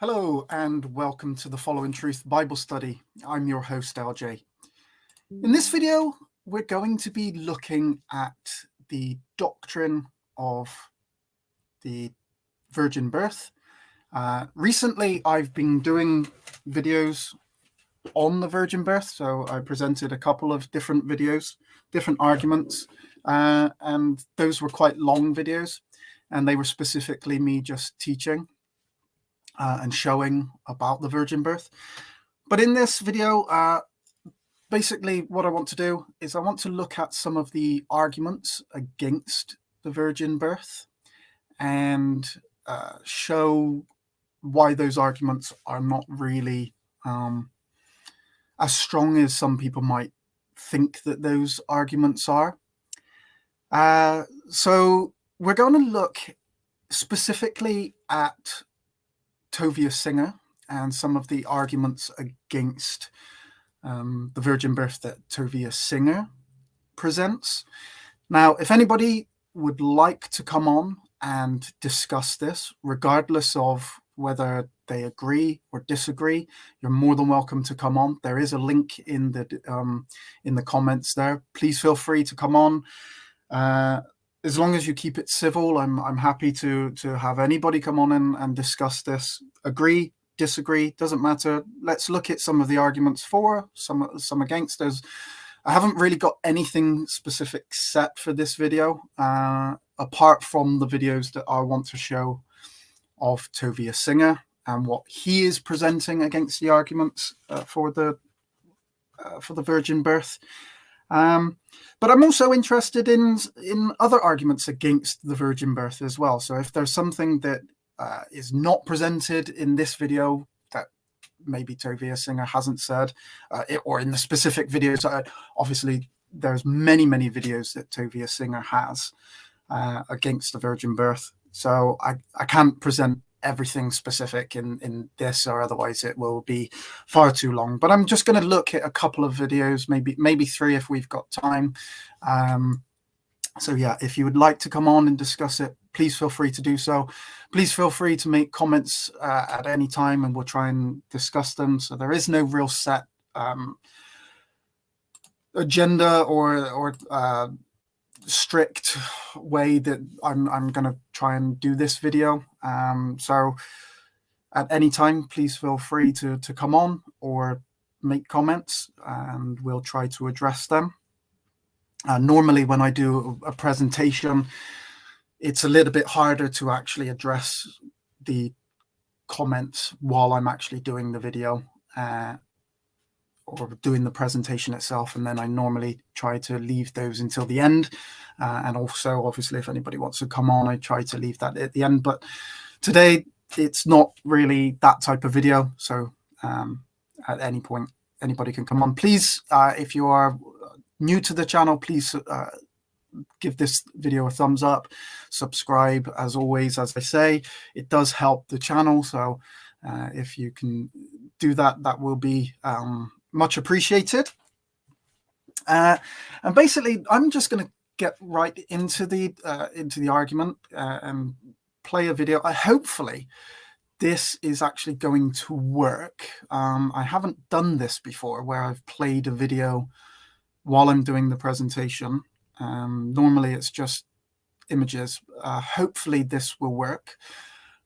Hello and welcome to the Following Truth Bible Study. I'm your host, LJ. In this video, we're going to be looking at the doctrine of the virgin birth. Recently, I've been doing videos on the virgin birth, so I presented a couple of different videos, different arguments, and those were quite long videos, and they were specifically me just teaching and showing about the virgin birth. But in this video, basically what I want to do is I want to look at some of the arguments against the virgin birth and show why those arguments are not really as strong as some people might think that those arguments are. So we're going to look specifically at Tovia Singer and some of the arguments against the virgin birth that Tovia Singer presents. Now, if anybody would like to come on and discuss this, regardless of whether they agree or disagree, you're more than welcome to come on. There is a link in the comments there. Please feel free to come on. As long as you keep it civil, I'm happy to have anybody come on and discuss this. Agree, disagree, doesn't matter. Let's look at some of the arguments for, some against. I haven't really got anything specific set for this video, apart from the videos that I want to show of Tovia Singer and what he is presenting against the arguments for the virgin birth. But I'm also interested in other arguments against the virgin birth as well. So if there's something that is not presented in this video that maybe Tovia Singer hasn't said, or in the specific videos, obviously there's many videos that Tovia Singer has against the virgin birth. So I can't present everything specific in this, or otherwise it will be far too long. But I'm just going to look at a couple of videos, maybe three if we've got time. So yeah, if you would like to come on and discuss it, please feel free to do so. Please feel free to make comments at any time, and we'll try and discuss them. So there is no real set agenda or strict way that I'm going to try and do this video. So at any time, please feel free to come on or make comments, and we'll try to address them. Normally when I do a presentation, it's a little bit harder to actually address the comments while I'm actually doing the video or doing the presentation itself, and then I normally try to leave those until the end. And also, obviously, if anybody wants to come on, I try to leave that at the end. But today, it's not really that type of video. So at any point, anybody can come on. Please, if you are new to the channel, please give this video a thumbs up, subscribe. As always, as I say, it does help the channel. So if you can do that, that will be much appreciated. And basically, I'm just going to get right into the argument and play a video. Hopefully this is actually going to work. I haven't done this before, where I've played a video while I'm doing the presentation. Normally it's just images. Hopefully this will work.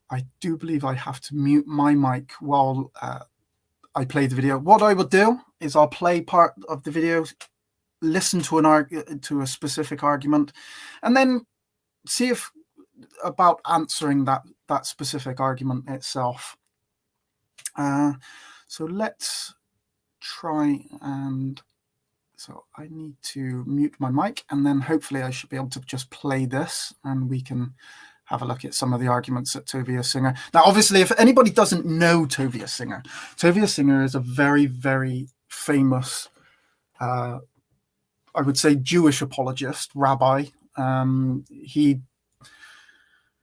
I do believe I have to mute my mic while I play the video. What I will do is I'll play part of the video, listen to a specific argument, and then see if about answering that specific argument itself. So let's try, and so I need to mute my mic, and then hopefully I should be able to just play this and we can have a look at some of the arguments that Tovia Singer. Now, obviously, if anybody doesn't know Tovia Singer is a very famous, I would say, Jewish apologist, rabbi. He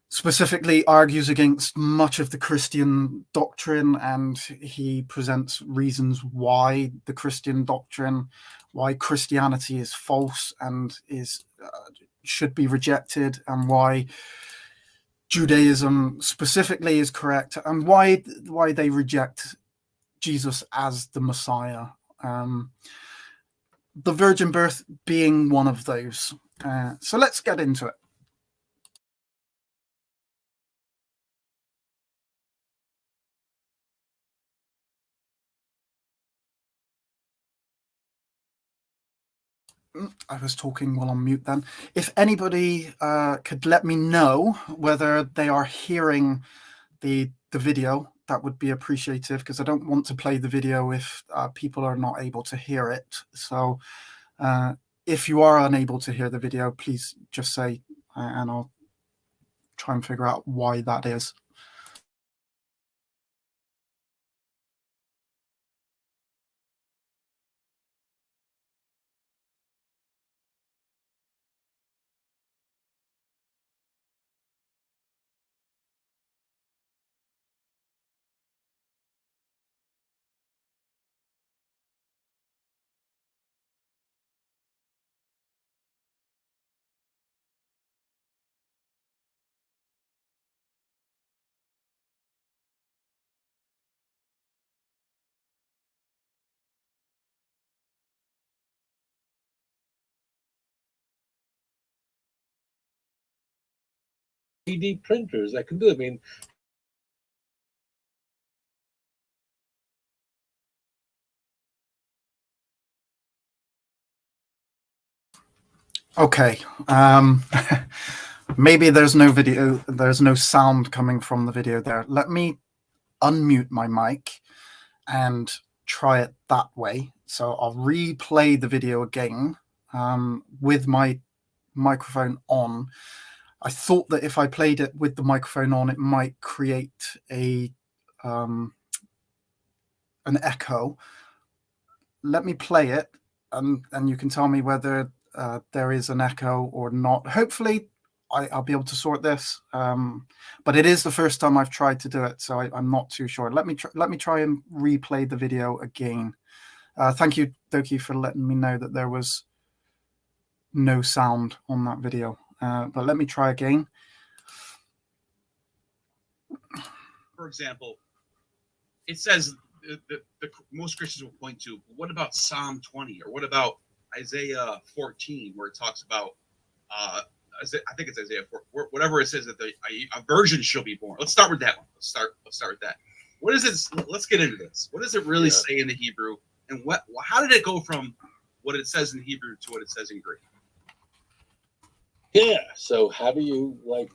specifically argues against much of the Christian doctrine, and he presents reasons why the Christian doctrine, why Christianity is false and should be rejected, and why Judaism specifically is correct, and why they reject Jesus as the Messiah. The virgin birth being one of those. So let's get into it. I was talking while on mute then. If anybody could let me know whether they are hearing the video, that would be appreciative, because I don't want to play the video if people are not able to hear it. So if you are unable to hear the video, please just say, and I'll try and figure out why that is.3D printers that can do it. I mean, okay. Maybe there's no video, there's no sound coming from the video there. Let me unmute my mic and try it that way. So I'll replay the video again with my microphone on. I thought that if I played it with the microphone on, it might create a an echo. Let me play it, and you can tell me whether there is an echo or not. Hopefully, I'll be able to sort this. But it is the first time I've tried to do it, so I'm not too sure. Let me try and replay the video again. Thank you, Doki, for letting me know that there was no sound on that video. But let me try again. For example, it says the most Christians will point to, what about Psalm 20? Or what about Isaiah 14, where it talks about, I think it's Isaiah 4, whatever it says that a virgin shall be born. Let's start with that one. Let's start with that. What is it? Let's get into this. What does it really say in the Hebrew? And how did it go from what it says in Hebrew to what it says in Greek? yeah. So how do you like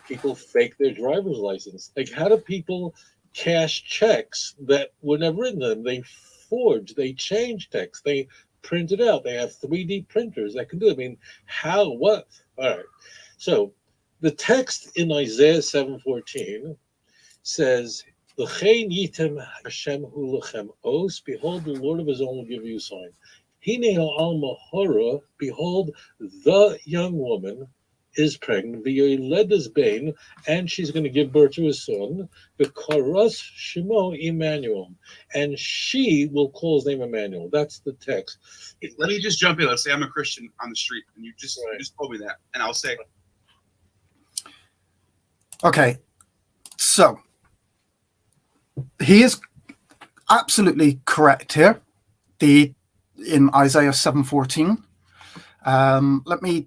people fake their driver's license? Like, how do people cash checks that were never in them? They forge, they change text, they print it out. They have 3D printers that can do it. I mean, how? What? All right. So the text in Isaiah 7:14 says, "L'chein yitem Hashem hu lechem os." Behold, the Lord of His own will give you a sign. Hine al mahora. Behold, the young woman is pregnant, v'yoledes bein, and she's going to give birth to a son. V'karas shemo Emmanuel, and she will call his name Emmanuel. That's the text. Let me just jump in. Let's say I'm a Christian on the street, and you just told me that, and I'll say, okay, so he is absolutely correct here. In Isaiah 7:14. Let me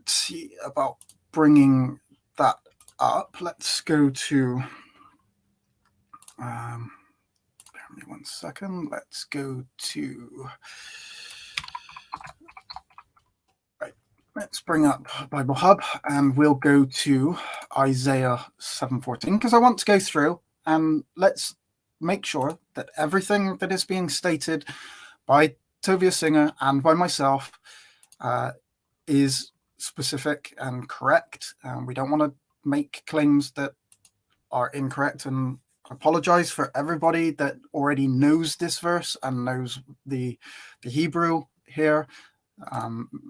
see about bringing that up. Let's go to. Bear me 1 second. Let's go to. Right. Let's bring up Bible Hub, and we'll go to Isaiah 7:14, because I want to go through and let's make sure that everything that is being stated by Tovia Singer and by myself is specific and correct. We don't want to make claims that are incorrect, and apologize for everybody that already knows this verse and knows the Hebrew here.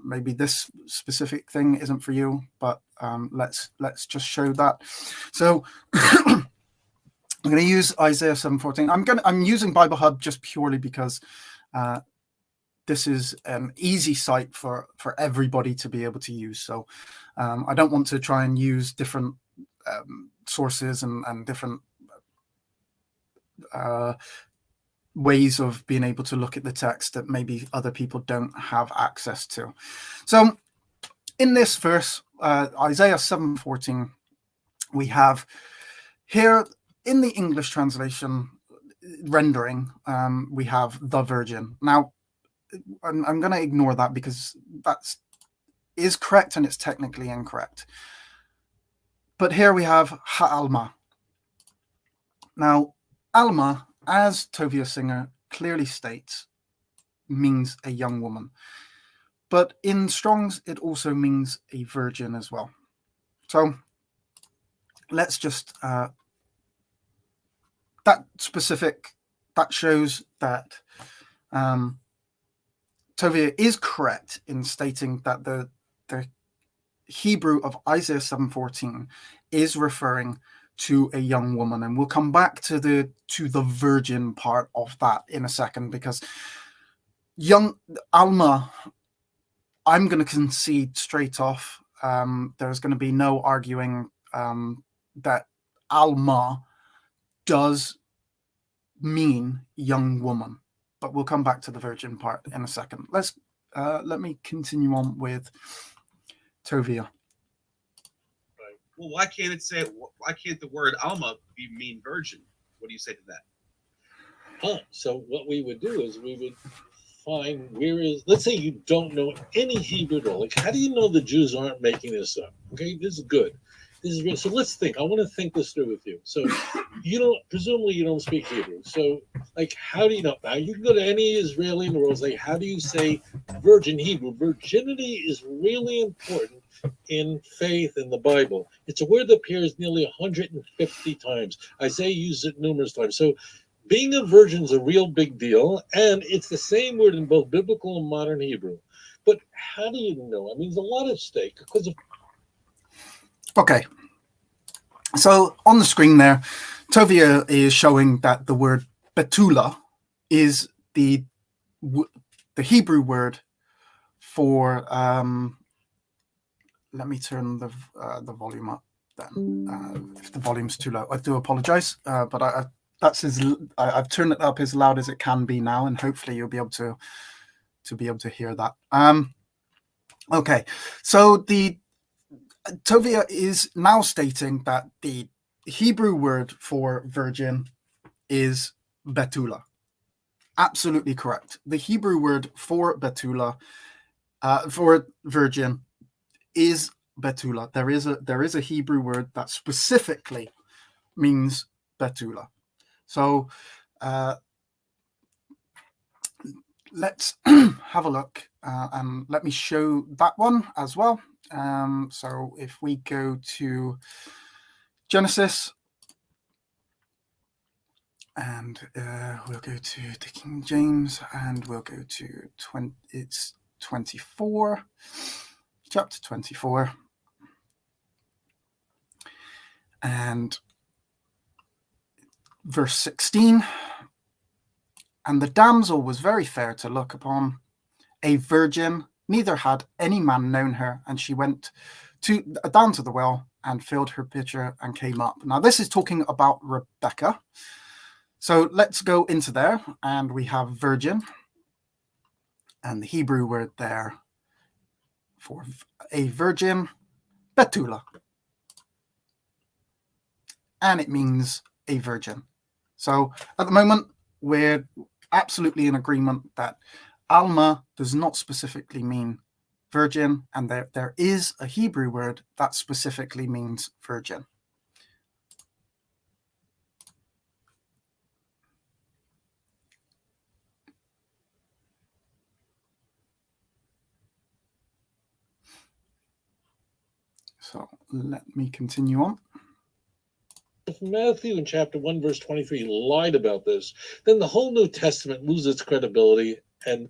Maybe this specific thing isn't for you, but let's just show that. So I'm going to use Isaiah 7:14. I'm using Bible Hub just purely because this is an easy site for everybody to be able to use. So I don't want to try and use different sources and different ways of being able to look at the text that maybe other people don't have access to. So in this verse, Isaiah 7:14, we have here in the English translation rendering, we have the virgin. Now, I'm going to ignore that because that is correct and it's technically incorrect. But here we have Ha'alma. Now, Alma, as Tovia Singer clearly states, means a young woman. But in Strong's, it also means a virgin as well. So let's just, that shows that Tovia is correct in stating that the Hebrew of Isaiah 7:14 is referring to a young woman, and we'll come back to the virgin part of that in a second, because young Alma, I'm going to concede straight off. There's going to be no arguing that Alma does mean young woman, but we'll come back to the virgin part in a second. Let me continue on with Tovia. Well, why can't it say? Why can't the word Alma mean virgin? What do you say to that? So what we would do is we would find let's say you don't know any Hebrew at all. Like, how do you know the Jews aren't making this up? Okay, this is good. This is real. So let's think. I want to think this through with you. So presumably you don't speak Hebrew. So like, how do you know? Now you can go to any Israeli in the world and say, how do you say virgin Hebrew? Virginity is really important in faith in the Bible. It's a word that appears nearly 150 times. Isaiah uses it numerous times. So being a virgin is a real big deal, and it's the same word in both biblical and modern Hebrew. But how do you know? I mean, there's a lot at stake because of. Okay, so on the screen there, Tovia is showing that the word betula is the Hebrew word for. Let me turn the volume up. Then, if the volume's too low, I do apologize. But I've turned it up as loud as it can be now, and hopefully you'll be able to hear that. Okay, so Tovia is now stating that the Hebrew word for virgin is betula. Absolutely correct. The Hebrew word for betula, for virgin, is betula. There is a Hebrew word that specifically means betula. So let's have a look, and let me show that one as well. So if we go to Genesis, and we'll go to the King James, and we'll go to 24, chapter 24, and verse 16. And the damsel was very fair to look upon, a virgin, neither had any man known her, and she went down to the well and filled her pitcher and came up. Now this is talking about Rebecca. So let's go into there, and we have virgin, and the Hebrew word there for a virgin, betula, and it means a virgin. So at the moment, we're absolutely in agreement that Alma does not specifically mean virgin, and there is a Hebrew word that specifically means virgin. So let me continue on. If Matthew in chapter 1, verse 23 lied about this, then the whole New Testament loses its credibility. And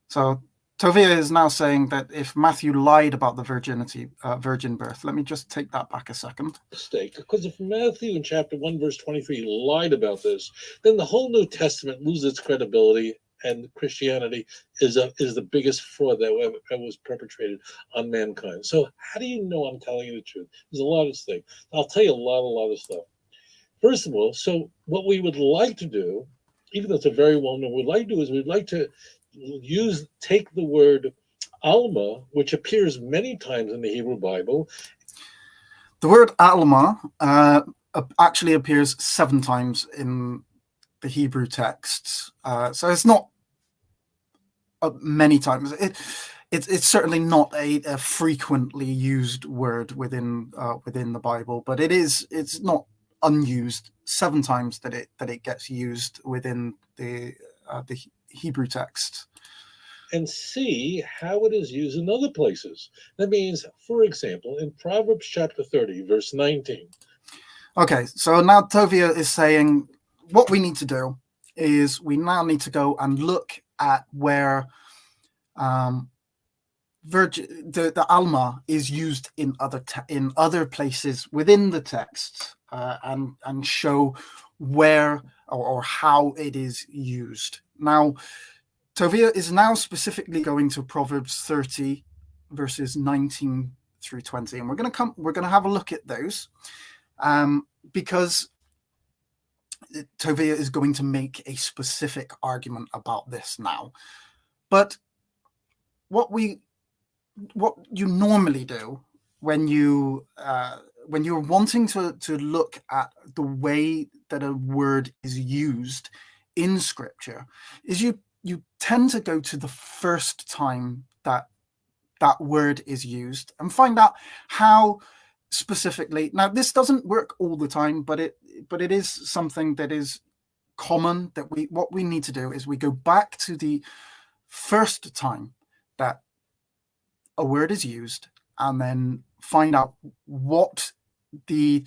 so Tovia is now saying that if Matthew lied about the virgin birth, let me just take that back a second. Mistake, because if Matthew in chapter 1, verse 23 lied about this, then the whole New Testament loses its credibility, and Christianity is the biggest fraud that was perpetrated on mankind. So how do you know I'm telling you the truth? There's a lot of things. I'll tell you a lot of stuff. First of all, so what we would like to do, even though it's a very well known, we'd like to do is we'd like to take the word Alma, which appears many times in the Hebrew Bible. The word Alma actually appears 7 times in the Hebrew texts, so it's not many times. It's certainly not a frequently used word within the Bible, but it's not unused. 7 times that it gets used within the Hebrew text. And see how it is used in other places. That means, for example, in Proverbs chapter 30, verse 19. Okay, so now Tovia is saying what we need to do is we now need to go and look at where the Alma is used in other places within the text, and show where or how it is used. Now, Tovia is now specifically going to Proverbs 30, verses 19 through 20, and we're going to have a look at those, because Tovia is going to make a specific argument about this now. But what you normally do when you're wanting to look at the way that a word is used in Scripture is you tend to go to the first time that word is used and find out how specifically. Now, this doesn't work all the time, but it is something that is common. That what we need to do is we go back to the first time that a word is used, and then find out what the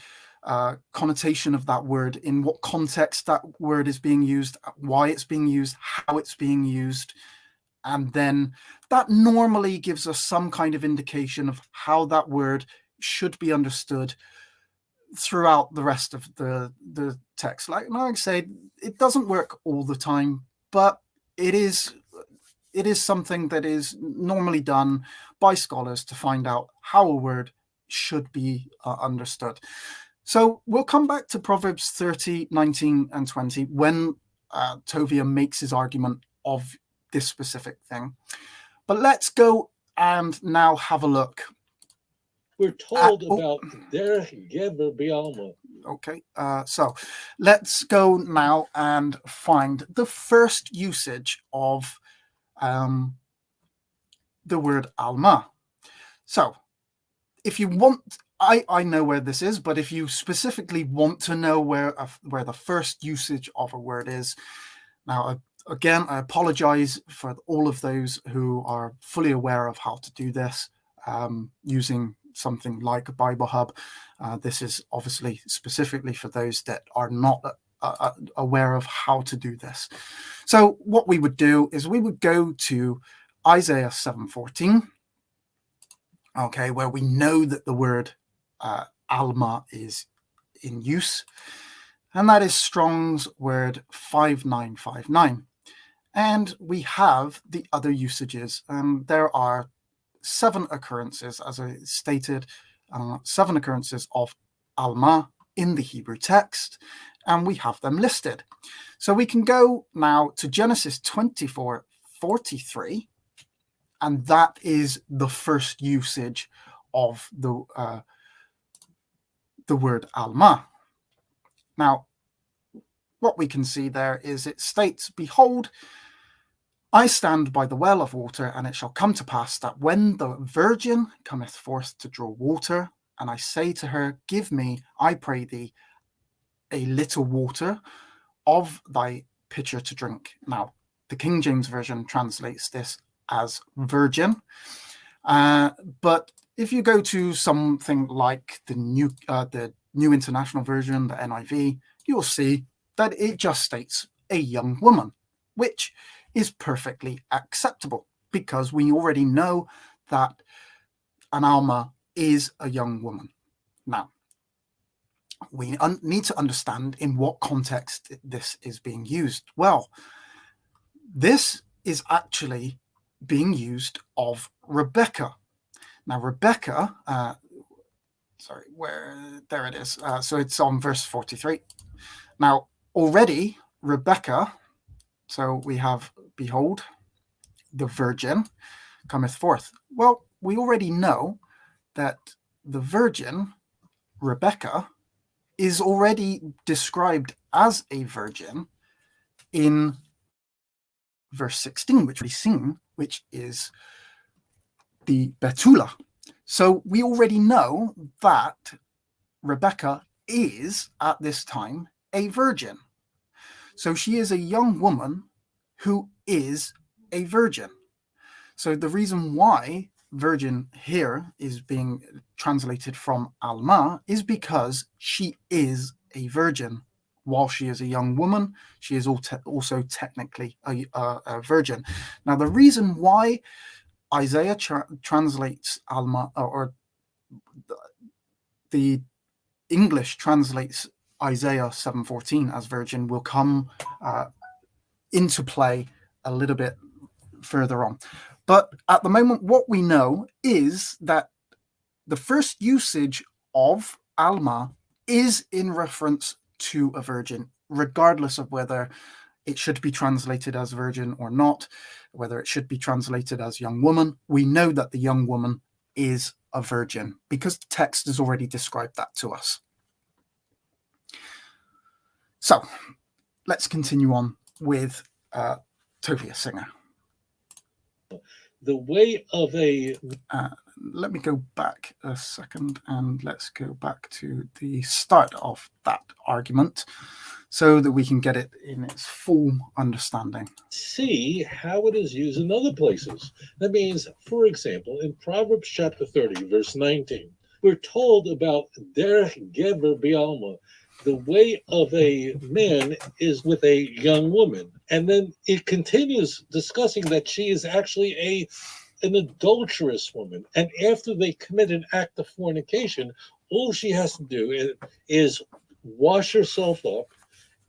connotation of that word, in what context that word is being used, why it's being used, how it's being used, and then that normally gives us some kind of indication of how that word should be understood throughout the rest of the text. Like I say, it doesn't work all the time, but it is something that is normally done by scholars to find out how a word should be understood. So we'll come back to Proverbs 30, 19, and 20 when Tovia makes his argument of this specific thing. But let's go and now have a look. We're told about Derech Geber Bialma. Okay, so let's go now and find the first usage of the word Alma. So if you want, I know where this is, but if you specifically want to know where the first usage of a word is, now again, I apologize for all of those who are fully aware of how to do this using something like a Bible Hub. This is obviously specifically for those that are not aware of how to do this. So what we would do is we would go to Isaiah 7:14, okay, where we know that the word Alma is in use, and that is Strong's word 5959. And we have the other usages. There are 7 occurrences, as I stated, 7 occurrences of Alma in the Hebrew text, and we have them listed. So we can go now to Genesis 24:43, and that is the first usage of the word Alma. Now, what we can see there is it states, "Behold, I stand by the well of water, and it shall come to pass that when the virgin cometh forth to draw water, and I say to her, Give me, I pray thee, a little water of thy pitcher to drink." Now, the King James Version translates this as virgin, but if you go to something like the New International Version, the NIV, you will see that it just states a young woman, which is perfectly acceptable because we already know that an Alma is a young woman. Now, we need to understand in what context this is being used. Well, this is actually being used of Rebecca. Now, Rebecca, there it is. So it's on verse 43. Now, already Rebecca, so we have, behold, the virgin cometh forth. Well, we already know that the virgin, Rebecca, is already described as a virgin in verse 16, which we've seen, which is the Betula. So we already know that Rebecca is, at this time, a virgin. So she is a young woman who is a virgin. So the reason why virgin here is being translated from Alma is because she is a virgin. While she is a young woman, she is also technically a virgin. Now, the reason why Isaiah translates Alma, or the English translates Isaiah 7:14 as virgin, will come into play a little bit further on. But at the moment, what we know is that the first usage of Alma is in reference to a virgin, regardless of whether it should be translated as virgin or not, whether it should be translated as young woman. We know that the young woman is a virgin because the text has already described that to us. So let's continue on with Tovia Singer. The way of a... let me go back a second and let's go back to the start of that argument so that we can get it in its full understanding. See how it is used in other places. That means, for example, in Proverbs chapter 30, verse 19, we're told about Derech Gever Bialma. The way of a man is with a young woman. And then it continues discussing that she is actually an adulterous woman. And after they commit an act of fornication, all she has to do is wash herself up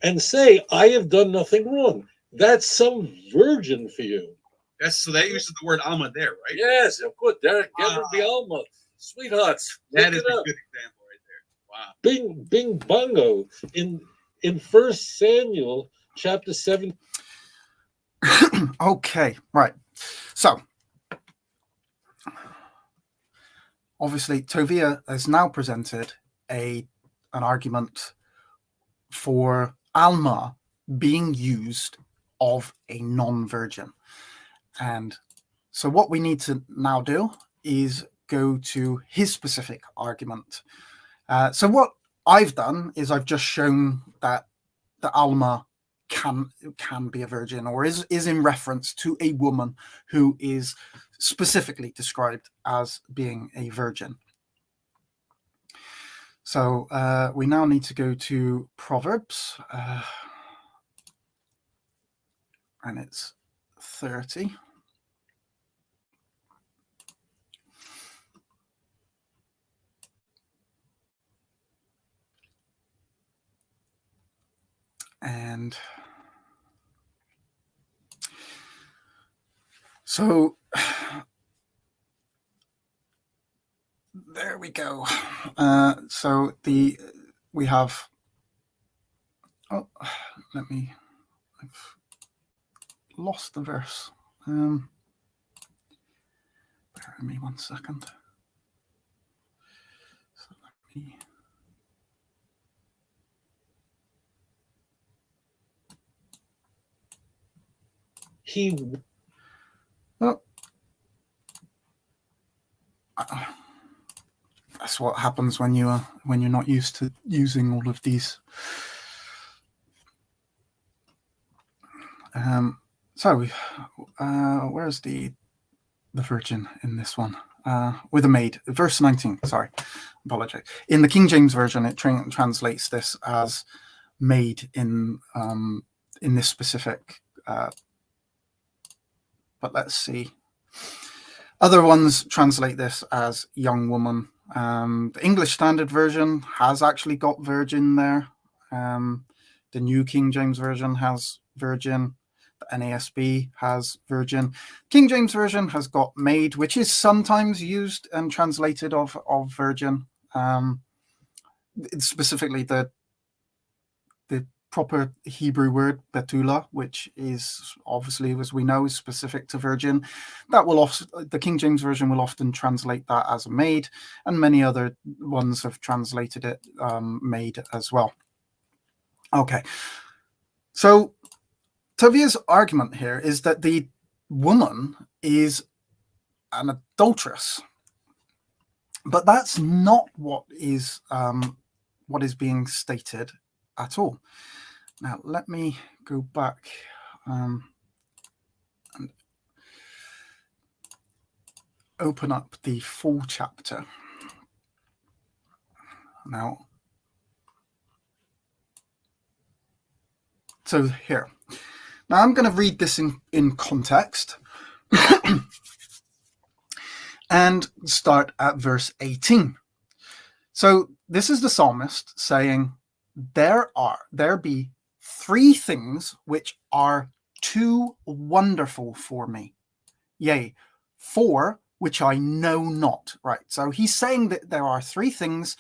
and say, I have done nothing wrong. That's some virgin for you. So that uses the word Alma there, right? Yes, of course. Derech Gever Bialma. Sweethearts. That is a good example right there. Wow. Bing bongo. In 1 Samuel chapter 7. Okay, right. So obviously Tovia has now presented an argument for Alma being used of a non-virgin. And so what we need to now do is go to his specific argument. So what I've done is I've just shown that the Alma can be a virgin, or is in reference to a woman who is specifically described as being a virgin. So we now need to go to Proverbs, and it's 30. And so there we go. So we have, I've lost the verse. Bear with me 1 second. So let me... That's what happens when you're not used to using all of these. So where's the virgin in this one? With a maid, verse 19. Sorry, apologize. In the King James version, it translates this as maid in this specific. But let's see. Other ones translate this as young woman. The English Standard Version has actually got virgin there. The New King James Version has virgin. The NASB has virgin. King James Version has got maid, which is sometimes used and translated of virgin. Specifically the proper Hebrew word betula, which is obviously, as we know, is specific to virgin. That will the King James Version will often translate that as a maid, and many other ones have translated it maid as well. Okay, so Tovia's argument here is that the woman is an adulteress, but that's not what is being stated at all. Now, let me go back and open up the full chapter. Now, so here. Now, I'm going to read this in context and start at verse 18. So this is the psalmist saying, there be 3 things which are too wonderful for me. Yea, 4 which I know not. Right. So he's saying that there are 3 things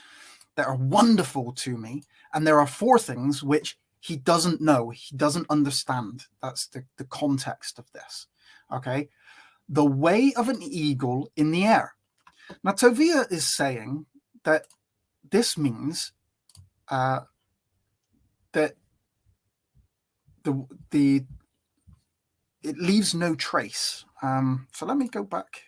that are wonderful to me, and there are 4 things which he doesn't know, he doesn't understand. That's the context of this. Okay. The way of an eagle in the air. Now, Tovia is saying that this means that it leaves no trace. So let me go back.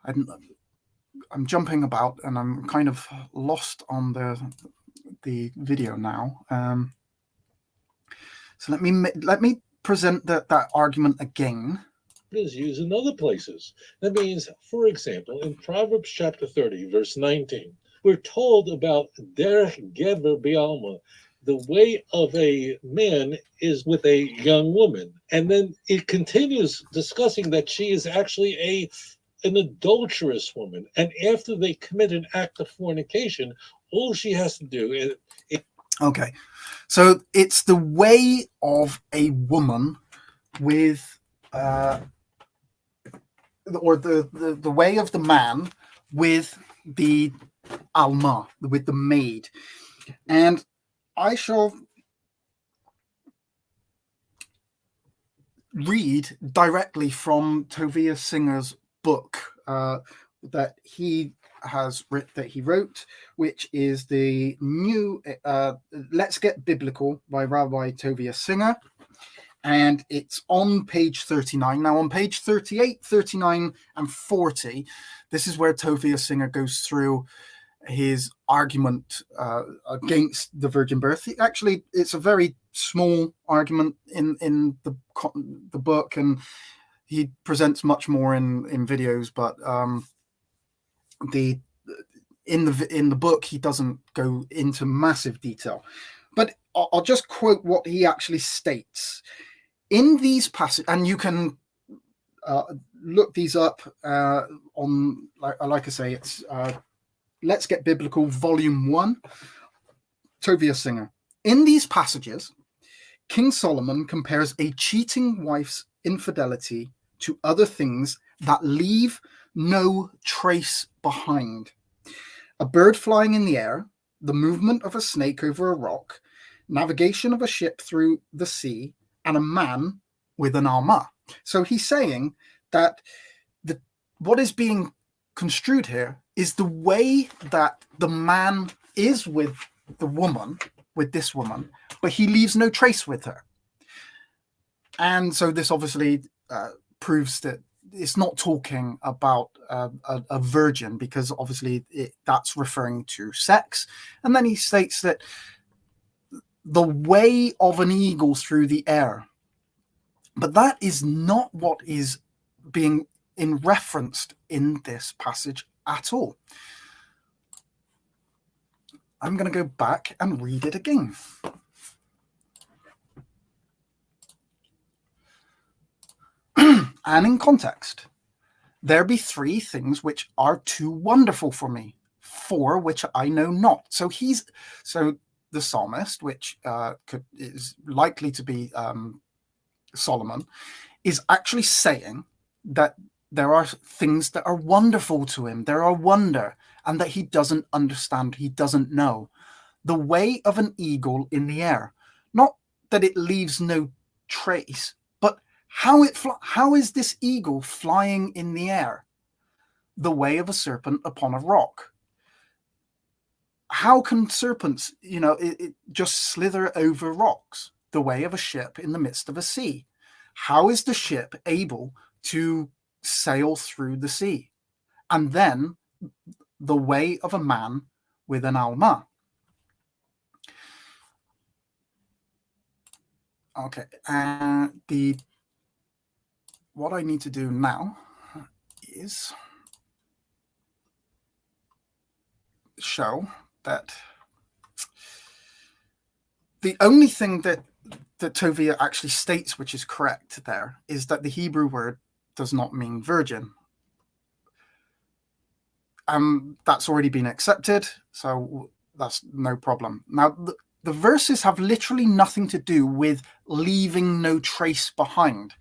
I'm jumping about and I'm kind of lost on the video now. So let me present that argument again. Is used in other places. That means, for example, in Proverbs chapter 30, verse 19, we're told about derech gever bialma. The way of a man is with a young woman. And then it continues discussing that she is actually an adulterous woman. And after they commit an act of fornication, all she has to do is... Okay. So it's the way of a woman with... or the way of the man with the alma, with the maid. And I shall read directly from Tovia Singer's book that he wrote, which is the new Let's Get Biblical by Rabbi Tovia Singer. And it's on page 39. Now, on page 38, 39, and 40, this is where Tovia Singer goes through his argument against the virgin birth. Actually, it's a very small argument in the book, and he presents much more in videos. But in the book, he doesn't go into massive detail. But I'll just quote what he actually states. In these passages, and you can look these up on, like I say, it's Let's Get Biblical, Volume 1, Tovia Singer. In these passages, King Solomon compares a cheating wife's infidelity to other things that leave no trace behind. A bird flying in the air, the movement of a snake over a rock, navigation of a ship through the sea, and a man with an alma. So he's saying that what is being construed here is the way that the man is with the woman, with this woman, but he leaves no trace with her. And so this obviously proves that it's not talking about a virgin, because obviously that's referring to sex. And then he states that the way of an eagle through the air. But that is not what is being referenced in this passage at all. I'm going to go back and read it again. And in context, there be 3 things which are too wonderful for me, 4 which I know not. So the psalmist, which is likely to be Solomon, is actually saying that there are things that are wonderful to him. There are wonder, and that he doesn't understand, he doesn't know. The way of an eagle in the air. Not that it leaves no trace, but how is this eagle flying in the air? The way of a serpent upon a rock. How can serpents, it just slither over rocks? The way of a ship in the midst of a sea. How is the ship able to sail through the sea? And then the way of a man with an alma. Okay, what I need to do now is show that the only thing that Tovia actually states, which is correct there, is that the Hebrew word does not mean virgin. That's already been accepted, so that's no problem. Now, the verses have literally nothing to do with leaving no trace behind.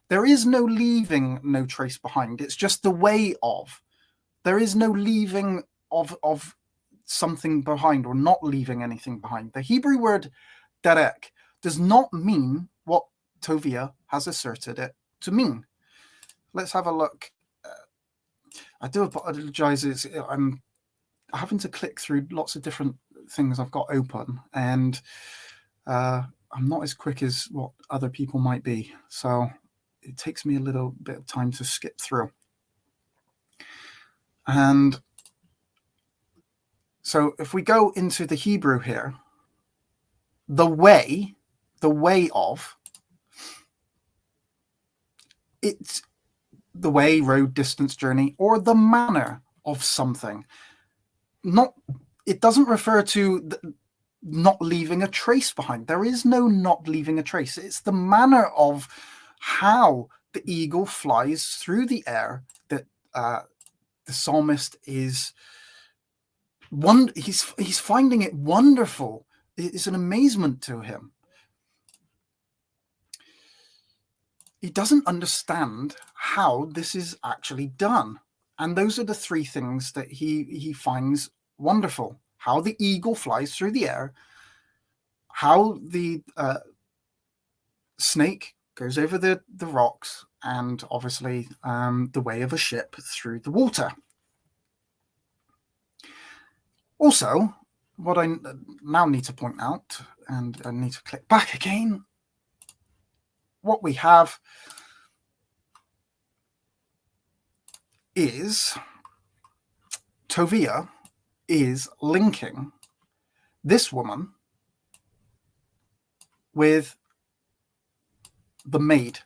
There is no leaving no trace behind. It's just the way of. There is no leaving of something behind or not leaving anything behind. The Hebrew word derek does not mean what Tovia has asserted it to mean. Let's have a look. I do apologize. I'm having to click through lots of different things I've got open, and I'm not as quick as what other people might be. So it takes me a little bit of time to skip through. And so if we go into the Hebrew here, the way of, it's the way, road, distance, journey, or the manner of something. It doesn't refer to not leaving a trace behind. There is no not leaving a trace. It's the manner of how the eagle flies through the air that the psalmist is he's finding it wonderful. It's an amazement to him. He doesn't understand how this is actually done. And those are the three things that he finds wonderful. How the eagle flies through the air, how the snake goes over the rocks, and obviously the way of a ship through the water. Also, what I now need to point out, and I need to click back again, what we have is Tovia is linking this woman with the maid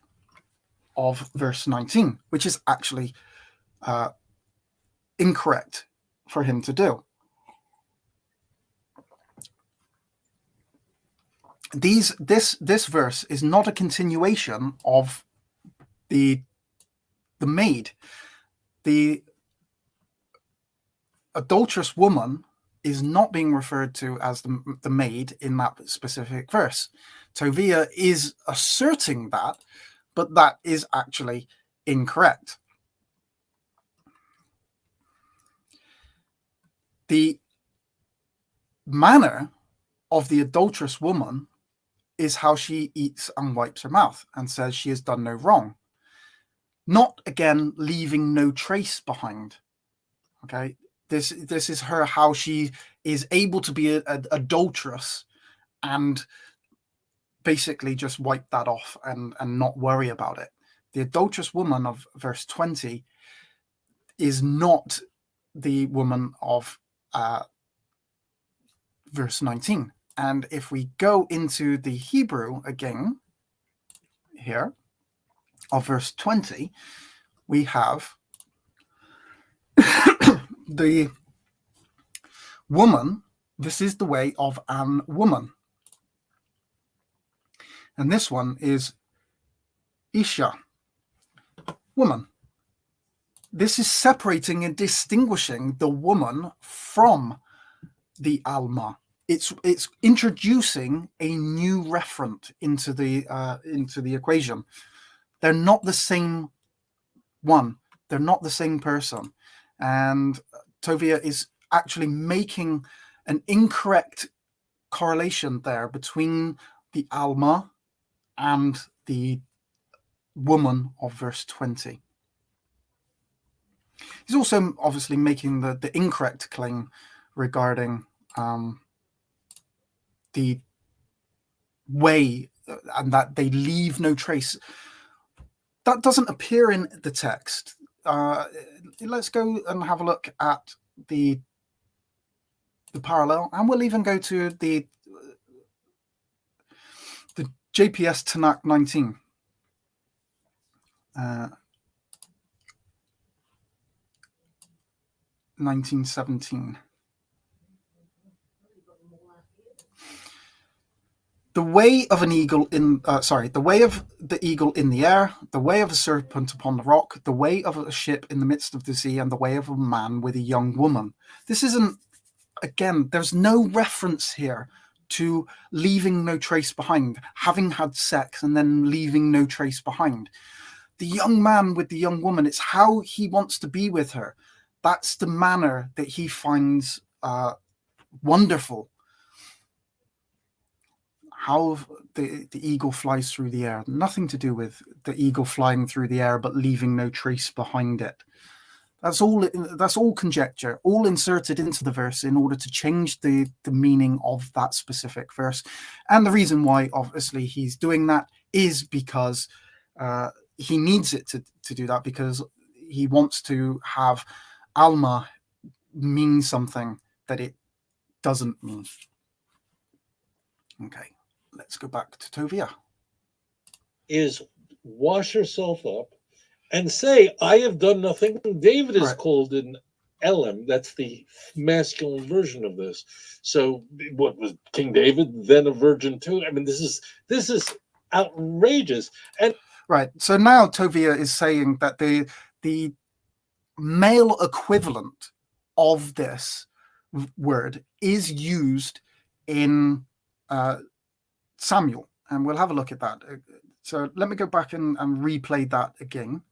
of verse 19, which is actually incorrect for him to do. This verse is not a continuation of the maid. The adulterous woman is not being referred to as the maid in that specific verse. Tovia is asserting that, but that is actually incorrect. The manner of the adulterous woman is how she eats and wipes her mouth and says she has done no wrong. Not, again, leaving no trace behind. Okay, this is her, how she is able to be an adulteress and basically just wipe that off and not worry about it. The adulterous woman of verse 20 is not the woman of verse 19. And if we go into the Hebrew again, here, of verse 20, we have the woman. This is the way of an woman. And this one is Isha, woman. This is separating and distinguishing the woman from the Alma, it's introducing a new referent into the equation. They're not the same one. They're not the same person. And Tovia is actually making an incorrect correlation there between the Alma and the woman of verse 20. He's also obviously making the incorrect claim regarding the way, and that they leave no trace. That doesn't appear in the text. Let's go and have a look at the parallel, and we'll even go to the JPS Tanakh 19. 1917. The way of an eagle in the way of the eagle in the air, the way of a serpent upon the rock, the way of a ship in the midst of the sea, and the way of a man with a young woman. This isn't, again, there's no reference here to leaving no trace behind, having had sex and then leaving no trace behind. The young man with the young woman, it's how he wants to be with her. That's the manner that he finds wonderful. How the eagle flies through the air. Nothing to do with the eagle flying through the air, but leaving no trace behind it. That's all conjecture, all inserted into the verse in order to change the meaning of that specific verse. And the reason why, obviously, he's doing that is because he needs it to do that, because he wants to have Alma mean something that it doesn't mean. Okay, let's go back to Tovia. Is wash yourself up and say, I have done nothing. David is called in Elam. That's the masculine version of this. So what was King David then a virgin too? I mean, this is outrageous. And right. So now Tovia is saying that the male equivalent of this word is used in Samuel, and we'll have a look at that. So let me go back and replay that again.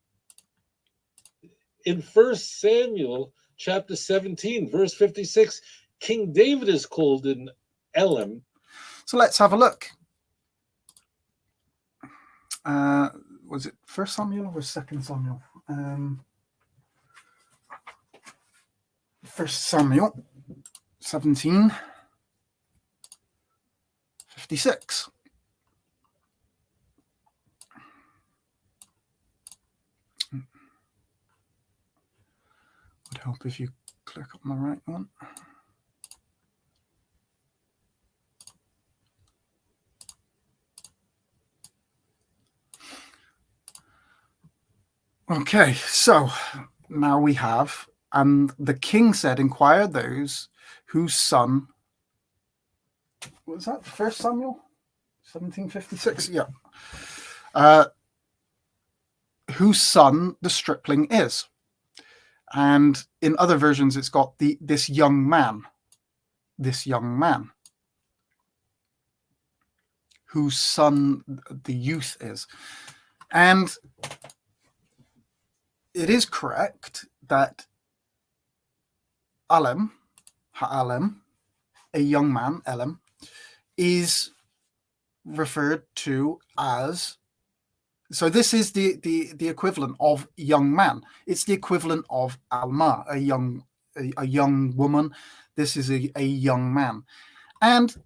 In 1 Samuel chapter 17, verse 56, King David is called in Elam. So let's have a look. Was it 1 Samuel or 2 Samuel? 1 Samuel 17, 56. Would help if you click on the right one. Okay, so now we have, and the king said, inquire those whose son, was that 1 Samuel 1756? Yeah. Whose son the stripling is. And in other versions, it's got this young man, whose son the youth is. And it is correct that Ha'alem, a young man, Elam, is referred to as, so this is the equivalent of young man. It's the equivalent of Alma, a young woman. This is a young man. And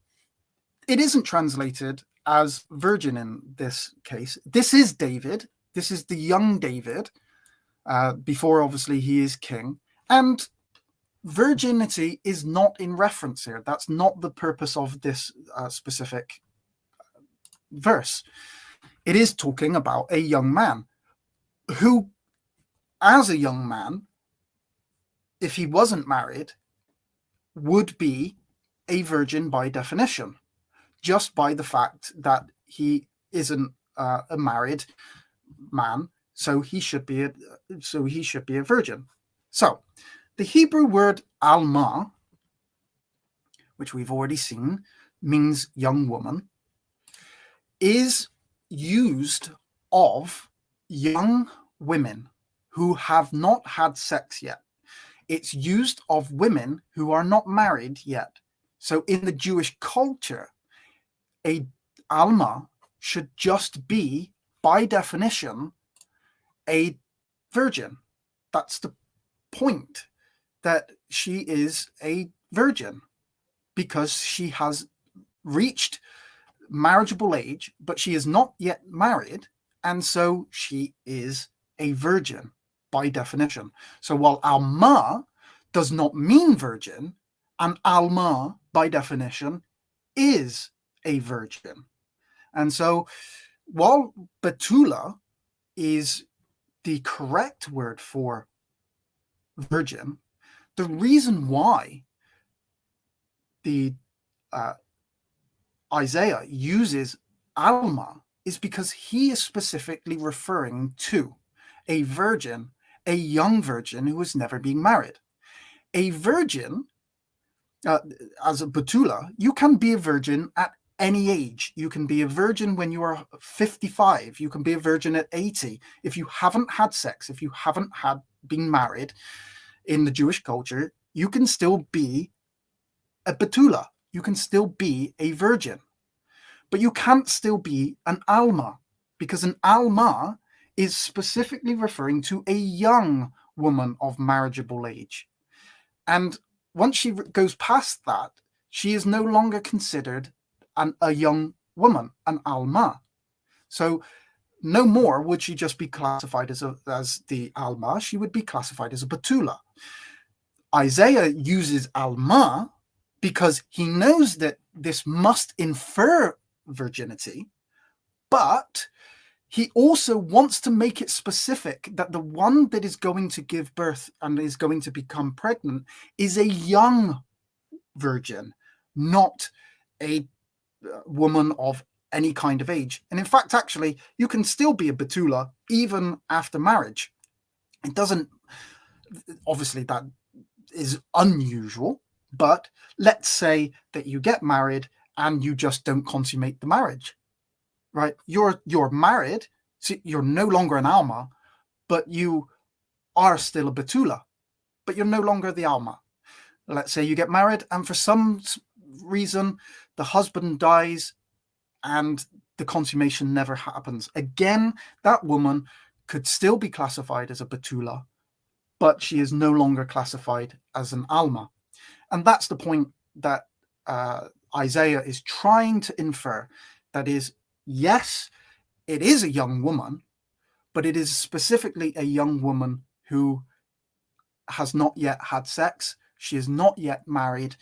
it isn't translated as virgin in this case. This is David. This is the young David, before obviously he is king. And virginity is not in reference here. That's not the purpose of this specific verse. It is talking about a young man who, as a young man, if he wasn't married, would be a virgin by definition, just by the fact that he isn't a married man, so he should be a virgin. So the Hebrew word alma, which we've already seen means young woman, is used of young women who have not had sex yet. It's used of women who are not married yet. So in the Jewish culture, a Alma should just be, by definition, a virgin. That's the point, that she is a virgin because she has reached marriageable age, but she is not yet married, and so she is a virgin by definition. So while Alma does not mean virgin, an Alma by definition is a virgin. And so while Betula is the correct word for virgin, the reason why the Isaiah uses Alma is because he is specifically referring to a virgin, a young virgin who has never been married. A virgin, as a Betula, you can be a virgin at any age. You can be a virgin when you are 55. You can be a virgin at 80. If you haven't had sex, if you haven't been married in the Jewish culture, you can still be a Betula. You can still be a virgin. But you can't still be an Alma, because an Alma is specifically referring to a young woman of marriageable age. And once she goes past that, she is no longer considered a young woman, an Alma. So no more would she just be classified as the Alma, she would be classified as a Betula. Isaiah uses Alma because he knows that this must infer virginity, but he also wants to make it specific that the one that is going to give birth and is going to become pregnant is a young virgin, not a woman of any kind of age. And in fact, actually, you can still be a Betula even after marriage. It doesn't, obviously that is unusual, but let's say that you get married and you just don't consummate the marriage, right? You're married, so you're no longer an Alma, but you are still a Betula, but you're no longer the Alma. Let's say you get married and for some reason the husband dies and the consummation never happens. Again, that woman could still be classified as a Betula, but she is no longer classified as an Alma. And that's the point that Isaiah is trying to infer. That is, yes, it is a young woman, but it is specifically a young woman who has not yet had sex. She is not yet married,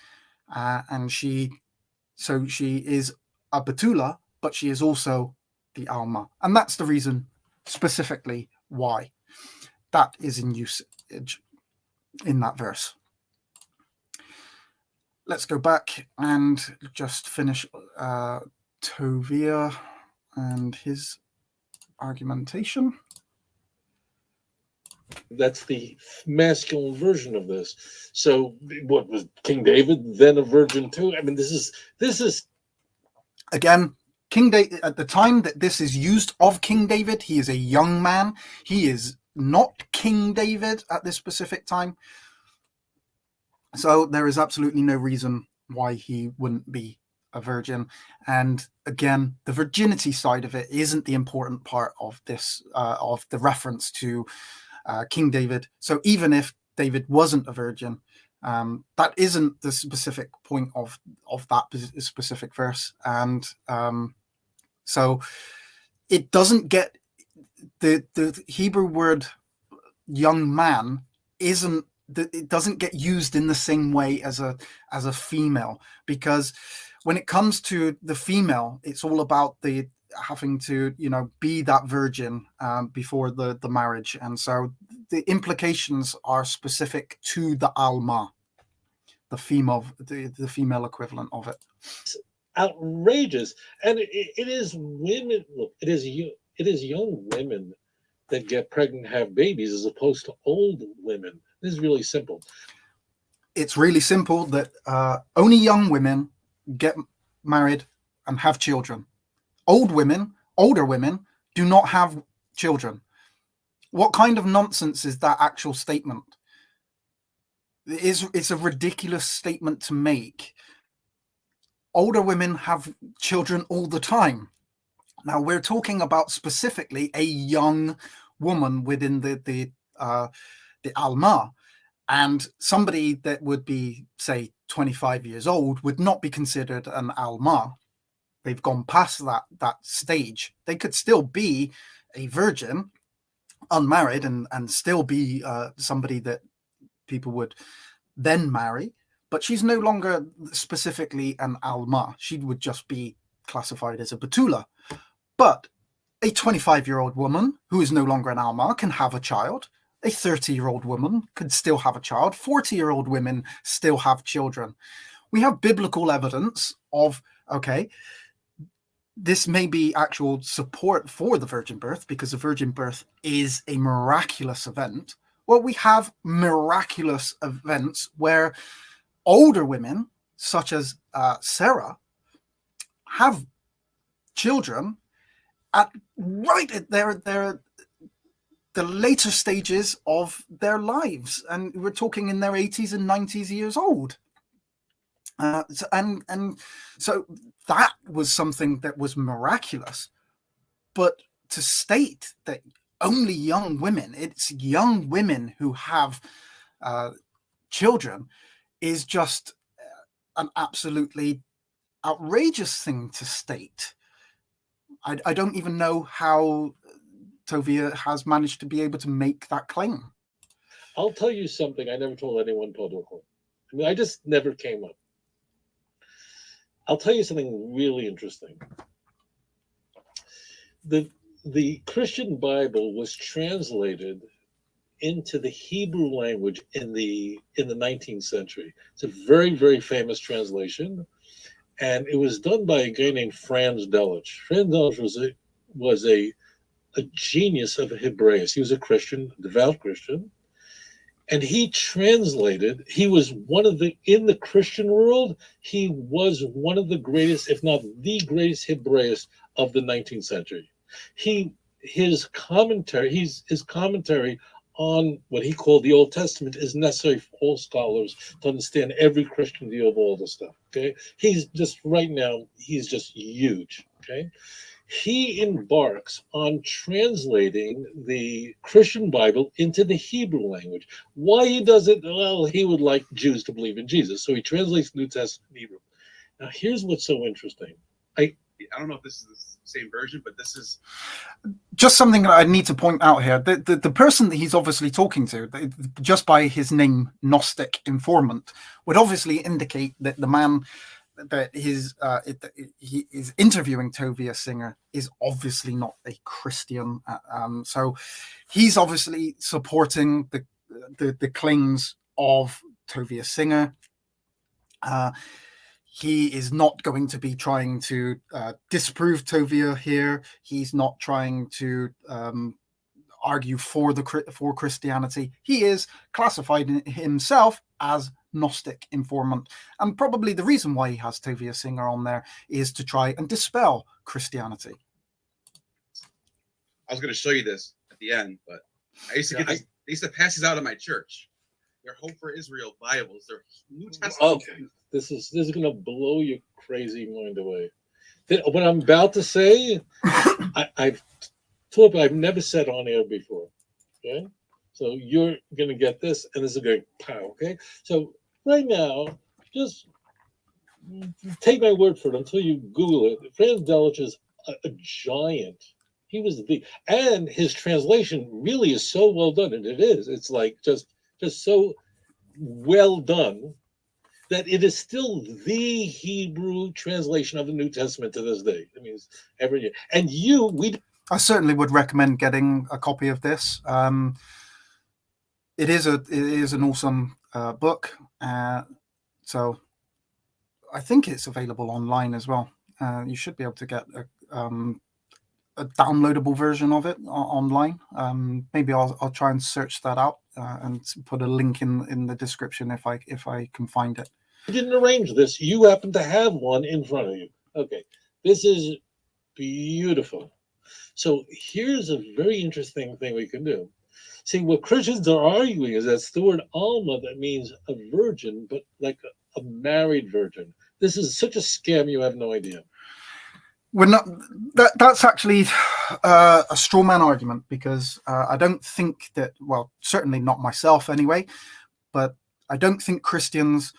and she is a Betula, but she is also the Alma. And that's the reason specifically why that is in usage in that verse. Let's go back and just finish Tovia and his argumentation. That's the masculine version of this. So what was King David then a virgin too? I mean, this is again, King David, at the time that this is used of King David, he is a young man. He is not King David at this specific time. So there is absolutely no reason why he wouldn't be a virgin. And again, the virginity side of it isn't the important part of this, of the reference to King David. So even if David wasn't a virgin, that isn't the specific point of that specific verse. And so it doesn't get the Hebrew word young man it doesn't get used in the same way as a female, because when it comes to the female, it's all about the having to be that virgin before the marriage, and so the implications are specific to the Alma, the female equivalent of it. It's outrageous, and it is women. Look, it is young women that get pregnant, have babies, as opposed to old women. This is really simple. it's really simple that only young women get married and have children. Older women do not have children. What kind of nonsense is that actual statement? It's a ridiculous statement to make. Older women have children all the time. Now we're talking about specifically a young woman within the Alma, and somebody that would be, say, 25 years old would not be considered an Alma. They've gone past that stage. They could still be a virgin, unmarried, and still be somebody that people would then marry, but she's no longer specifically an Alma. She would just be classified as a Betula. But a 25-year-old woman who is no longer an Alma can have a child. A 30-year-old woman could still have a child. 40-year-old women still have children. We have biblical evidence of, okay, this may be actual support for the virgin birth, because the virgin birth is a miraculous event. Well, we have miraculous events where older women, such as Sarah, have children at the later stages of their lives, and we're talking in their 80s and 90s years old. So that was something that was miraculous. But to state that only young women, it's young women who have children, is just an absolutely outrageous thing to state. I don't even know how Tovia has managed to be able to make that claim. I'll tell you something I never told anyone publicly. I mean, I just never came up. I'll tell you something really interesting. The Christian Bible was translated into the Hebrew language in the 19th century. It's a very, very famous translation, and it was done by a guy named Franz Delitzsch. Franz Delitzsch was a genius of a Hebraeus. He was a Christian, devout Christian, and he translated. He was in the Christian world, he was one of the greatest, if not the greatest Hebraeus of the 19th century. His commentary on what he called the Old Testament is necessary for all scholars to understand every Christian view of all the stuff. Okay, he's just huge. Okay, he embarks on translating the Christian Bible into the Hebrew language. Why he does it? Well, he would like Jews to believe in Jesus, so he translates the New Testament in Hebrew. Now, here's what's so interesting. I don't know if this is the same version, but this is just something that I need to point out here. The person that he's obviously talking to, just by his name, Gnostic Informant, would obviously indicate that the man that he is interviewing, Tovia Singer, is obviously not a Christian. So he's obviously supporting the claims of Tovia Singer. He is not going to be trying to disprove Tovia here. He's not trying to argue for Christianity. He is classified himself as Gnostic Informant, and probably the reason why he has Tovia Singer on there is to try and dispel Christianity. I was going to show you this at the end, but I used to get this. They used to pass these out at my church. They're Hope for Israel Bibles. They're New Testament. Okay. This is going to blow your crazy mind away. What I'm about to say, I've never said on air before. Okay, so you're going to get this, and this is going to pow. Okay, so right now, just take my word for it until you Google it. Franz Delitzsch is a giant. He was and his translation really is so well done, and it is. It's like just so well done that it is still the Hebrew translation of the New Testament to this day. I mean, it's every year. And I certainly would recommend getting a copy of this. It is an awesome book. So I think it's available online as well. You should be able to get a downloadable version of it online. Maybe I'll try and search that out and put a link in the description if I can find it. You didn't arrange this. You happen to have one in front of you. Okay, this is beautiful. So here's a very interesting thing we can do. See, what Christians are arguing is that's the word alma that means a virgin, but like a married virgin. This is such a scam, you have no idea. We're not. That's actually a straw man argument, because I don't think that. Well, certainly not myself anyway. But I don't think Christians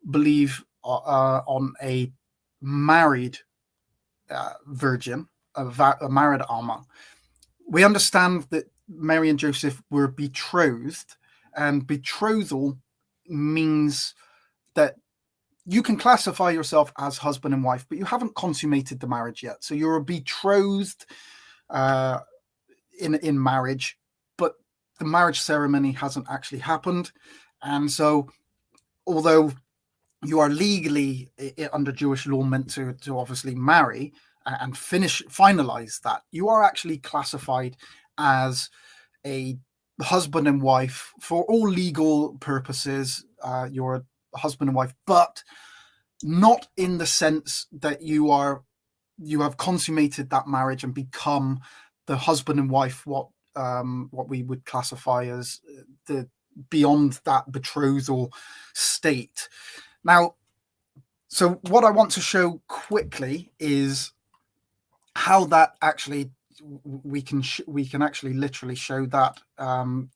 believe on a married virgin, a married alma. We understand that Mary and Joseph were betrothed, and betrothal means that you can classify yourself as husband and wife, but you haven't consummated the marriage yet. So you're betrothed in marriage, but the marriage ceremony hasn't actually happened. And so, although you are legally under Jewish law meant to obviously marry and finalize that, you are actually classified as a husband and wife for all legal purposes. You're a husband and wife, but not in the sense that you have consummated that marriage and become the husband and wife, what we would classify as the beyond that betrothal state. Now, so what I want to show quickly is how that actually we can actually literally show that.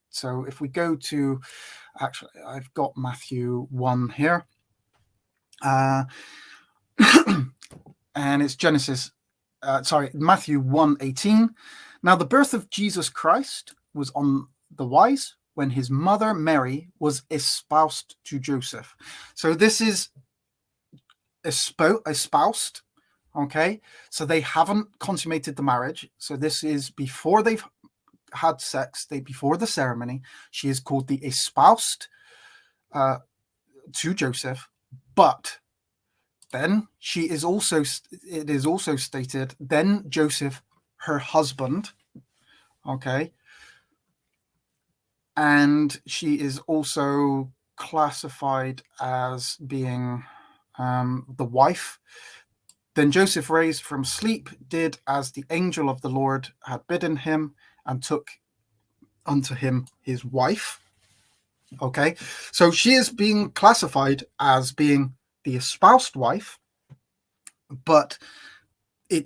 So if we go to, actually, I've got Matthew 1 here, and it's Matthew 1:18. Now the birth of Jesus Christ was on the wise when his mother Mary was espoused to Joseph. So this is espoused. Okay, so they haven't consummated the marriage. So this is before they've had sex, before the ceremony. She is called the espoused to Joseph, but then it is also stated, then Joseph, her husband, okay, and she is also classified as being the wife. Then Joseph, raised from sleep, did as the angel of the Lord had bidden him, and took unto him his wife. Okay, so she is being classified as being the espoused wife, but it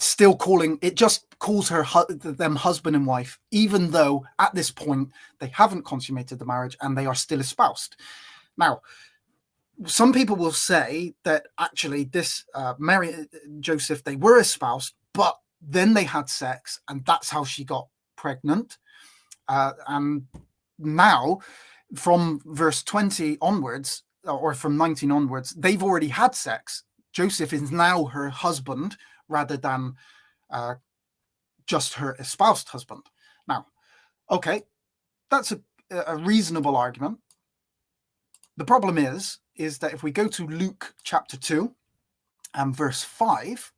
just calls them husband and wife, even though at this point they haven't consummated the marriage and they are still espoused. Now, some people will say that actually this Mary and Joseph, they were espoused, but then they had sex, and that's how she got pregnant. And now, from verse 20 onwards, or from 19 onwards, they've already had sex. Joseph is now her husband rather than just her espoused husband. Now, okay, that's a reasonable argument. The problem is that if we go to Luke chapter 2 and verse 5,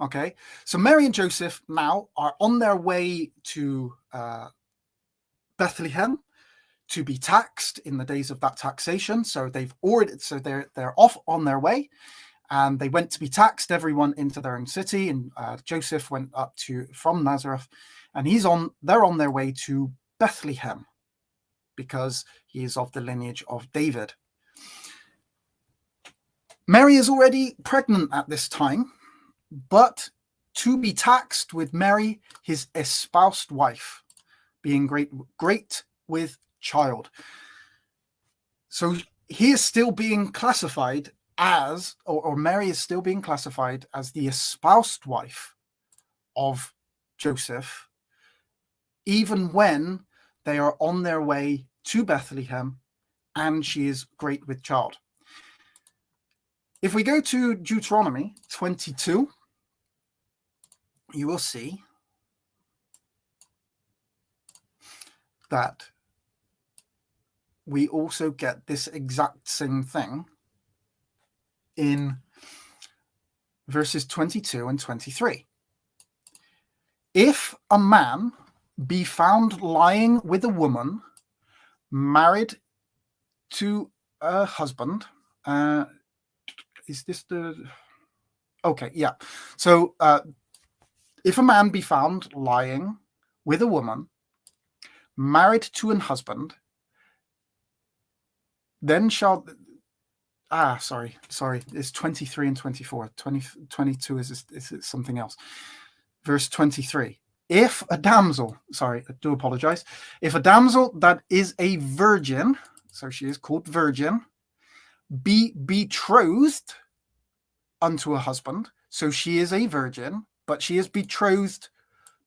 okay, so Mary and Joseph now are on their way to Bethlehem to be taxed in the days of that taxation. So they're off on their way, and they went to be taxed, everyone into their own city. And Joseph went up from Nazareth, and they're on their way to Bethlehem because he is of the lineage of David. Mary is already pregnant at this time, but to be taxed with Mary, his espoused wife, being great with child. So he is still being classified as, or Mary is still being classified as the espoused wife of Joseph, even when they are on their way to Bethlehem and she is great with child. If we go to Deuteronomy 22, you will see that we also get this exact same thing in verses 22 and 23. If a man be found lying with a woman married to a husband. Is this the... Okay, yeah. So if a man be found lying with a woman, married to an husband, then shall... sorry. It's 23 and 24. 22 is something else. Verse 23. If a damsel, sorry, I do apologize. If a damsel that is a virgin, so she is called virgin, be betrothed unto a husband, so she is a virgin, but she is betrothed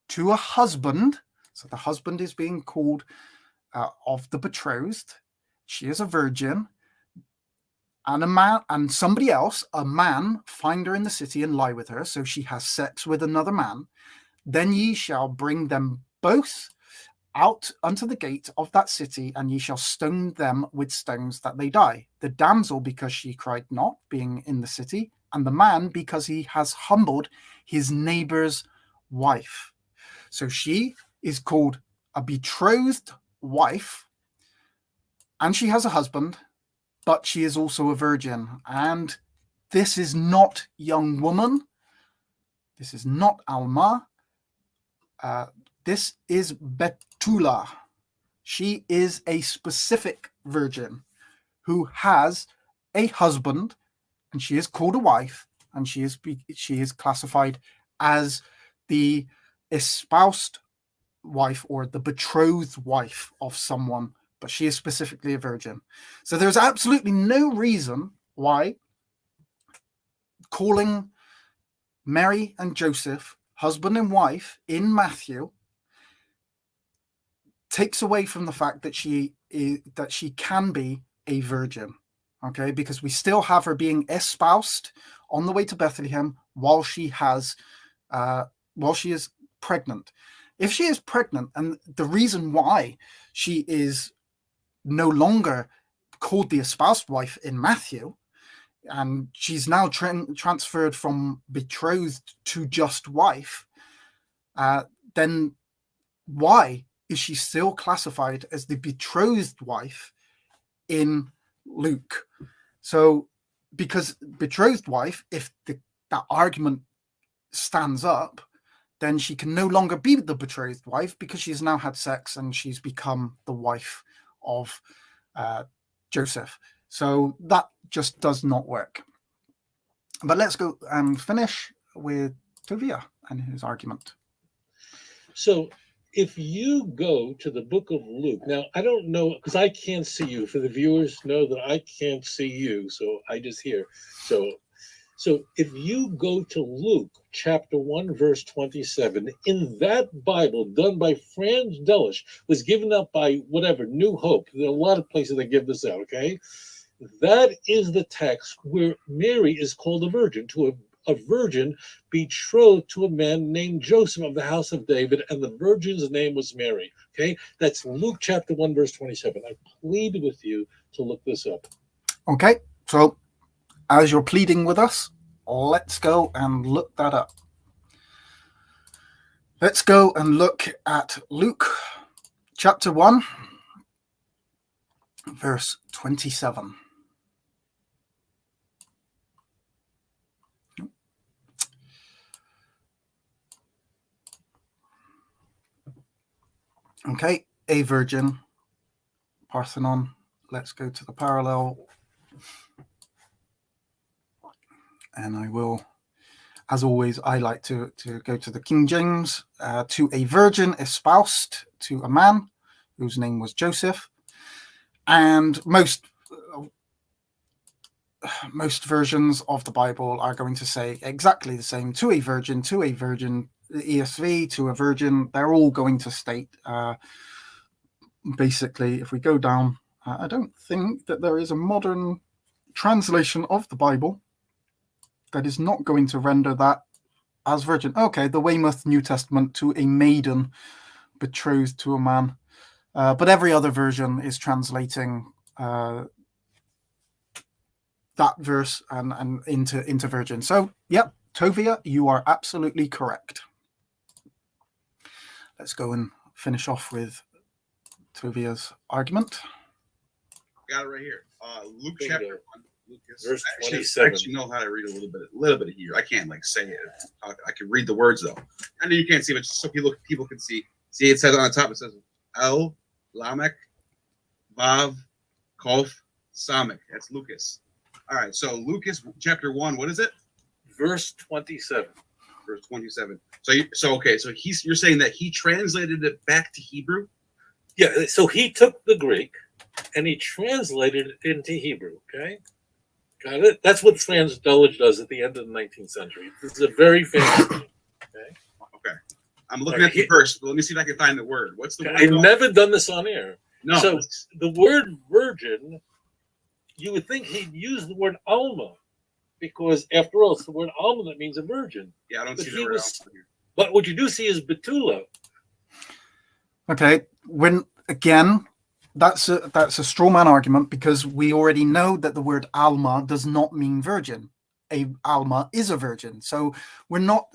to a husband, so the husband is being called of the betrothed. She is a virgin, and a man and somebody else, a man, find her in the city and lie with her, so she has sex with another man. Then ye shall bring them both out unto the gate of that city, and ye shall stone them with stones that they die. The damsel, because she cried not, being in the city, and the man, because he has humbled his neighbor's wife. So she is called a betrothed wife, and she has a husband, but she is also a virgin. And this is not young woman. This is not Alma. This is Betula. She is a specific virgin who has a husband, and she is called a wife, and she is classified as the espoused wife or the betrothed wife of someone, but she is specifically a virgin. So there's absolutely no reason why calling Mary and Joseph husband and wife in Matthew takes away from the fact that she can be a virgin. Okay, because we still have her being espoused on the way to Bethlehem while she is pregnant. If she is pregnant, and the reason why she is no longer called the espoused wife in Matthew, and she's now transferred from betrothed to just wife, then why is she still classified as the betrothed wife in Luke? So, because betrothed wife, if that argument stands up, then she can no longer be the betrothed wife because she's now had sex and she's become the wife of Joseph. So that just does not work. But let's go and finish with Tovia and his argument. So if you go to the book of Luke, now I don't know, because I can't see you. For the viewers, know that I can't see you, so I just hear. So if you go to Luke chapter 1, verse 27, in that Bible done by Franz Delitzsch, was given out by whatever, New Hope. There are a lot of places that give this out, okay? That is the text where Mary is called a virgin, to a virgin betrothed to a man named Joseph of the house of David, and the virgin's name was Mary. Okay, that's Luke chapter 1, verse 27. I plead with you to look this up. Okay, so as you're pleading with us, let's go and look that up. Let's go and look at Luke chapter 1, verse 27. Okay, a virgin, Parthenon. Let's go to the parallel. And I will, as always, I like to go to the King James, to a virgin espoused to a man whose name was Joseph. And most versions of the Bible are going to say exactly the same: to a virgin, the ESV, to a virgin. They're all going to state, basically, if we go down, I don't think that there is a modern translation of the Bible that is not going to render that as virgin. Okay, the Weymouth New Testament, to a maiden betrothed to a man. But every other version is translating that verse and into virgin. So, yep, Tovia, you are absolutely correct. Let's go and finish off with Tovia's argument. Got it right here. Luke Bingo. chapter 1. Lucas. Verse I 27. actually know how to read a little bit of Hebrew. I can't like say it. I can read the words though. I know you can't see, but just so people can see. See, it says on the top. It says El Lamek Vav Kof Samek. That's Lucas. All right. So Lucas chapter 1. What is it? Verse 27. Verse 27. So you're saying that he translated it back to Hebrew? Yeah, so he took the Greek and he translated it into Hebrew. Okay, got it. That's what Franz Delitzsch does at the end of the 19th century. This is a very famous thing. Okay. I'm looking at the verse, but let me see if I can find the word. What's the word? I've never done this on air. No. So the word virgin, you would think he'd use the word alma, because after all, it's the word alma that means a virgin. Yeah, I don't But see he the word. was- But what you do see is betula. Okay, when again, that's a straw man argument, because we already know that the word alma does not mean virgin. A alma is a virgin, so we're not,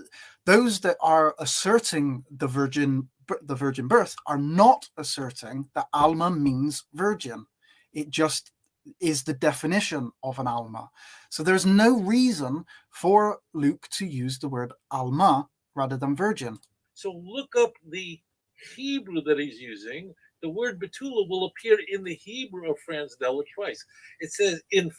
those that are asserting the virgin birth are not asserting that alma means virgin. It just is the definition of an alma. So there's no reason for Luke to use the word alma rather than virgin. So look up the Hebrew that he's using. The word betula will appear in the Hebrew of Franz Delitzsch twice. It says in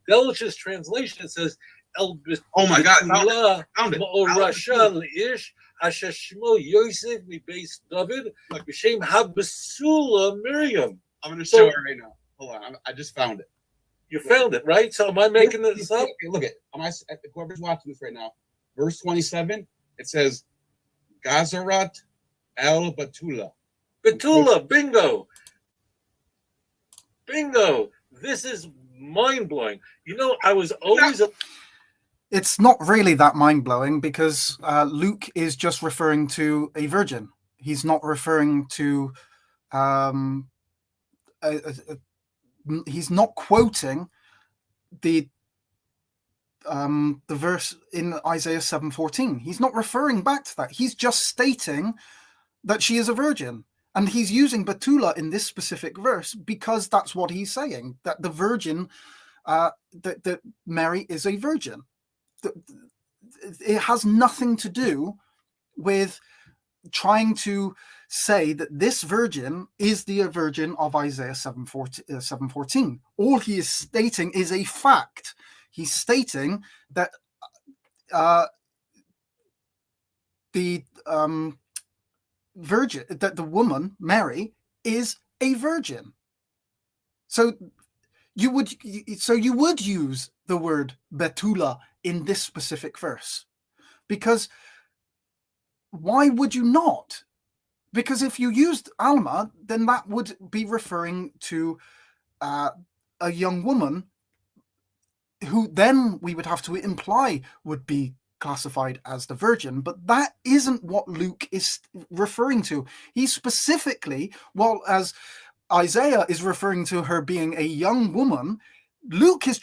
Delitzsch's translation, it says El Oh my God, betula found it. ma'orasha li'ish asher shmo Yosef mibeis David b'shem habesula Miriam. I'm going to show it right now. Hold on. I just found it. You found it, right? So am I making this up? Okay, look at whoever's watching this right now. Verse 27, it says Gazarat El Batula. Betula, bingo. Bingo. This is mind-blowing. You know, I was always... It's not really that mind-blowing, because Luke is just referring to a virgin. He's not referring to... he's not quoting the verse in Isaiah 7:14. He's not referring back to that. He's just stating that she is a virgin. And he's using Betula in this specific verse because that's what he's saying, that the virgin, that Mary is a virgin. It has nothing to do with trying to say that this virgin is the virgin of Isaiah 7:14. All he is stating is a fact. He's stating that the virgin, that the woman Mary is a virgin. So you would use the word Betula in this specific verse, because why would you not? Because if you used Alma, then that would be referring to a young woman who then we would have to imply would be classified as the virgin. But that isn't what Luke is referring to. He specifically, while as Isaiah is referring to her being a young woman, Luke is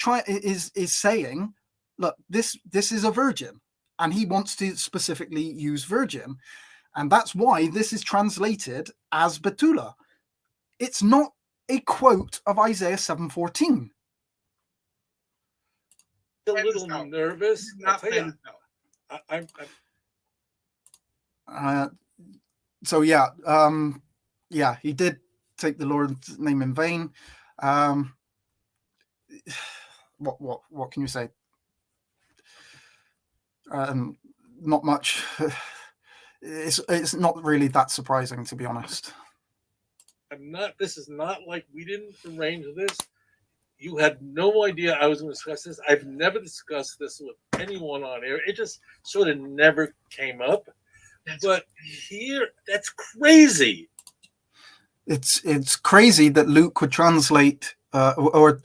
saying, look, this is a virgin, and he wants to specifically use virgin. And that's why this is translated as Betula. It's not a quote of Isaiah 7:14. A little nervous. I'll tell you, So yeah, he did take the Lord's name in vain. What can you say? Not much. It's not really that surprising, to be honest. This is not like we didn't arrange this. You had no idea I was going to discuss this. I've never discussed this with anyone on air. It just sort of never came up. But here, that's crazy. It's crazy that Luke would translate, or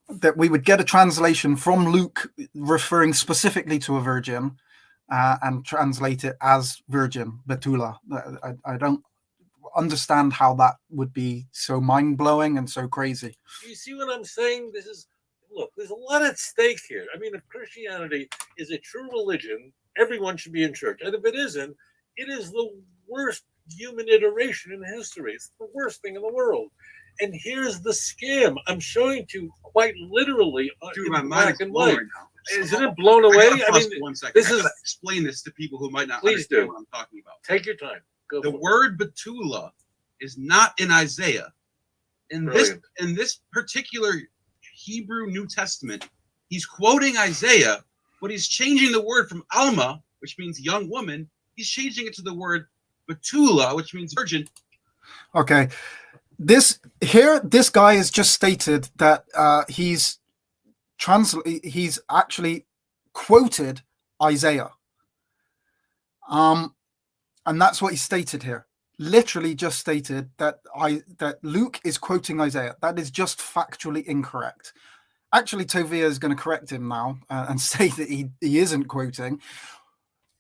that we would get a translation from Luke referring specifically to a virgin, and translate it as virgin, Betula. I don't understand how that would be so mind-blowing and so crazy. You see what I'm saying? Look, there's a lot at stake here. I mean, if Christianity is a true religion, everyone should be in church. And if it isn't, it is the worst human iteration in history. It's the worst thing in the world. And here's the scam. I'm showing to you quite literally Dude, in my mind black is and blown white. right now. Isn't it blown away? I mean, one second. this I gotta is- explain this to people who might not Please understand do. what I'm talking about. take your time. Go The for it. word Betula is not in Isaiah. Brilliant. In this particular Hebrew New Testament, he's quoting Isaiah, but he's changing the word from Alma, which means young woman. He's changing it to the word Betula, which means virgin. Okay, this guy has just stated that he's actually quoted Isaiah, and that's what he stated here. Literally just stated that Luke is quoting Isaiah. That is just factually incorrect. Actually, Tovia is going to correct him now and say that he isn't quoting,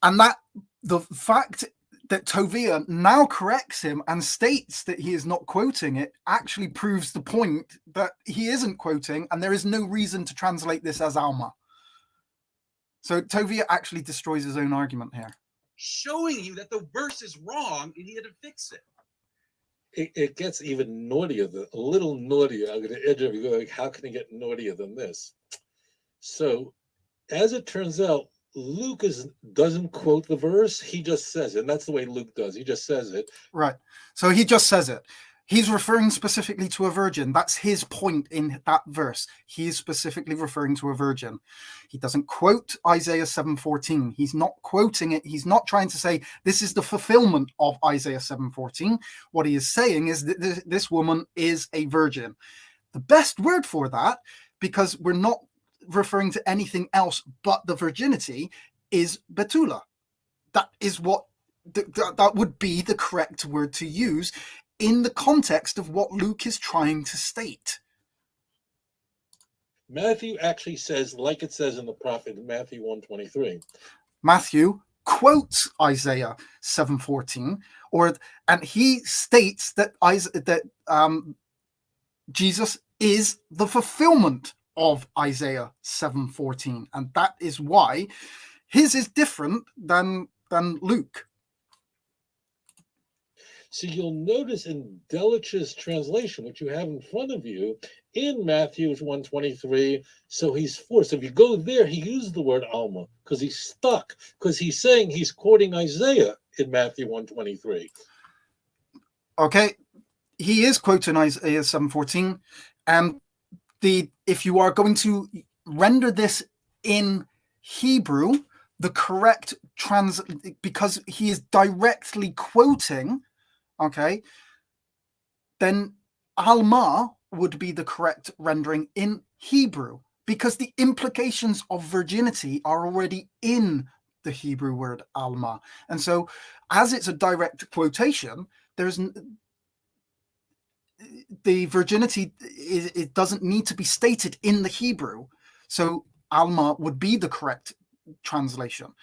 and that the fact that Tovia now corrects him and states that he is not quoting it actually proves the point that he isn't quoting, and there is no reason to translate this as Alma. So Tovia actually destroys his own argument here. Showing you that the verse is wrong and he had to fix it. It gets even naughtier, a little naughtier. I'm going to edge of you going, how can it get naughtier than this? So, as it turns out, Luke doesn't quote the verse. He just says it. And that's the way Luke does. He just says it. Right. So he just says it. He's referring specifically to a virgin. That's his point in that verse. He is specifically referring to a virgin. He doesn't quote Isaiah 7:14. He's not quoting it. He's not trying to say this is the fulfillment of Isaiah 7:14. What he is saying is that this woman is a virgin. The best word for that, because we're not referring to anything else but the virginity, is Betula. That is what that would be the correct word to use in the context of what Luke is trying to state. Matthew actually says, like it says in the prophet in Matthew 1:23. Matthew quotes Isaiah 7:14, and he states that Jesus is the fulfillment of Isaiah 7:14, and that is why his is different than Luke. So you'll notice in Delitzsch's translation, which you have in front of you, in Matthew 1:23, so he's forced. If you go there, he used the word Alma because he's stuck, because he's saying he's quoting Isaiah in Matthew 1:23. Okay, he is quoting Isaiah 7:14, and if you are going to render this in Hebrew, the correct because he is directly quoting, okay, then Alma would be the correct rendering in Hebrew, because the implications of virginity are already in the Hebrew word Alma. And so as it's a direct quotation, the virginity it doesn't need to be stated in the Hebrew. So Alma would be the correct translation.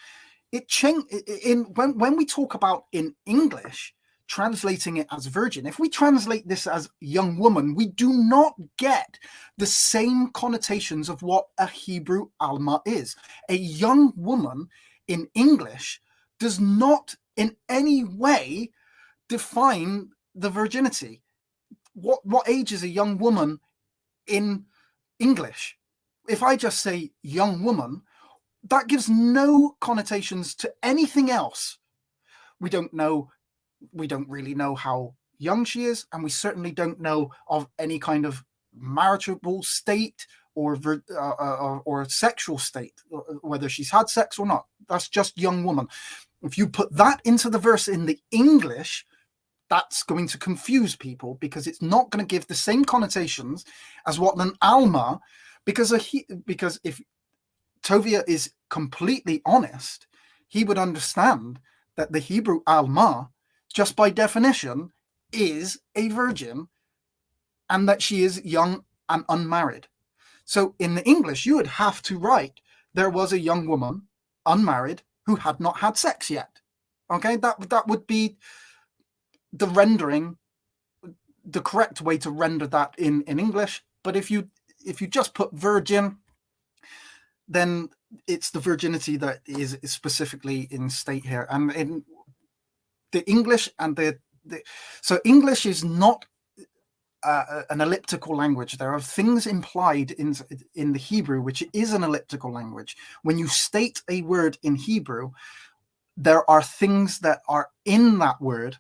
When we talk about in English, translating it as virgin, if we translate this as young woman, we do not get the same connotations of what a Hebrew Alma is. A young woman in English does not in any way define the virginity. What age is a young woman in English? If I just say young woman, that gives no connotations to anything else. We don't really know how young she is, and we certainly don't know of any kind of marital state or sexual state, whether she's had sex or not. That's just young woman. If you put that into the verse in the English, that's going to confuse people, because it's not going to give the same connotations as what an Alma, because if Tovia is completely honest, he would understand that the Hebrew Alma, just by definition, is a virgin, and that she is young and unmarried. So in the English, you would have to write, there was a young woman, unmarried, who had not had sex yet. Okay, that would be the rendering, the correct way to render that in English. But if you just put virgin, then it's the virginity that is specifically in state here. And in the English and so English is not an elliptical language. There are things implied in the Hebrew which is an elliptical language. When you state a word in Hebrew, there are things that are in that word,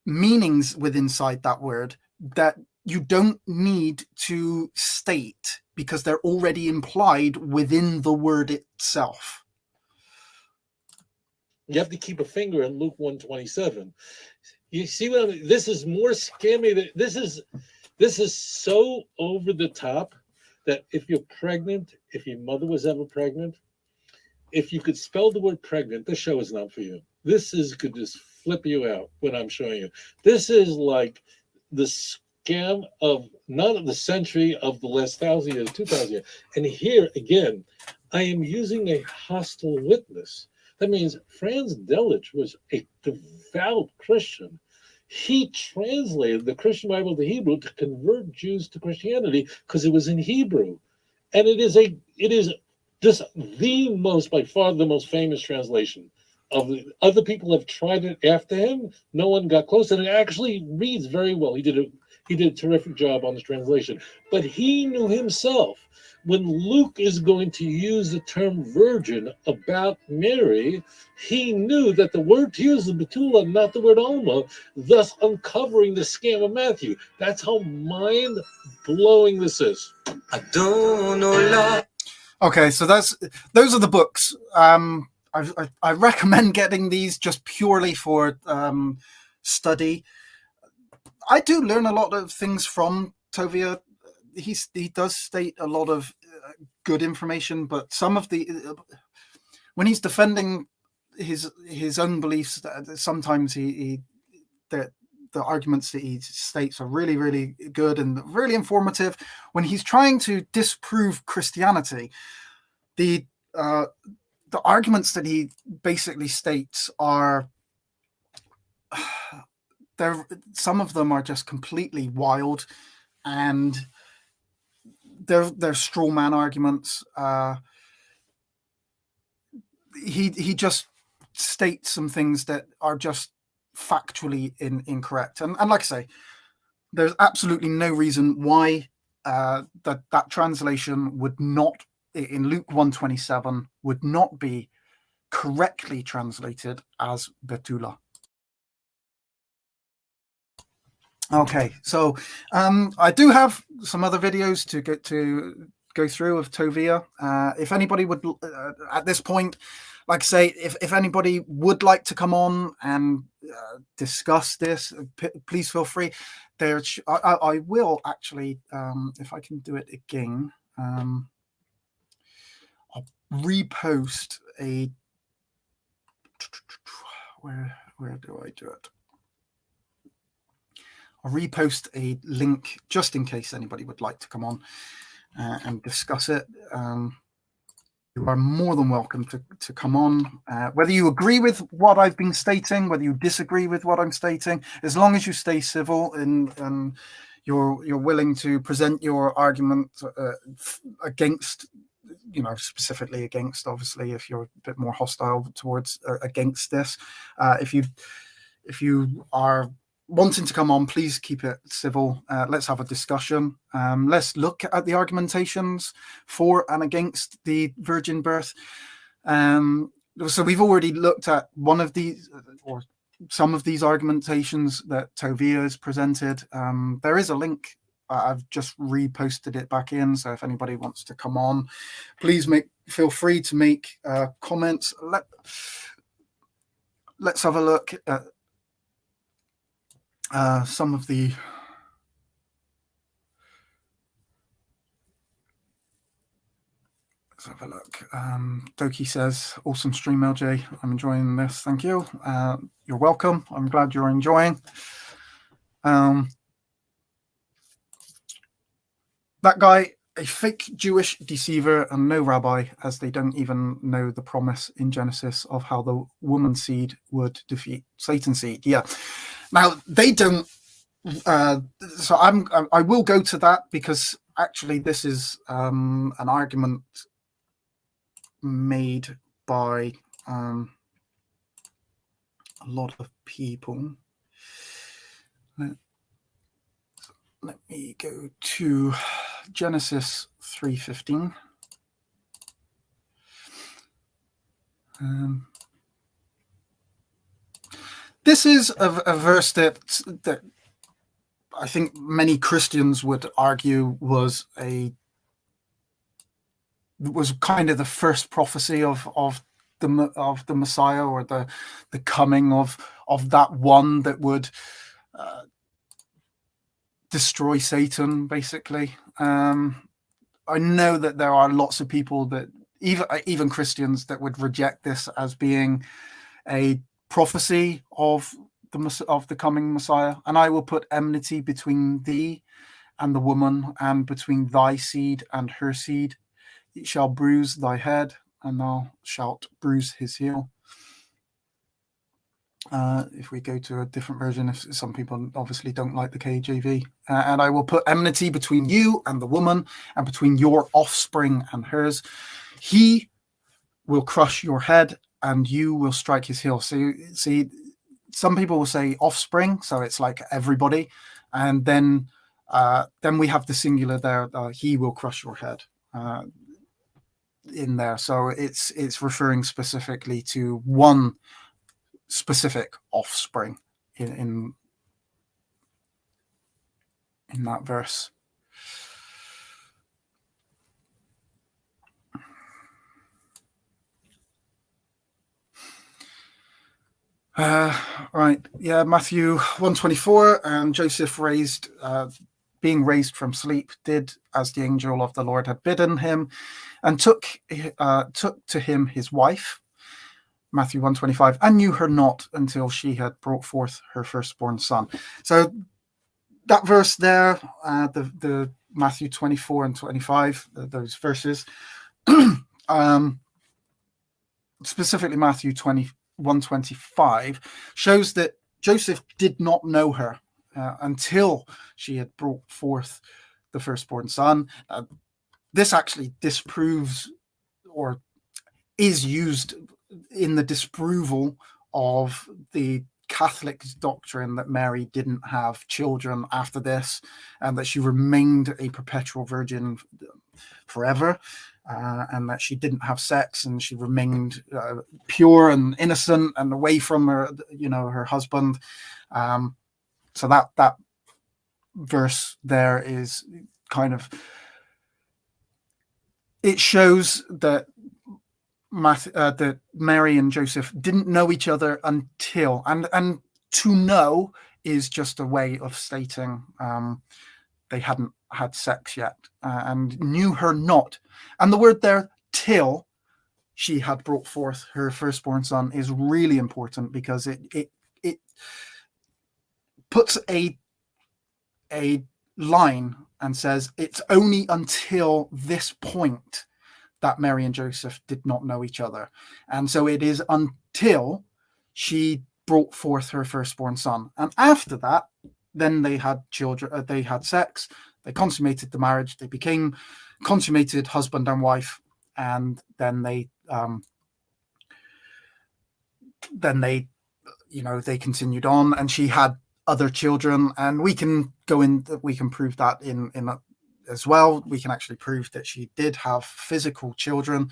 meanings inside that word, that you don't need to state because they're already implied within the word itself. You have to keep a finger in Luke 1:27. You see what I mean? This is more scammy than this is so over the top that if you're pregnant, if your mother was ever pregnant, if you could spell the word pregnant, this show is not for you. This could just flip you out what I'm showing you. This is like the scam of not of the century, of the last 1,000 years, 2,000 years. And here again, I am using a hostile witness. That means Franz Delitzsch was a devout Christian. He translated the Christian Bible to Hebrew to convert Jews to Christianity because it was in Hebrew. And it is just the most, by far the most famous translation. Other people have tried it after him. No one got close, and it actually reads very well. He did a terrific job on the translation. But he knew himself, when Luke is going to use the term virgin about Mary, he knew that the word to use is Betula, not the word Alma, thus uncovering the scam of Matthew. That's how mind-blowing this is. I don't know love. Okay, so those are the books. I recommend getting these just purely for study. I do learn a lot of things from Tovia. He does state a lot of good information, but some of when he's defending his own beliefs, sometimes the arguments that he states are really, really good and really informative. When he's trying to disprove Christianity, the arguments that he basically states are some of them are just completely wild, and they're straw man arguments. He just states some things that are just factually incorrect, and like I say, there's absolutely no reason why that translation would not, in Luke 1:27, would not be correctly translated as Betula. Okay, so I do have some other videos to go through of Tovia. If anybody would, at this point, like I say, if anybody would like to come on and discuss this, please feel free. I will actually, if I can do it again, I'll repost a. Where do I do it? I'll repost a link just in case anybody would like to come on and discuss it. You are more than welcome to come on. Whether you agree with what I've been stating, whether you disagree with what I'm stating, as long as you stay civil and you're willing to present your argument against, specifically against, obviously, if you're a bit more hostile towards against this. If you are wanting to come on, please keep it civil. Let's have a discussion. Let's look at the argumentations for and against the virgin birth. So we've already looked at one of these, or some of these argumentations that Tovia has presented. There is a link. I've just reposted it back in. So if anybody wants to come on, please feel free to make comments. Let's have a look at some of the let's have a look. Doki says, awesome stream, LJ. I'm enjoying this. Thank you. You're welcome. I'm glad you're enjoying. That guy, a fake Jewish deceiver and no rabbi, as they don't even know the promise in Genesis of how the woman's seed would defeat Satan's seed. Yeah. Now they don't. So I will go to that, because actually this is an argument made by a lot of people. let me go to Genesis 3:15. This is a verse that I think many Christians would argue was kind of the first prophecy of the Messiah, or the coming of that one that would destroy Satan, basically. I know that there are lots of people that even Christians that would reject this as being a prophecy of the coming Messiah. And I will put enmity between thee and the woman, and between thy seed and her seed. It shall bruise thy head, and thou shalt bruise his heel. If we go to a different version, if some people obviously don't like the KJV, and I will put enmity between you and the woman, and between your offspring and hers. He will crush your head, and you will strike his heel. So you see, some people will say offspring, so it's like everybody, and then we have the singular there. He will crush your head in there. So it's referring specifically to one specific offspring in that verse. Right, yeah, Matthew 1:24, and Joseph being raised from sleep, did as the angel of the Lord had bidden him, and took to him his wife, Matthew 1:25, and knew her not until she had brought forth her firstborn son. So that verse there, the Matthew 24 and 25, those verses, specifically Matthew 1:25, shows that Joseph did not know her until she had brought forth the firstborn son. This actually disproves, or is used in the disapproval of the Catholic doctrine that Mary didn't have children after this, and that she remained a perpetual virgin forever, and that she didn't have sex, and she remained pure and innocent and away from her husband. So that verse there is kind of, it shows that that Mary and Joseph didn't know each other until, and to know is just a way of stating they hadn't had sex yet, and knew her not. And the word there, till she had brought forth her firstborn son, is really important, because it puts a line and says it's only until this point that Mary and Joseph did not know each other. And so it is until she brought forth her firstborn son. And after that, then they had children, they had sex, they consummated the marriage, they became consummated husband and wife, and then they they continued on, and she had other children, and we can prove that in as well. We can actually prove that she did have physical children,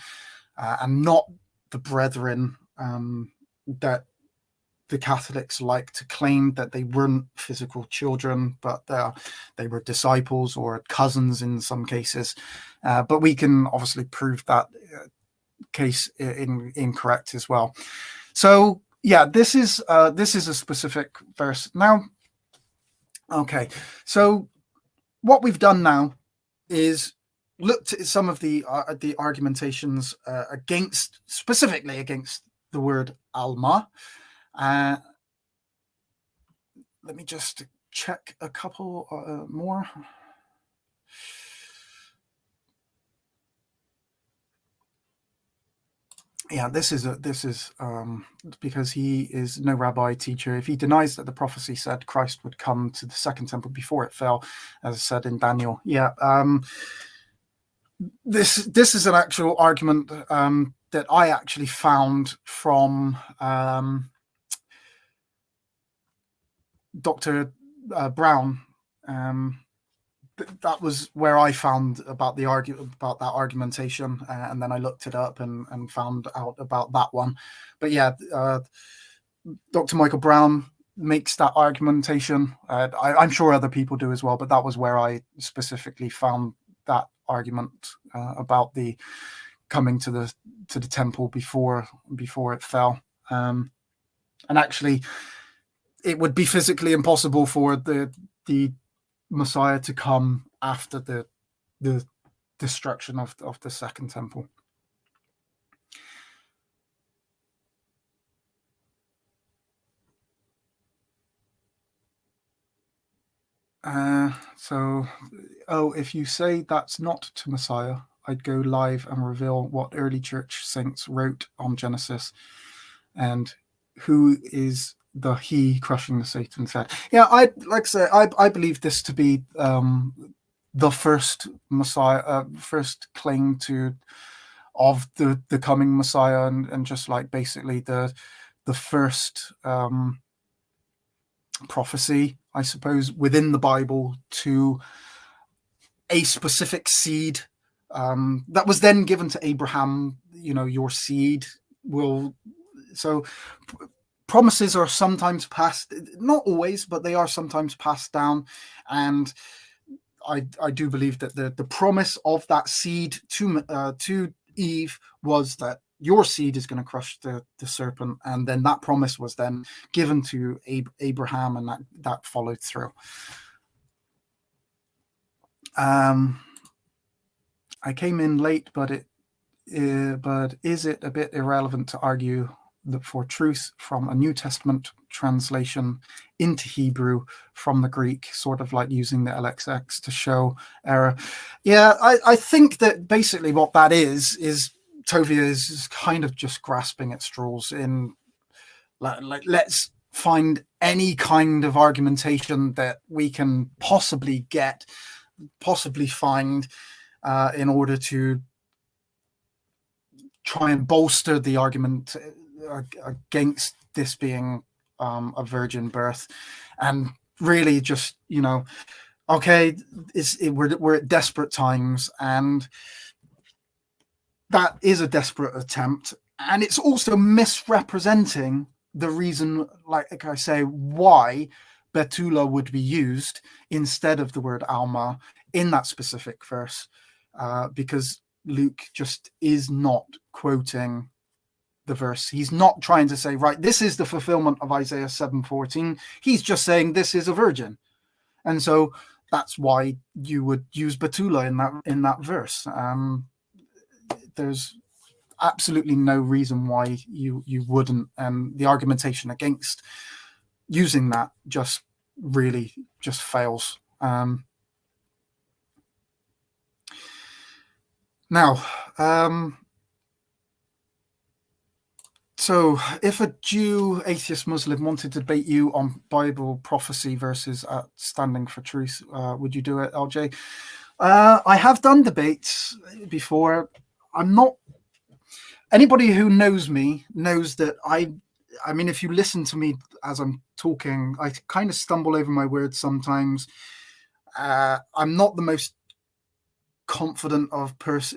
and not the brethren that the Catholics like to claim, that they weren't physical children, but they were disciples or cousins in some cases. But we can obviously prove that case incorrect as well. So yeah, this is a specific verse. Now, okay, so what we've done now is looked at some of the argumentations specifically against the word Alma. Let me just check a couple more. Yeah, this is because he is no rabbi teacher. If he denies that the prophecy said Christ would come to the second temple before it fell, as I said in Daniel. Yeah, this is an actual argument that I actually found from Dr. Brown. that was where I found about the about that argumentation, and then I looked it up and found out about that one. But yeah, Dr. Michael Brown makes that argumentation. I'm sure other people do as well, but that was where I specifically found that argument about the coming to the temple before it fell. And actually, it would be physically impossible for the Messiah to come after the destruction of the second temple. If you say that's not to Messiah, I'd go live and reveal what early church saints wrote on Genesis and who is the he crushing the Satan's head. Yeah, I believe this to be the first Messiah, first claim to of the coming Messiah, and just like basically the first prophecy, I suppose, within the Bible to a specific seed that was then given to Abraham. Your seed will. So promises are sometimes passed, not always, but they are sometimes passed down. And I do believe that the promise of that seed to Eve was that your seed is going to crush the serpent, and then that promise was then given to Abraham, and that followed through. I came in late, but is it a bit irrelevant to argue that for truth from a New Testament translation into Hebrew from the Greek, sort of like using the LXX to show error? Yeah, I think that basically what that is Tovia is kind of just grasping at straws in like let's find any kind of argumentation that we can possibly find in order to try and bolster the argument against this being a virgin birth. And really just, okay, we're at desperate times, and that is a desperate attempt, and it's also misrepresenting the reason, like I say, why Betula would be used instead of the word Alma in that specific verse, because Luke just is not quoting the verse. He's not trying to say, right, this is the fulfillment of Isaiah 7:14. He's just saying this is a virgin, and so that's why you would use Betula in that verse. There's absolutely no reason why you wouldn't, and the argumentation against using that just really just fails. Now, so if a Jew, atheist, Muslim wanted to debate you on Bible prophecy versus standing for truth, would you do it, LJ? I have done debates before. I'm not. Anybody who knows me knows that I mean, if you listen to me as I'm talking, I kind of stumble over my words sometimes. I'm not the most confident of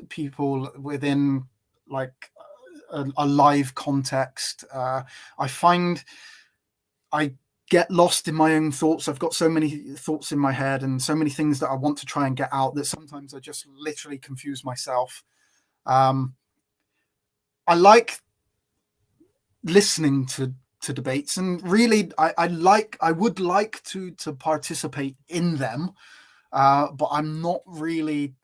people within like a live context. I find I get lost in my own thoughts. I've got so many thoughts in my head and so many things that I want to try and get out that sometimes I just literally confuse myself. I like listening to debates, and really I would like to participate in them, but I'm not really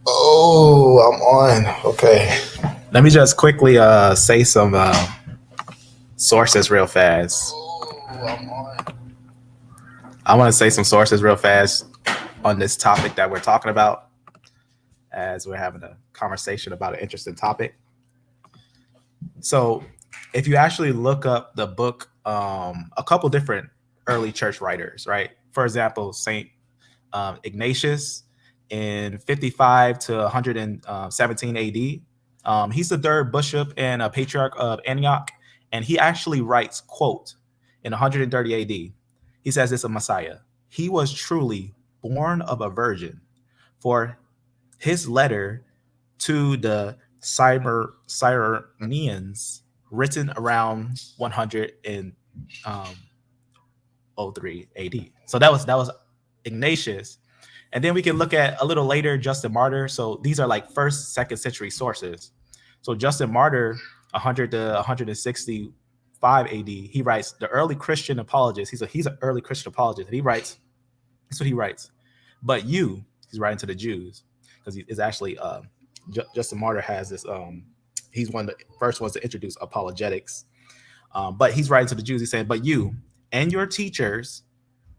Oh, I'm on. Okay. Let me just quickly say some sources real fast. I want to say some sources real fast on this topic that we're talking about, as we're having a conversation about an interesting topic. So if you actually look up the book, a couple different early church writers, right? For example, Saint Ignatius in 55 to 117 AD. He's the third bishop and a patriarch of Antioch, and he actually writes, quote, in 130 AD, he says this of Messiah: he was truly born of a virgin, for his letter to the Cyrenians, written around 103 AD. So that was Ignatius. And then we can look at a little later Justin Martyr. So these are like first, second century sources. So Justin Martyr, 100 to 165 AD, he writes, the early Christian apologist. He's an early Christian apologist. And he writes, that's what he writes. But you, he's writing to the Jews, because he is actually Justin Martyr has this. He's one of the first ones to introduce apologetics. But he's writing to the Jews. He's saying, but you and your teachers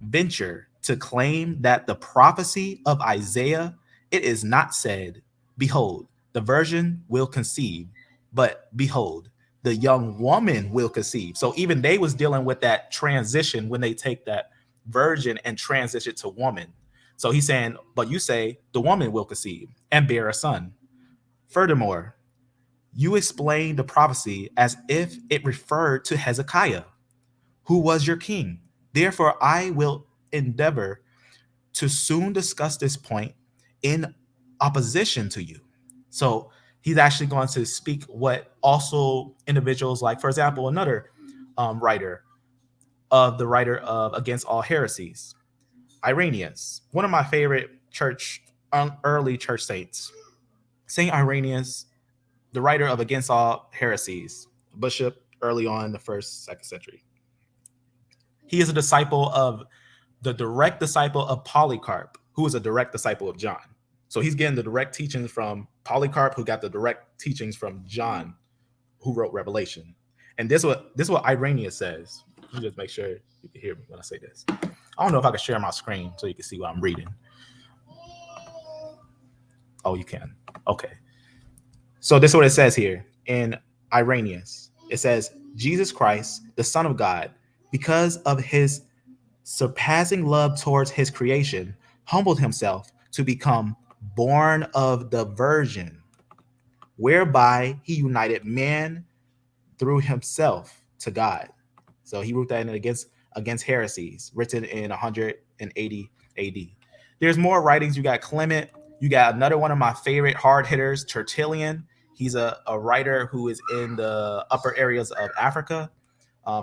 venture to claim that the prophecy of Isaiah, it is not said, behold, the virgin will conceive, but behold, the young woman will conceive. So even they was dealing with that transition when they take that virgin and transition to woman. So he's saying, but you say the woman will conceive and bear a son. Furthermore, you explain the prophecy as if it referred to Hezekiah, who was your king. Therefore, I will endeavor to soon discuss this point in opposition to you. So he's actually going to speak what also individuals like, for example, another writer of Against All Heresies, Irenaeus, one of my favorite early church saints. Saint Irenaeus, the writer of Against All Heresies, bishop early on in the first, second century. He is the direct disciple of Polycarp, who is a direct disciple of John. So he's getting the direct teachings from Polycarp, who got the direct teachings from John, who wrote Revelation. And this is what Irenaeus says. You just make sure you can hear me when I say this. I don't know if I can share my screen so you can see what I'm reading. Oh, you can. Okay. So this is what it says here in Irenaeus. It says, Jesus Christ, the Son of God, because of his surpassing love towards his creation, humbled himself to become born of the Virgin, whereby he united man through himself to God. So he wrote that in Against Heresies, written in 180 AD. There's more writings. You got Clement. You got another one of my favorite hard hitters, Tertullian. He's a writer who is in the upper areas of Africa.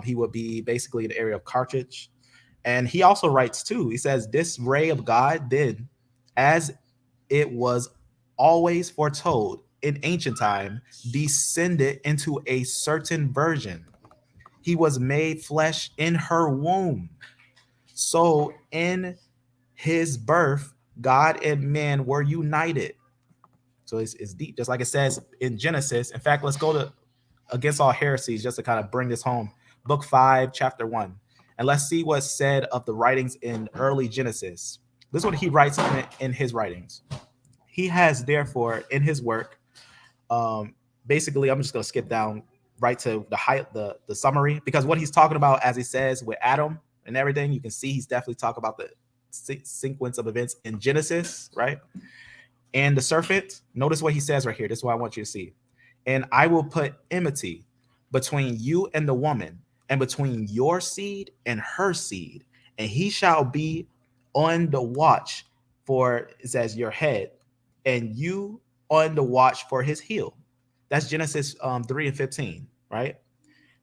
He would be basically in the area of Carthage. And he also writes too. He says, this ray of God did, as it was always foretold in ancient time, descended into a certain virgin. He was made flesh in her womb. So in his birth, God and man were united. So it's deep, just like it says in Genesis. In fact, let's go to Against All Heresies just to kind of bring this home. Book 5, chapter 1. And let's see what's said of the writings in early Genesis. This is what he writes in his writings. He has, therefore, in his work, basically, I'm just going to skip down right to the summary, because what he's talking about, as he says, with Adam and everything, you can see he's definitely talking about the sequence of events in Genesis, right? And the serpent, notice what he says right here. This is what I want you to see. And I will put enmity between you and the woman, and between your seed and her seed, and he shall be on the watch for, it says, your head, and you on the watch for his heel. That's Genesis 3:15, right?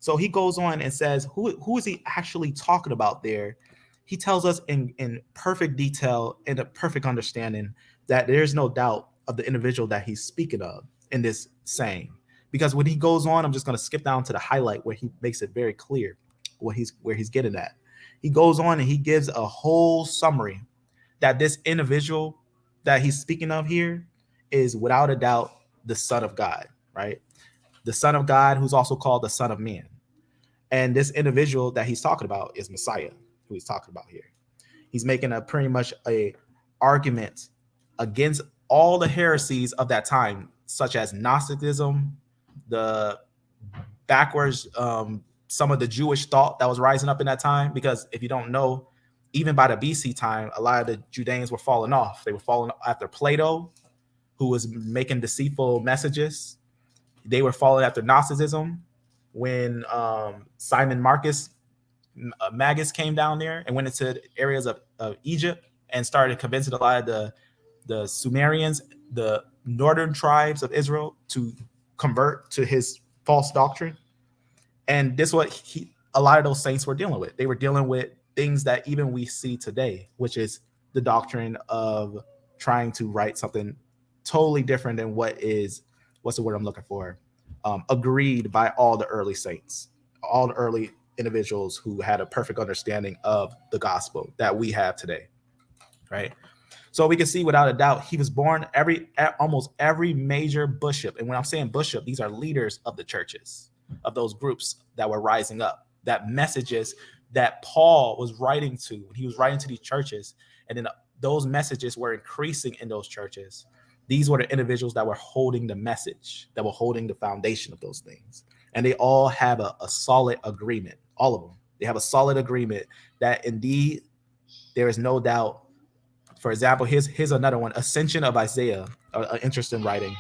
So he goes on and says, who is he actually talking about there? He tells us in perfect detail, in a perfect understanding, that there's no doubt of the individual that he's speaking of in this saying. Because when he goes on, I'm just going to skip down to the highlight where he makes it very clear where he's getting at. He goes on and he gives a whole summary that this individual that he's speaking of here is without a doubt the Son of God, right? The Son of God, who's also called the Son of Man. And this individual that he's talking about is Messiah, who he's talking about here. He's making a pretty much a argument against all the heresies of that time, such as Gnosticism, the backwards, some of the Jewish thought that was rising up in that time. Because if you don't know, even by the BC time, a lot of the Judeans were falling off. They were falling after Plato, who was making deceitful messages. They were following after Gnosticism when Simon Marcus Magus came down there and went into areas of Egypt and started convincing a lot of the Sumerians, the northern tribes of Israel, to convert to his false doctrine. And this is what a lot of those saints were dealing with. They were dealing with things that even we see today, which is the doctrine of trying to write something totally different than what's the word I'm looking for? Agreed by all the early saints, all the early individuals who had a perfect understanding of the gospel that we have today, right? So we can see without a doubt, he was born almost every major bishop. And when I'm saying bishop, these are leaders of the churches, of those groups that were rising up, that messages that Paul was writing to when he was writing to these churches. And then those messages were increasing in those churches. These were the individuals that were holding the message, that were holding the foundation of those things. And they all have a solid agreement, all of them. They have a solid agreement that indeed there is no doubt. For example, here's another one, Ascension of Isaiah, an interesting writing.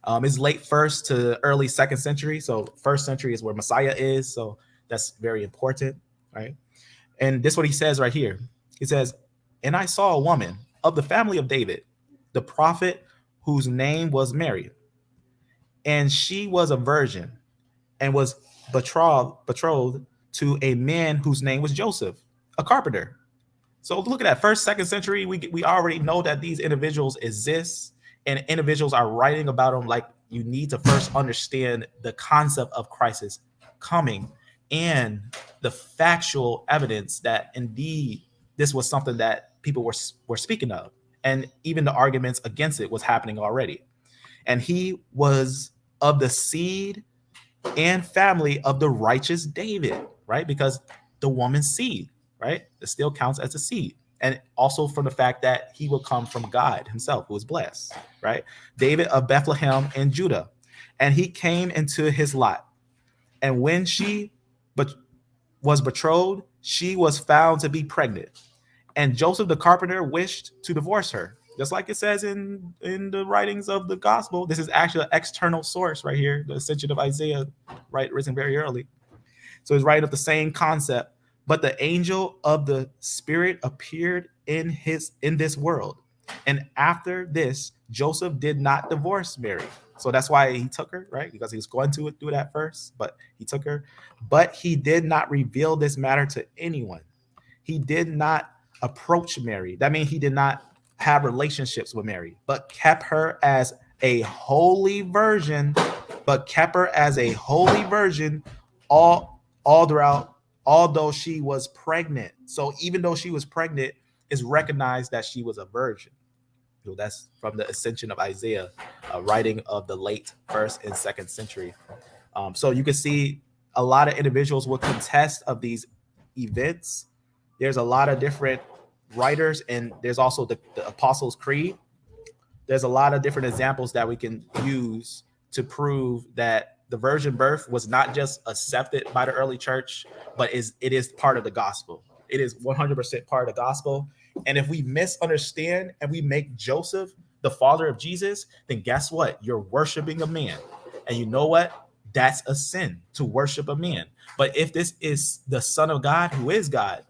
It's late 1st to early 2nd century. So 1st century is where Messiah is. So that's very important, right? And this is what he says right here. He says, "And I saw a woman of the family of David, the prophet whose name was Mary. And she was a virgin and was betrothed to a man whose name was Joseph, a carpenter." So look at that, 1st, 2nd century. We already know that these individuals exist, and individuals are writing about them. Like, you need to first understand the concept of Christ's coming and the factual evidence that indeed this was something that people were speaking of. And even the arguments against it was happening already. And he was of the seed and family of the righteous David, right? Because the woman's seed, right? It still counts as a seed. And also from the fact that he will come from God himself, who is blessed, right? David of Bethlehem in Judah. And he came into his lot. And when she was betrothed, she was found to be pregnant. And Joseph the carpenter wished to divorce her. Just like it says in the writings of the gospel. This is actually an external source right here, the Ascension of Isaiah, right, written very early. So he's writing up the same concept. But the angel of the Spirit appeared in this world. And after this, Joseph did not divorce Mary. So that's why he took her, right? Because he was going to do that first, but he took her. But he did not reveal this matter to anyone. He did not approach Mary. That means he did not have relationships with Mary, but kept her as a holy virgin, all throughout, although she was pregnant. So even though she was pregnant, it's recognized that she was a virgin. So that's from the Ascension of Isaiah, writing of the late 1st and 2nd century. So you can see a lot of individuals will contest of these events. There's a lot of different writers, and there's also the Apostles' Creed. There's a lot of different examples that we can use to prove that the virgin birth was not just accepted by the early church, but it is part of the gospel. It is 100% part of the gospel. And if we misunderstand and we make Joseph the father of Jesus, then guess what? You're worshiping a man. And you know what? That's a sin, to worship a man. But if this is the Son of God, who is God,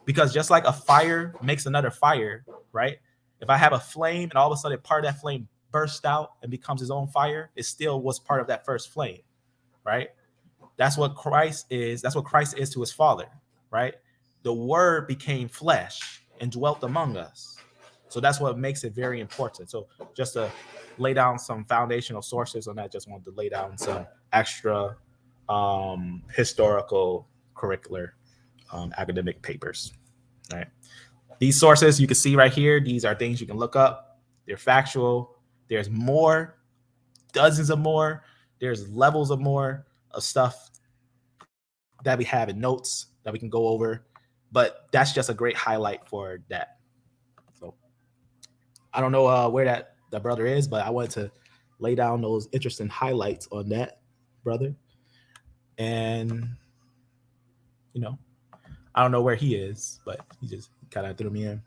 because just like a fire makes another fire, right? If I have a flame and all of a sudden part of that flame bursts out and becomes his own fire, it still was part of that first flame, right? That's what Christ is. That's what Christ is to his Father, right? The Word became flesh and dwelt among us. So that's what makes it very important. So just to lay down some foundational sources on that, just wanted to lay down some extra historical curricular academic papers, right? These sources you can see right here, these are things you can look up. They're factual. There's more, dozens of more. There's levels of more of stuff that we have in notes that we can go over. But that's just a great highlight for that. So I don't know where that brother is, but I wanted to lay down those interesting highlights on that brother. And, you know, I don't know where he is, but he just kind of threw me in.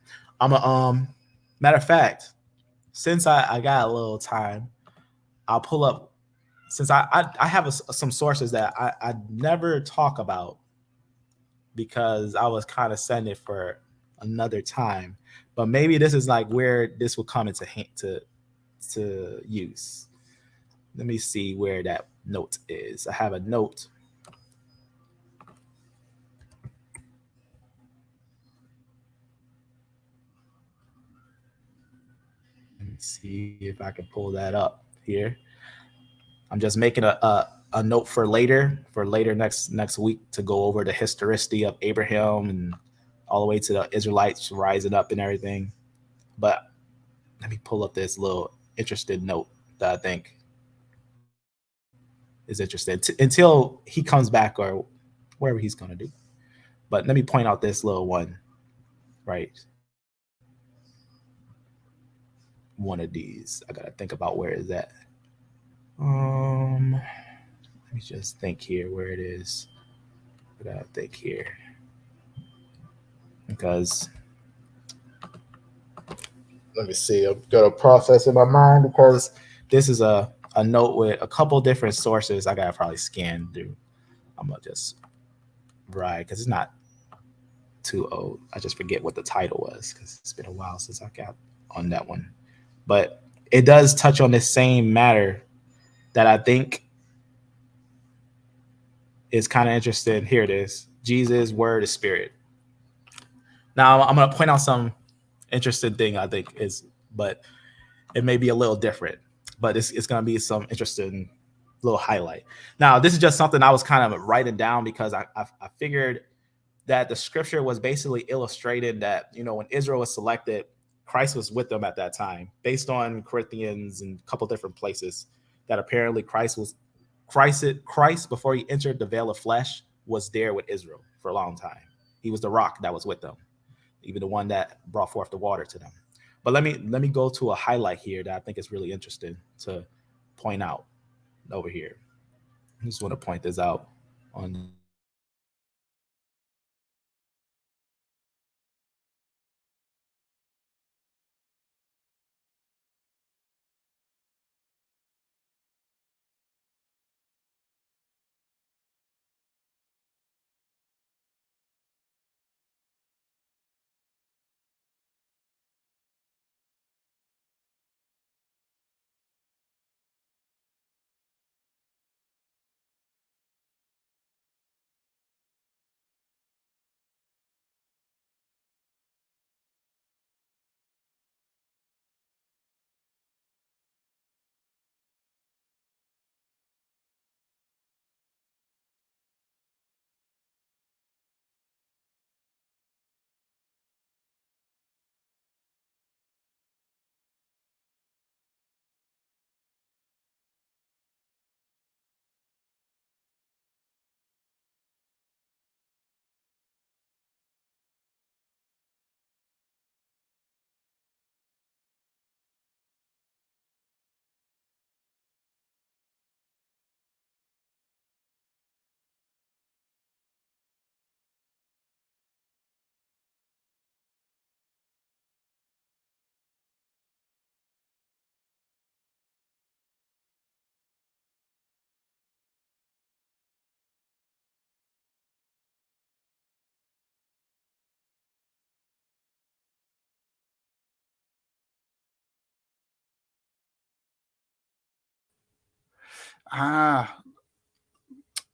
Matter of fact, since I got a little time, I'll pull up, since I have some sources that I never talk about because I was kind of setting it for another time, but maybe this is like where this will come into to use. Let me see where that note is. I have a note. Let me see if I can pull that up here. I'm just making a note for later next week to go over the historicity of Abraham and all the way to the Israelites rising up and everything. But let me pull up this little interesting note that I think is interesting until he comes back or wherever he's going to do. But let me point out this little one, right? One of these. I got to think about where is that. Let me just think here where it is. I got to think here. Because let me see, I've got a process in my mind because this is a note with a couple different sources. I gotta probably scan through. I'm gonna just because it's not too old. I just forget what the title was because it's been a while since I got on that one. But it does touch on the same matter that I think is kind of interesting. Here it is. Jesus, Word, is Spirit. Now I'm gonna point out some interesting thing I think is, but it may be a little different, but it's going to be some interesting little highlight. Now, this is just something I was kind of writing down because I figured that the scripture was basically illustrated that, you know, when Israel was selected, Christ was with them at that time, based on Corinthians and a couple different places that apparently Christ before he entered the veil of flesh was there with Israel for a long time. He was the rock that was with them, even the one that brought forth the water to them. But let me go to a highlight here that I think is really interesting to point out over here. I just want to point this out on.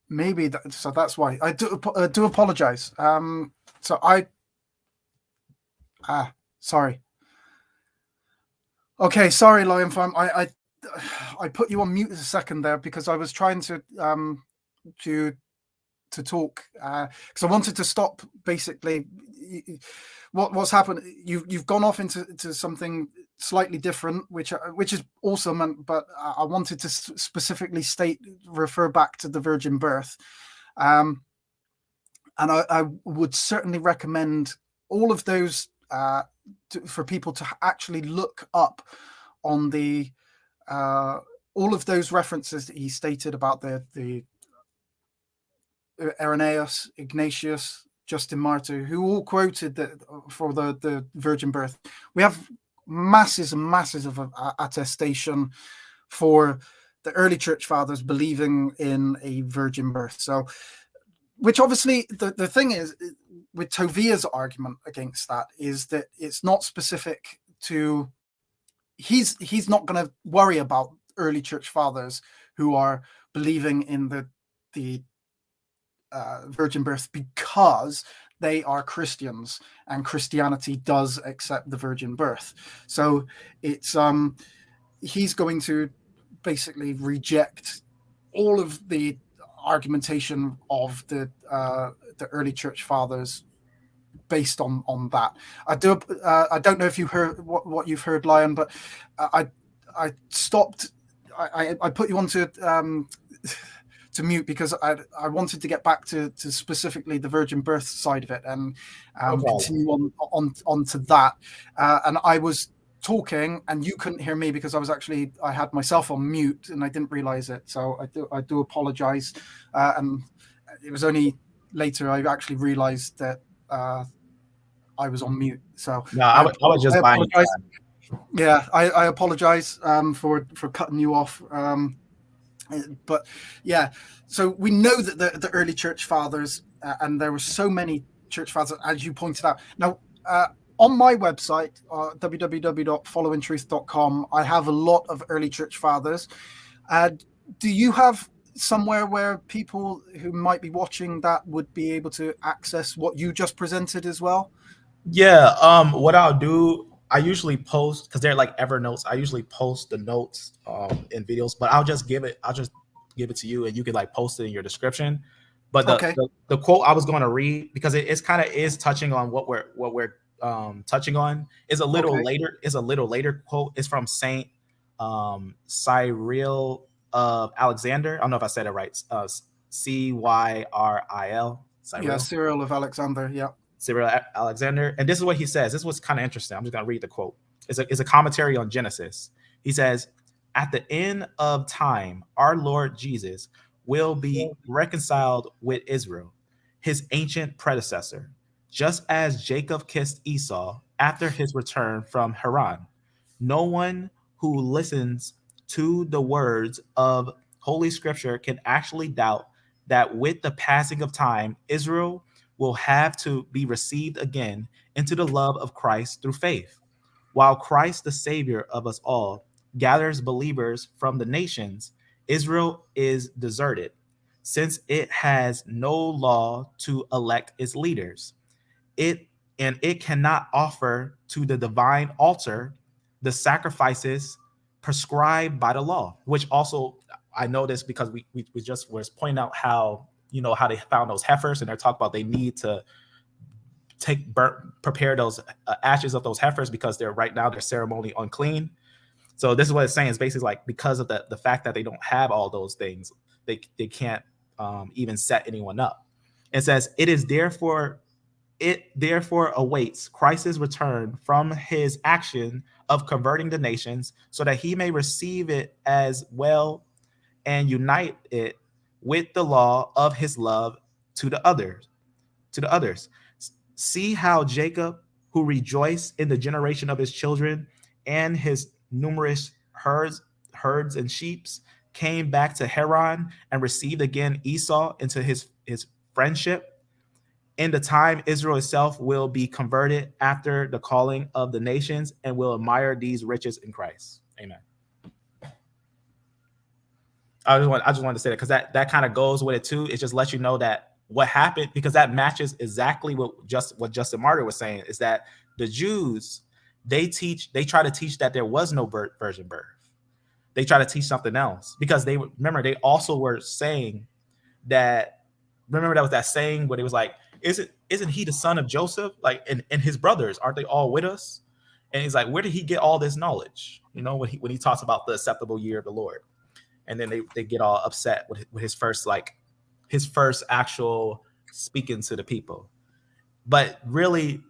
Maybe so that's why I do apologize. So sorry. Okay, sorry, Lion Farm. I put you on mute a second there because I was trying to talk because I wanted to stop basically what's happened. You've gone off into something slightly different, which is awesome, but I wanted to specifically refer back to the virgin birth, and I would certainly recommend all of those for people to actually look up on the all of those references that he stated about the Irenaeus, Ignatius, Justin Martyr, who all quoted that for the virgin birth. We have masses and masses of attestation for the early church fathers believing in a virgin birth. So, which obviously the thing is with Tovia's argument against that is that it's not specific to. He's not going to worry about early church fathers who are believing in the virgin birth because they are Christians and Christianity does accept the virgin birth. So it's he's going to basically reject all of the argumentation of the early church fathers based on that. I don't know if you heard what you've heard, Lion, but I stopped. I put you onto to mute because I wanted to get back to specifically the virgin birth side of it and continue on to that. And I was talking and you couldn't hear me because I had myself on mute and I didn't realize it. So I do apologize. And it was only later I actually realized that I was on mute. So no, I was just buying. Yeah, I apologize for cutting you off. But yeah, so we know that the early church fathers, and there were so many church fathers, as you pointed out. Now, on my website, www.followingtruth.com, I have a lot of early church fathers. Do you have somewhere where people who might be watching that would be able to access what you just presented as well? Yeah. What I'll do, I usually post because they're like Evernotes. I usually post the notes in videos, but I'll just give it to you, and you can like post it in your description. But the quote I was going to read, because it's kind of is touching on what we're touching on, is a little later. Is a little later quote. It's from Saint Cyril of Alexander. I don't know if I said it right. Cyril. Yeah, Cyril of Alexander. Yeah. Cyril Alexander. And this is what he says. This was kind of interesting. I'm just going to read the quote. It's a commentary on Genesis. He says, "At the end of time, our Lord Jesus will be reconciled with Israel, his ancient predecessor, just as Jacob kissed Esau after his return from Haran. No one who listens to the words of Holy Scripture can actually doubt that with the passing of time, Israel will have to be received again into the love of Christ through faith. While Christ, the Savior of us all, gathers believers from the nations, Israel is deserted, since it has no law to elect its leaders. It cannot offer to the divine altar the sacrifices prescribed by the law," which also I know this because we just was pointing out how they found those heifers, and they're talking about they need to prepare those ashes of those heifers because they're ceremonially unclean. So this is what it's saying. It's basically like because of the fact that they don't have all those things, they can't even set anyone up. It says it therefore awaits Christ's return from his action of converting the nations, so that he may receive it as well and unite it with the law of his love to the others. See how Jacob, who rejoiced in the generation of his children and his numerous herds and sheep, came back to Haran and received again Esau into his friendship. In the time, Israel itself will be converted after the calling of the nations and will admire these riches in Christ. Amen. I just wanted to say that because that kind of goes with it too. It just lets you know that what happened, because that matches exactly what Justin Martyr was saying, is that the Jews, they try to teach that there was no virgin birth. They try to teach something else because they also were saying that remember that was that saying where it was like, isn't he the son of Joseph? Like, and his brothers, aren't they all with us? And he's like, where did he get all this knowledge? You know, when he talks about the acceptable year of the Lord. And then they get all upset with his first actual speaking to the people. But really,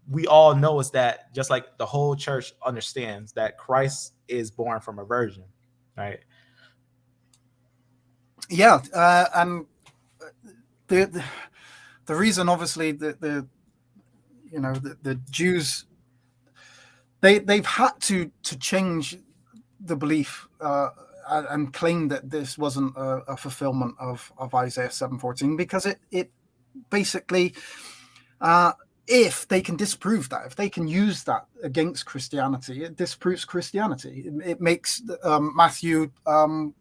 we all know is that just like the whole church understands that Christ is born from a virgin, right? Yeah, and the reason, obviously, the Jews, they've had to change the belief and claim that this wasn't a fulfillment of Isaiah 7:14, because it basically, if they can disprove that, if they can use that against Christianity, it disproves Christianity. It makes Matthew, a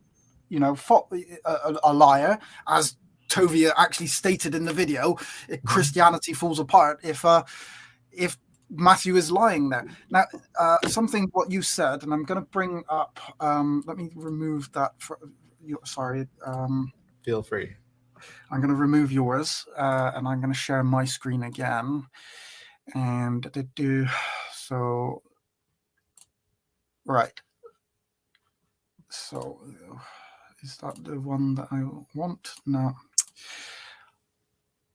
liar, as Tovia actually stated in the video. Christianity falls apart if Matthew is lying there. Now, something what you said, and I'm going to bring up. Let me remove that. Sorry. Feel free. I'm going to remove yours, and I'm going to share my screen again. And so, right. So, is that the one that I want? No.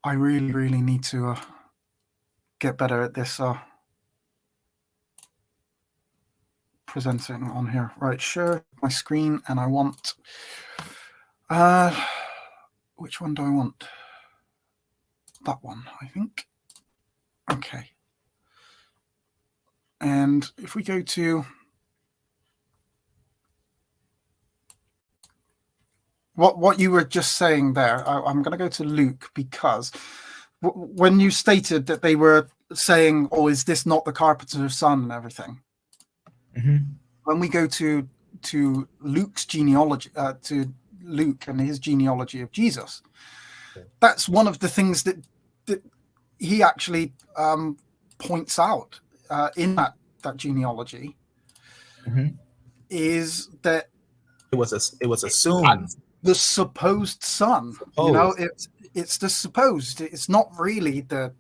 I really, really need to get better at this presenting on here. Right, share my screen, and I want which one do I want? That one, I think. Okay. And if we go to what you were just saying there, I'm going to go to Luke, because when you stated that they were saying, "Oh, is this not the carpenter's son?" and everything. Mm-hmm. When we go to Luke's genealogy, to Luke and his genealogy of Jesus, that's one of the things that he actually points out in that genealogy, is that it was assumed the supposed son. You know, it's the supposed. It's not really the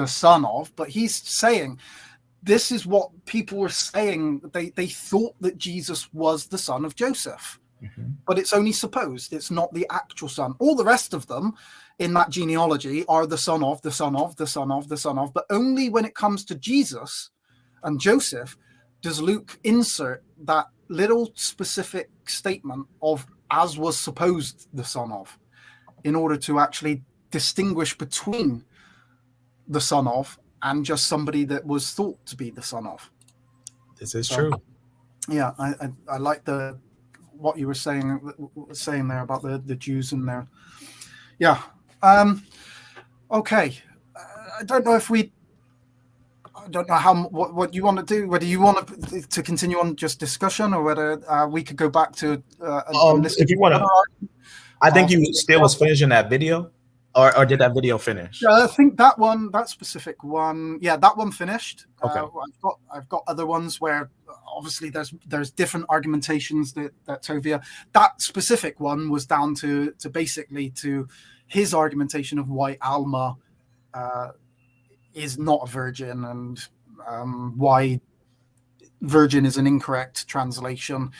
son of, but he's saying this is what people were saying. They thought that Jesus was the son of Joseph. But it's only supposed. It's not the actual son. All the rest of them in that genealogy are the son of, the son of, the son of, the son of. But only when it comes to Jesus and Joseph does Luke insert that little specific statement of "as was supposed the son of," in order to actually distinguish between the son of and just somebody that was thought to be the son of. This is true. Yeah, I like what you were saying there about the Jews in there. Yeah. Okay. I don't know what you want to do. Whether you want to continue on just discussion, or whether we could go back to if you want to. I think you still was finishing that video, or did that video finish? I think that specific one, yeah, that one finished. Okay. I've got other ones where obviously there's different argumentations that Tovia. That specific one was down to basically to his argumentation of why Alma is not a virgin, and why virgin is an incorrect translation.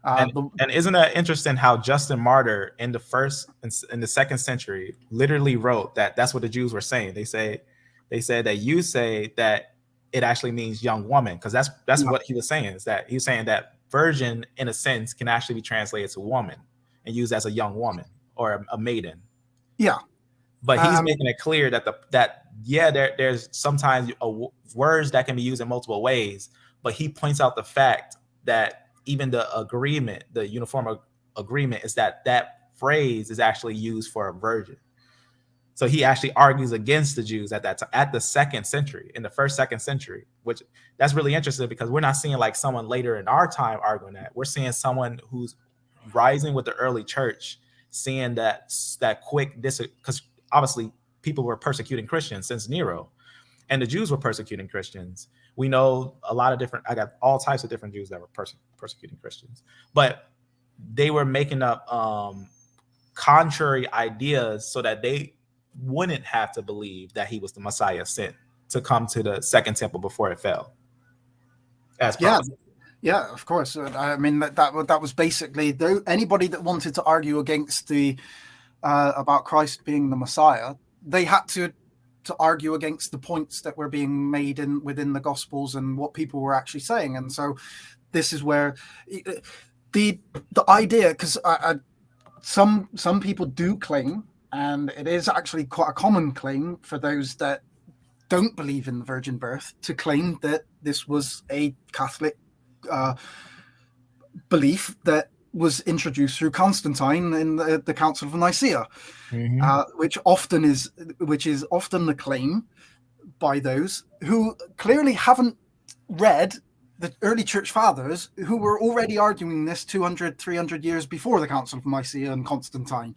And isn't that interesting how Justin Martyr in the second century literally wrote that's what the Jews were saying. They said that you say that it actually means young woman, because that's what he was saying, is that he was saying that virgin in a sense can actually be translated to woman and used as a young woman or a maiden. Yeah. But he's making it clear that there's sometimes words that can be used in multiple ways, but he points out the fact that even the uniform agreement is that phrase is actually used for a virgin. So he actually argues against the Jews at the second century, in the second century, which that's really interesting, because we're not seeing like someone later in our time arguing that. We're seeing someone who's rising with the early church, seeing that quick, because obviously people were persecuting Christians since Nero, and the Jews were persecuting Christians. We know I got all types of different Jews that were persecuting Christians, but they were making up contrary ideas so that they wouldn't have to believe that he was the Messiah sent to come to the second temple before it fell. As Yeah, promised. yeah, of course. I mean that was basically anybody that wanted to argue against the about Christ being the Messiah, they had to argue against the points that were being made within the Gospels and what people were actually saying. And so this is where the idea, because some people do claim, and it is actually quite a common claim for those that don't believe in the virgin birth, to claim that this was a Catholic belief that was introduced through Constantine in the Council of Nicaea, which is often the claim by those who clearly haven't read the early church fathers, who were already arguing this 200, 300 years before the Council of Nicaea and Constantine.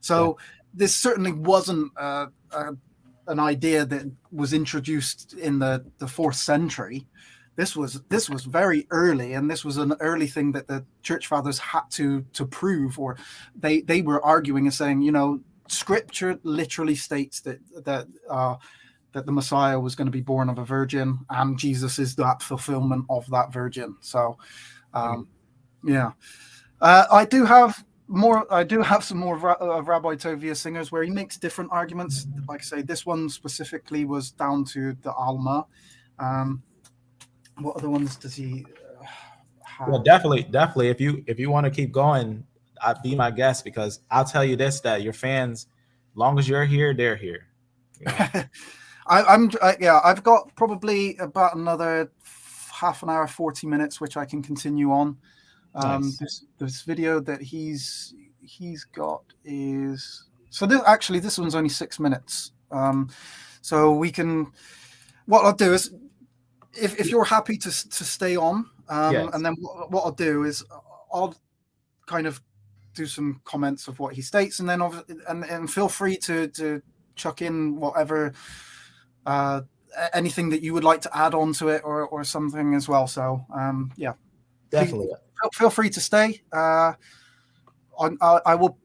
So this certainly wasn't an idea that was introduced in the 4th century. This was very early, and this was an early thing that the church fathers had to prove, or they were arguing and saying, Scripture literally states that the Messiah was going to be born of a virgin, and Jesus is that fulfillment of that virgin. So, I do have some more of Rabbi Tovia Singer's where he makes different arguments. Like I say, this one specifically was down to the Alma. What other ones does he have? Well, definitely. If you want to keep going, be my guest, because I'll tell you this: that your fans, long as you're here, they're here. I've got probably about another half an hour, 40 minutes, which I can continue on. Nice. This video that he's got is this one's only 6 minutes. So we can. What I'll do is, if you're happy to stay on, Yes. and then what I'll do is I'll kind of do some comments of what he states, and then and feel free to chuck in whatever anything that you would like to add on to it or something as well. So Definitely. Feel free to stay. I will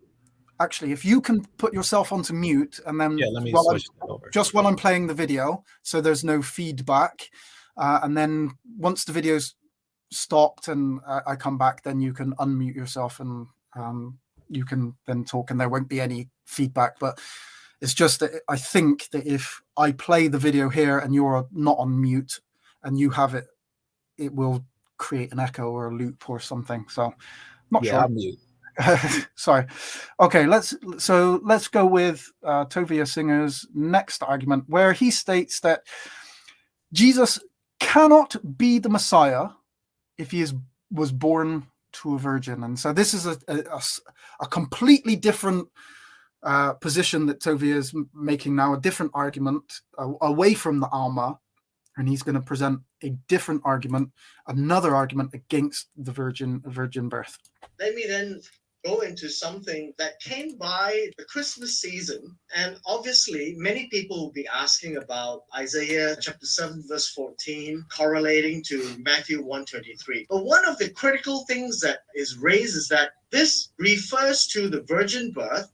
actually, if you can put yourself onto mute, and then let me switch it over. just while I'm playing the video, so there's no feedback, and then once the video's stopped and I come back, then you can unmute yourself and you can then talk, and there won't be any feedback. But it's just that I think that if I play the video here and you're not on mute and you have it, it will create an echo or a loop or something. So not sure. I'll mute. Sorry. Okay, let's go with Tovia Singer's next argument, where he states that Jesus cannot be the Messiah if he was born to a virgin. And so this is a completely different position that Tovia is making now, a different argument away from the Alma, and he's going to present a different argument, another argument against the virgin birth. Let me then go into something that came by the Christmas season. And obviously, many people will be asking about Isaiah chapter 7, verse 14, correlating to Matthew 1:23. But one of the critical things that is raised is that this refers to the virgin birth,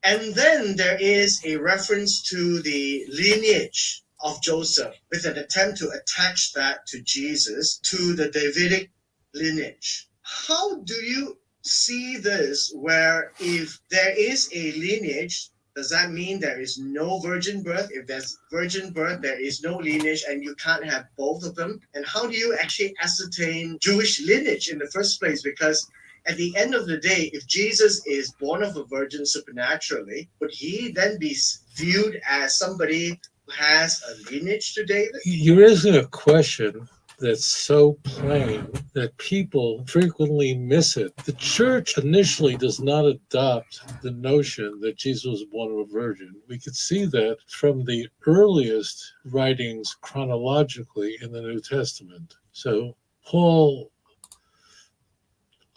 and then there is a reference to the lineage of Joseph, with an attempt to attach that to Jesus, to the Davidic lineage. How do you see this, where if there is a lineage, does that mean there is no virgin birth? If there's virgin birth, there is no lineage, and you can't have both of them? And how do you actually ascertain Jewish lineage in the first place? Because at the end of the day, if Jesus is born of a virgin supernaturally, would he then be viewed as somebody who has a lineage to David? You're raising a question that's so plain that people frequently miss it. The church initially does not adopt the notion that Jesus was born of a virgin. We could see that from the earliest writings chronologically in the New Testament. So Paul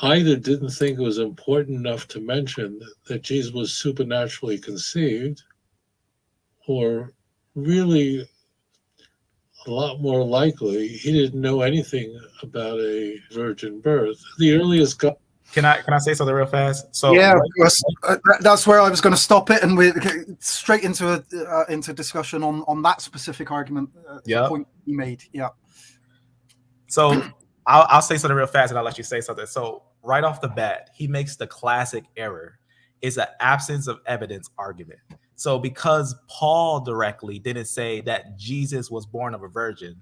either didn't think it was important enough to mention that Jesus was supernaturally conceived, or really, a lot more likely, he didn't know anything about a virgin birth. The earliest Can I say something real fast? So Yeah, of course. That's where I was going to stop it, and we straight into into discussion on that specific argument. Yep. Point you made. Yeah. So I'll say something real fast, and I'll let you say something. So right off the bat, he makes the classic error: is an absence of evidence argument. So because Paul directly didn't say that Jesus was born of a virgin,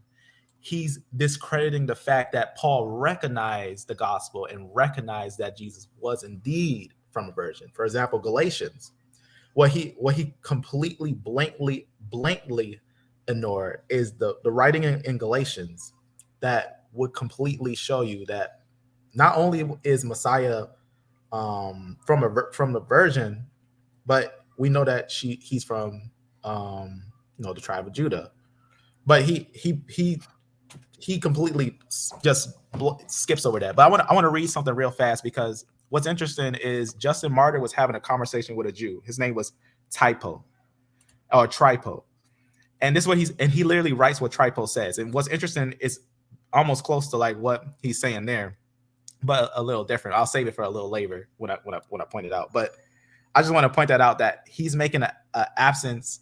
he's discrediting the fact that Paul recognized the gospel and recognized that Jesus was indeed from a virgin. For example, Galatians, what he completely blankly ignored is the writing in Galatians that would completely show you that not only is Messiah from the virgin, but we know that he's from the tribe of Judah. But he completely just skips over that. But I want to read something real fast, because what's interesting is Justin Martyr was having a conversation with a Jew. His name was Tripo. And this is what he literally writes what Tripo says. And what's interesting is almost close to like what he's saying there, but a little different. I'll save it for a little later when I point it out. But I just want to point that out, that he's making an absence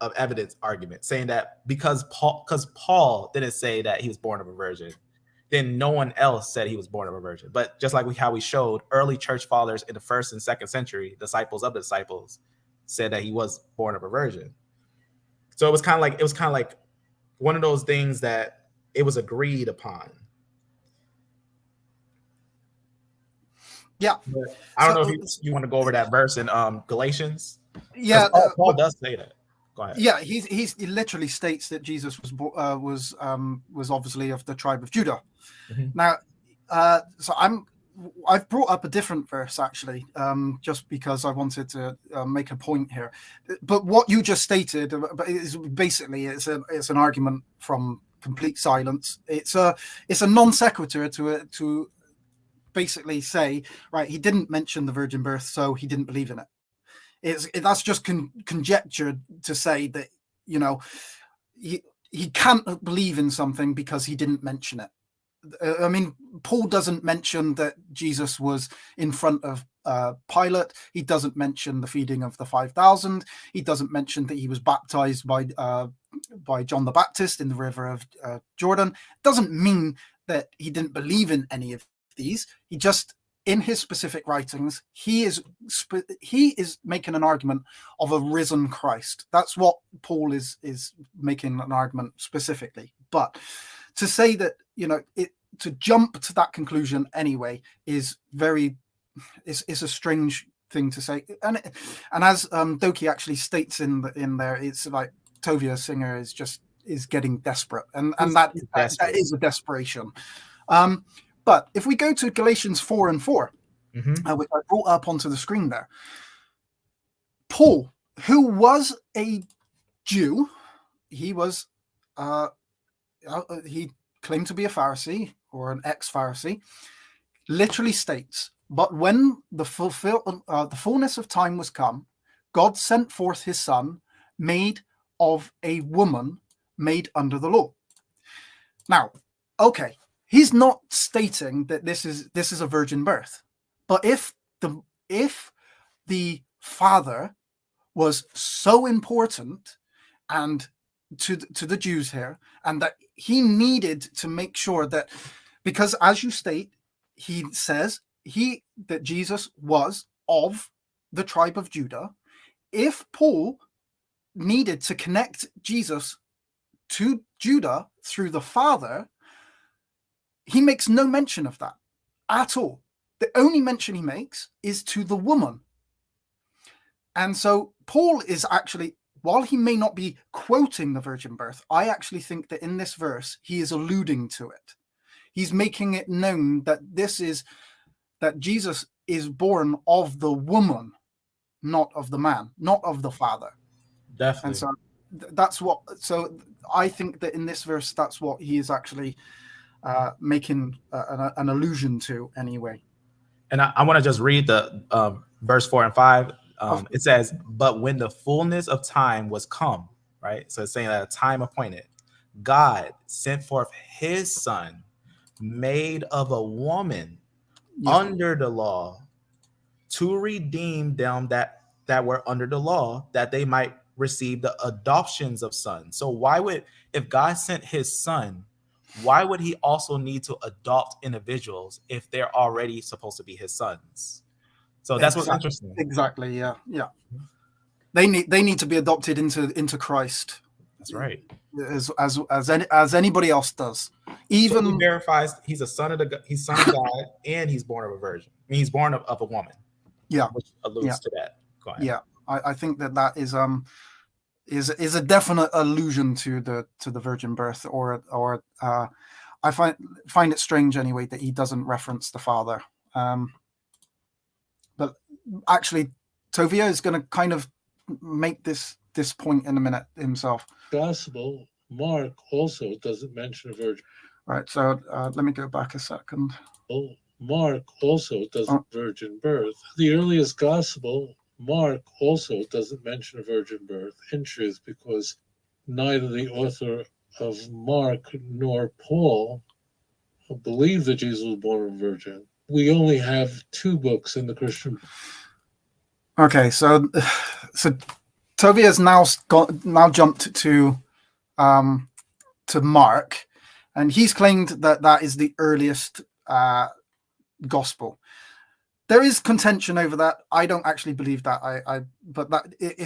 of evidence argument, saying that because Paul didn't say that he was born of a virgin, then no one else said he was born of a virgin. But just like how we showed, early church fathers in the 1st and 2nd century, disciples of the disciples, said that he was born of a virgin. So it was kind of like one of those things that it was agreed upon. Yeah. But I don't know if you want to go over that verse in Galatians. Yeah. Paul does say that. Go ahead. Yeah, he literally states that Jesus was obviously of the tribe of Judah. Mm-hmm. Now, so I've brought up a different verse actually, just because I wanted to make a point here. But what you just stated is basically it's an argument from complete silence. It's a non sequitur to basically say, right, he didn't mention the virgin birth, so he didn't believe in it. That's just conjecture to say that, he can't believe in something because he didn't mention it. I mean, Paul doesn't mention that Jesus was in front of Pilate. He doesn't mention the feeding of the 5,000. He doesn't mention that he was baptized by John the Baptist in the river of Jordan. Doesn't mean that he didn't believe in any of these. He just, in his specific writings, he is making an argument of a risen Christ. That's what Paul is making an argument specifically. But to say that, to jump to that conclusion anyway is a strange thing to say. And as Doki actually states in there, it's like Tovia Singer is getting desperate, and that is a desperation. But if we go to Galatians 4:4, which I brought up onto the screen there, Paul, who was a Jew, he claimed to be a Pharisee or an ex-Pharisee, literally states, "But when the fullness of time was come, God sent forth his Son, made of a woman, made under the law." Now, okay, he's not stating that this is a virgin birth, but if the Father was so important and to the Jews here, and that he needed to make sure that, because as you state, he says that Jesus was of the tribe of Judah. If Paul needed to connect Jesus to Judah through the Father, he makes no mention of that at all. The only mention he makes is to the woman. And so Paul is actually, while he may not be quoting the virgin birth, I actually think that in this verse, he is alluding to it. He's making it known that that Jesus is born of the woman, not of the man, not of the Father. Definitely. And so I think that in this verse, that's what he is actually making an allusion to anyway. And I want to just read the verse 4 and 5. It says, "But when the fullness of time was come," right? So it's saying that a time appointed, "God sent forth his Son, made of a woman, Yeah. under the law to redeem them that were under the law, that they might receive the adoptions of sons. So why would, if God sent his son, why would he also need to adopt individuals if they're already supposed to be his sons? So that's what's interesting. Exactly. Yeah. Yeah. They need to be adopted into Christ. That's right. As anybody else does. Even So he verifies he's a son of God, and he's born of a virgin. I mean, he's born of a woman. Yeah. Which alludes to that. Go ahead. Yeah. I think that is a definite allusion to the virgin birth, or I find it strange anyway that he doesn't reference the father. But actually, Tovia is going to kind of make this point in a minute himself. Gospel, Mark also doesn't mention a virgin. Right. So let me go back a second. Mark also doesn't virgin birth. The earliest gospel, Mark also doesn't mention a virgin birth, in truth, because neither the author of Mark nor Paul believe that Jesus was born of a virgin. We only have 2 books in the Christian. Okay, so Tovia has now jumped to Mark, and he's claimed that is the earliest gospel. There is contention over that. I don't actually believe that. But that it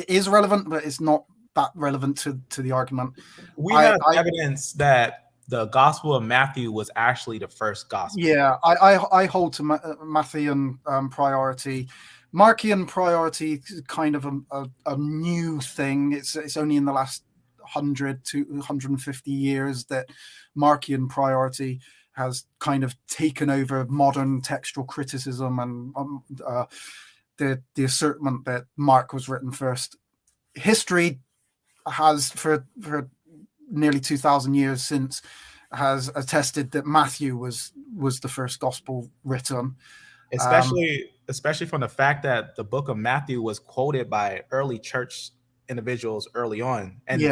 is relevant, but it's not that relevant to the argument. We have evidence that the Gospel of Matthew was actually the first gospel. Yeah, I hold to Matthean priority. Markian priority is kind of a new thing. It's only in the last 100 to 150 years that Markian priority has kind of taken over modern textual criticism and the assertion that Mark was written first. History has, for nearly 2,000 years since, has attested that Matthew was the first gospel written. Especially from the fact that the book of Matthew was quoted by early church individuals early on. And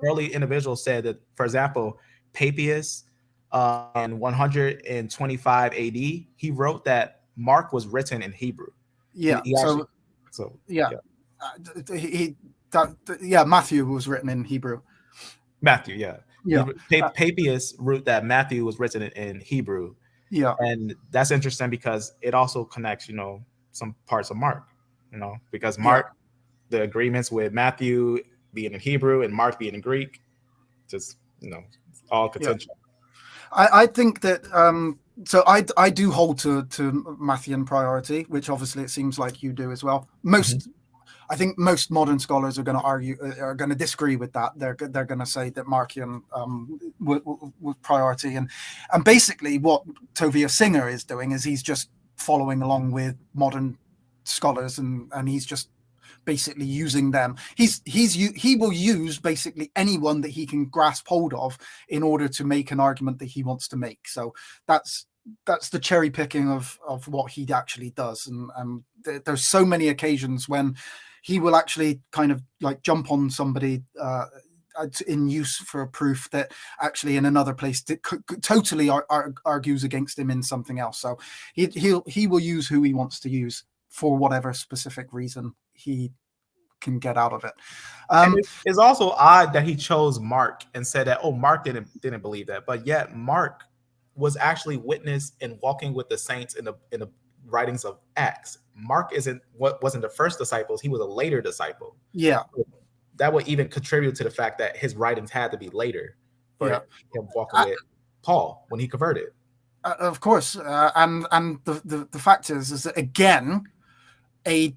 early individuals said that, for example, Papias in 125 AD, he wrote that Mark was written in Hebrew. Yeah. Matthew was written in Hebrew. Matthew, yeah. Papias wrote that Matthew was written in Hebrew. Yeah. And that's interesting because it also connects, some parts of Mark, because Mark, the agreements with Matthew being in Hebrew and Mark being in Greek, just, all contention. Yeah. I think that, so I do hold to Matthean priority, which obviously it seems like you do as well. I think most modern scholars are going to disagree with that. They're going to say that Markian with priority, and basically what Tovia Singer is doing is he's just following along with modern scholars, and he's just basically using them. He will use basically anyone that he can grasp hold of in order to make an argument that he wants to make. So that's the cherry picking of what he actually does, and there's so many occasions when he will actually kind of like jump on somebody in use for a proof that actually in another place totally argues against him in something else. So he will use who he wants to use for whatever specific reason he can get out of it. And it's also odd that he chose Mark and said that, Mark didn't believe that, but yet Mark was actually witness in walking with the saints in the writings of Acts. Mark wasn't the first disciples; he was a later disciple. Yeah, so that would even contribute to the fact that his writings had to be later for him walking with Paul when he converted. Of course, and the fact is that again, a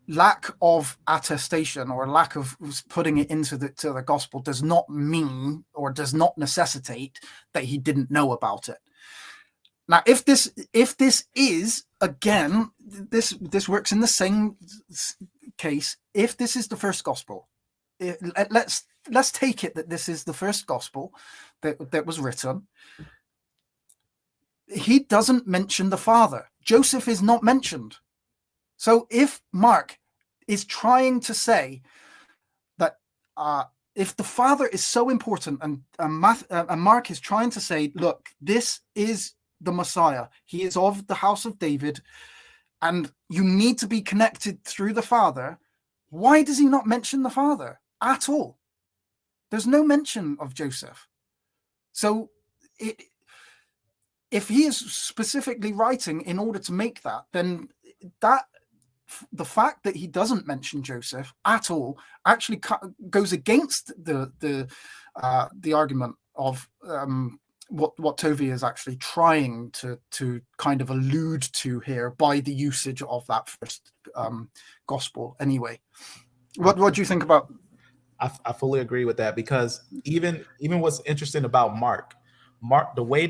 lack of attestation or lack of putting it into the gospel does not mean or does not necessitate that he didn't know about it. Now, if this is, again, this works in the same case. If this is the first gospel, let's take it that this is the first gospel that was written. He doesn't mention the father. Joseph is not mentioned. So if Mark is trying to say that if the father is so important, and Mark is trying to say, look, this is the Messiah. He is of the house of David, and you need to be connected through the Father. Why does he not mention the Father at all? There's no mention of Joseph. So if he is specifically writing in order to make that, then the fact that he doesn't mention Joseph at all actually goes against the argument of what Tovia is actually trying to kind of allude to here by the usage of that first gospel. Anyway, what do you think about? I fully agree with that, because even what's interesting about Mark, the way,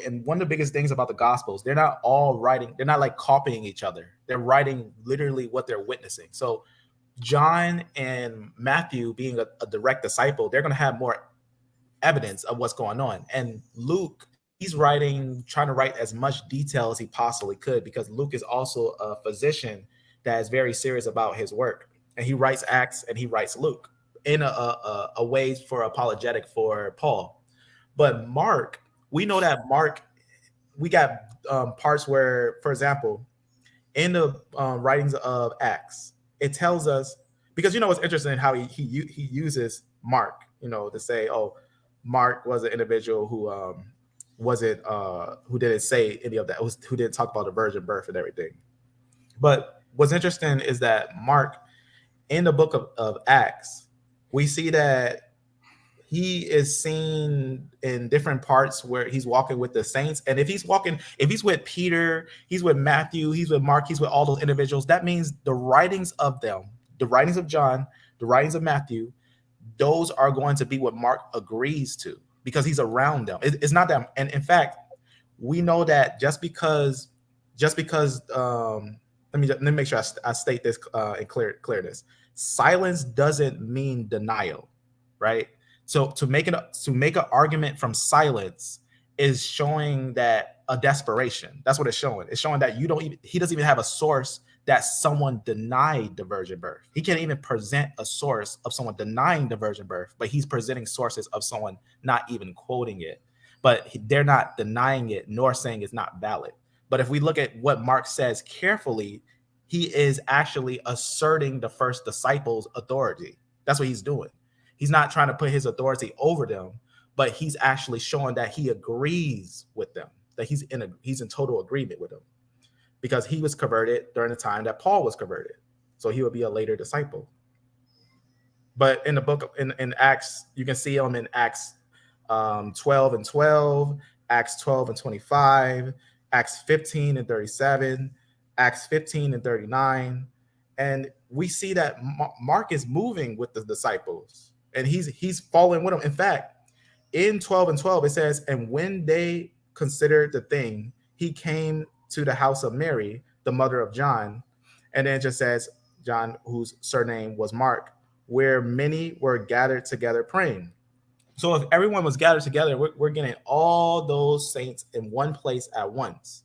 and one of the biggest things about the Gospels, they're not all writing, they're not like copying each other. They're writing literally what they're witnessing. So John and Matthew, being a direct disciple, they're going to have more evidence of what's going on. And Luke, he's trying to write as much detail as he possibly could, because Luke is also a physician that is very serious about his work. And he writes Acts and he writes Luke in a way for apologetic for Paul. But Mark, we know that Mark, we got parts where, for example, in the writings of Acts, it tells us, because what's interesting, how he uses Mark, to say, oh, Mark was an individual who who didn't say any of that, who didn't talk about the virgin birth and everything. But what's interesting is that Mark, in the book of Acts, we see that he is seen in different parts where he's walking with the saints. And if he's with Peter, he's with Matthew, he's with Mark, he's with all those individuals, that means the writings of them, the writings of John, the writings of Matthew, those are going to be what Mark agrees to, because he's around them. It's not that. And in fact, we know that just because let me make sure I state this and clear this. Silence doesn't mean denial, right? So to make an argument from silence is showing that a desperation. That's what it's showing. It's showing that he doesn't even have a source that someone denied the virgin birth. He can't even present a source of someone denying the virgin birth, but he's presenting sources of someone not even quoting it. But they're not denying it nor saying it's not valid. But if we look at what Mark says carefully, he is actually asserting the first disciples' authority. That's what he's doing. He's not trying to put his authority over them, but he's actually showing that he agrees with them, that he's in total agreement with them, because he was converted during the time that Paul was converted. So he would be a later disciple. But in the book in Acts, you can see him in Acts 12 and 12, Acts 12 and 25, Acts 15 and 37, Acts 15 and 39. And we see that Mark is moving with the disciples. And he's following with them. In fact, in 12 and 12, it says, and when they considered the thing, he came to the house of Mary, the mother of John. And then it just says, John, whose surname was Mark, where many were gathered together praying. So if everyone was gathered together, we're getting all those saints in one place at once.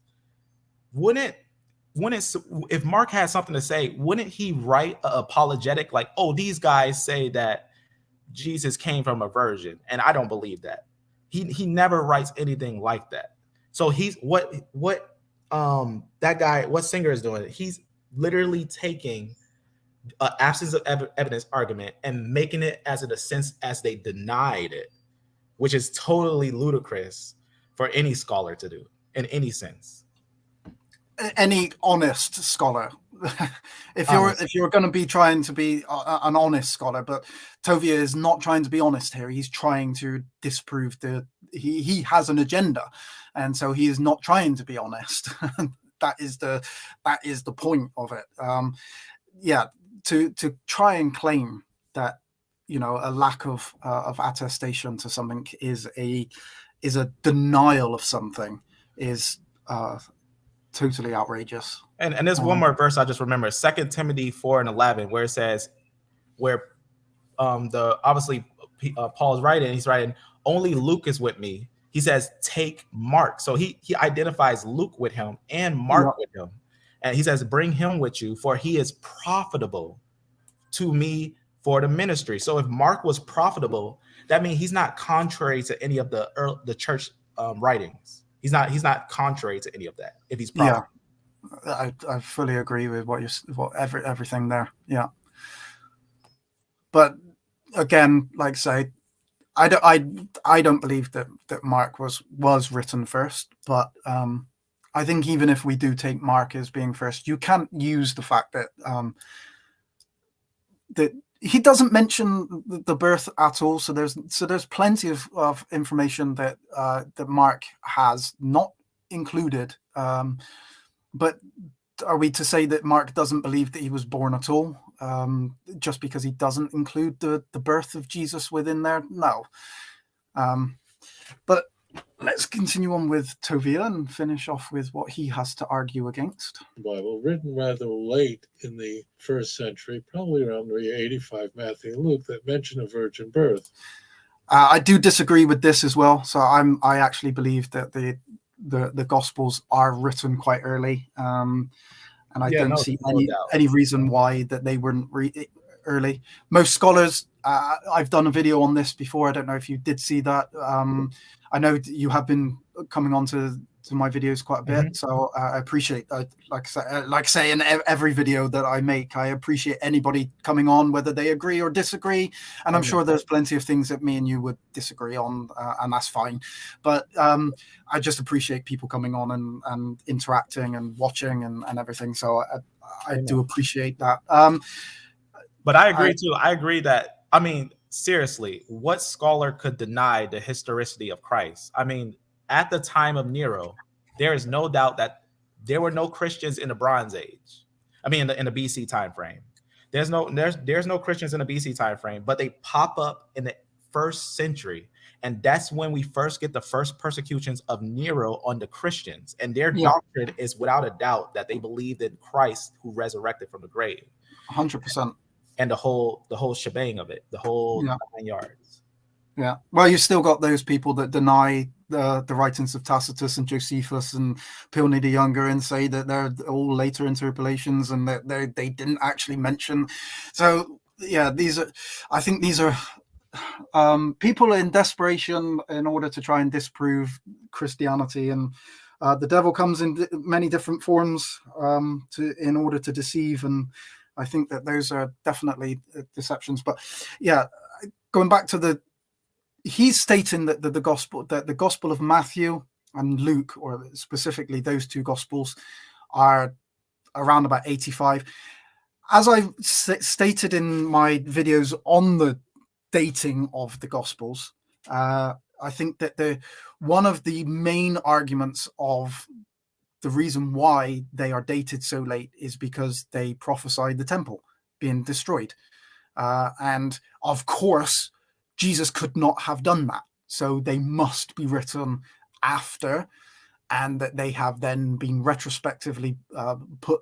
If Mark had something to say, wouldn't he write an apologetic like, oh, these guys say that Jesus came from a virgin, and I don't believe that. He never writes anything like that. So he's what that guy, what Singer is doing, he's literally taking an absence of evidence argument and making it as in a sense as they denied it, which is totally ludicrous for any scholar to do in any sense. Any honest scholar. if you're going to be trying to be an honest scholar, but Tovia is not trying to be honest here. He's trying to disprove he has an agenda, and so he is not trying to be honest. that is the point of it. To try and claim that a lack of attestation to something is a denial of something is totally outrageous. And there's one more verse I just remember, 2 Timothy 4 and 11, where it says, where obviously Paul is writing, he's writing, only Luke is with me. He says, take Mark. So he identifies Luke with him and Mark with him. And he says, bring him with you, for he is profitable to me for the ministry. So if Mark was profitable, that means he's not contrary to any of the church writings. He's not contrary to any of that. If he's Yeah, prophet. I fully agree with everything there. Yeah, but again, like I say, I don't believe that Mark was written first, but I think even if we do take Mark as being first, you can't use the fact that that he doesn't mention the birth at all. So there's plenty of information that that Mark has not included. But are we to say that Mark doesn't believe that he was born at all, just because he doesn't include the birth of Jesus within there? No. But let's continue on with Tovia and finish off with what he has to argue against. Bible written rather late in the first century, probably around 85 Matthew and Luke, that mention a virgin birth. I do disagree with this as well. So I actually believe that the Gospels are written quite early, and I don't see any reason why that they weren't early. Most scholars, I've done a video on this before. I don't know if you did see that. I know you have been coming on to my videos quite a bit, so I appreciate, like I say in every video that I make, I appreciate anybody coming on, whether they agree or disagree. And I'm sure there's plenty of things that me and you would disagree on, and that's fine. But I just appreciate people coming on and interacting and watching and everything. So I do appreciate that. But I agree too. I agree that, I mean, seriously, what scholar could deny the historicity of Christ? I mean, at the time of Nero, there is no doubt that there were no Christians in the Bronze Age. I mean, in the BC time frame. There's no Christians in the BC time frame, but they pop up in the first century. And that's when we first get the first persecutions of Nero on the Christians. And their doctrine is without a doubt that they believed in Christ who resurrected from the grave. 100%. And the whole shebang of it, the whole 9 yards. Yeah. Well, you've still got those people that deny the writings of Tacitus and Josephus and Pliny the Younger and say that they're all later interpolations and that they didn't actually mention. So yeah, I think these are people in desperation in order to try and disprove Christianity, and the devil comes in many different forms in order to deceive. And I think that those are definitely deceptions. But yeah, going back to he's stating that the gospel of Matthew and Luke, or specifically those two gospels, are around about 85. As I stated in my videos on the dating of the gospels, I think that one of the main arguments of the reason why they are dated so late is because they prophesied the temple being destroyed. And of course, Jesus could not have done that. So they must be written after, and that they have then been retrospectively put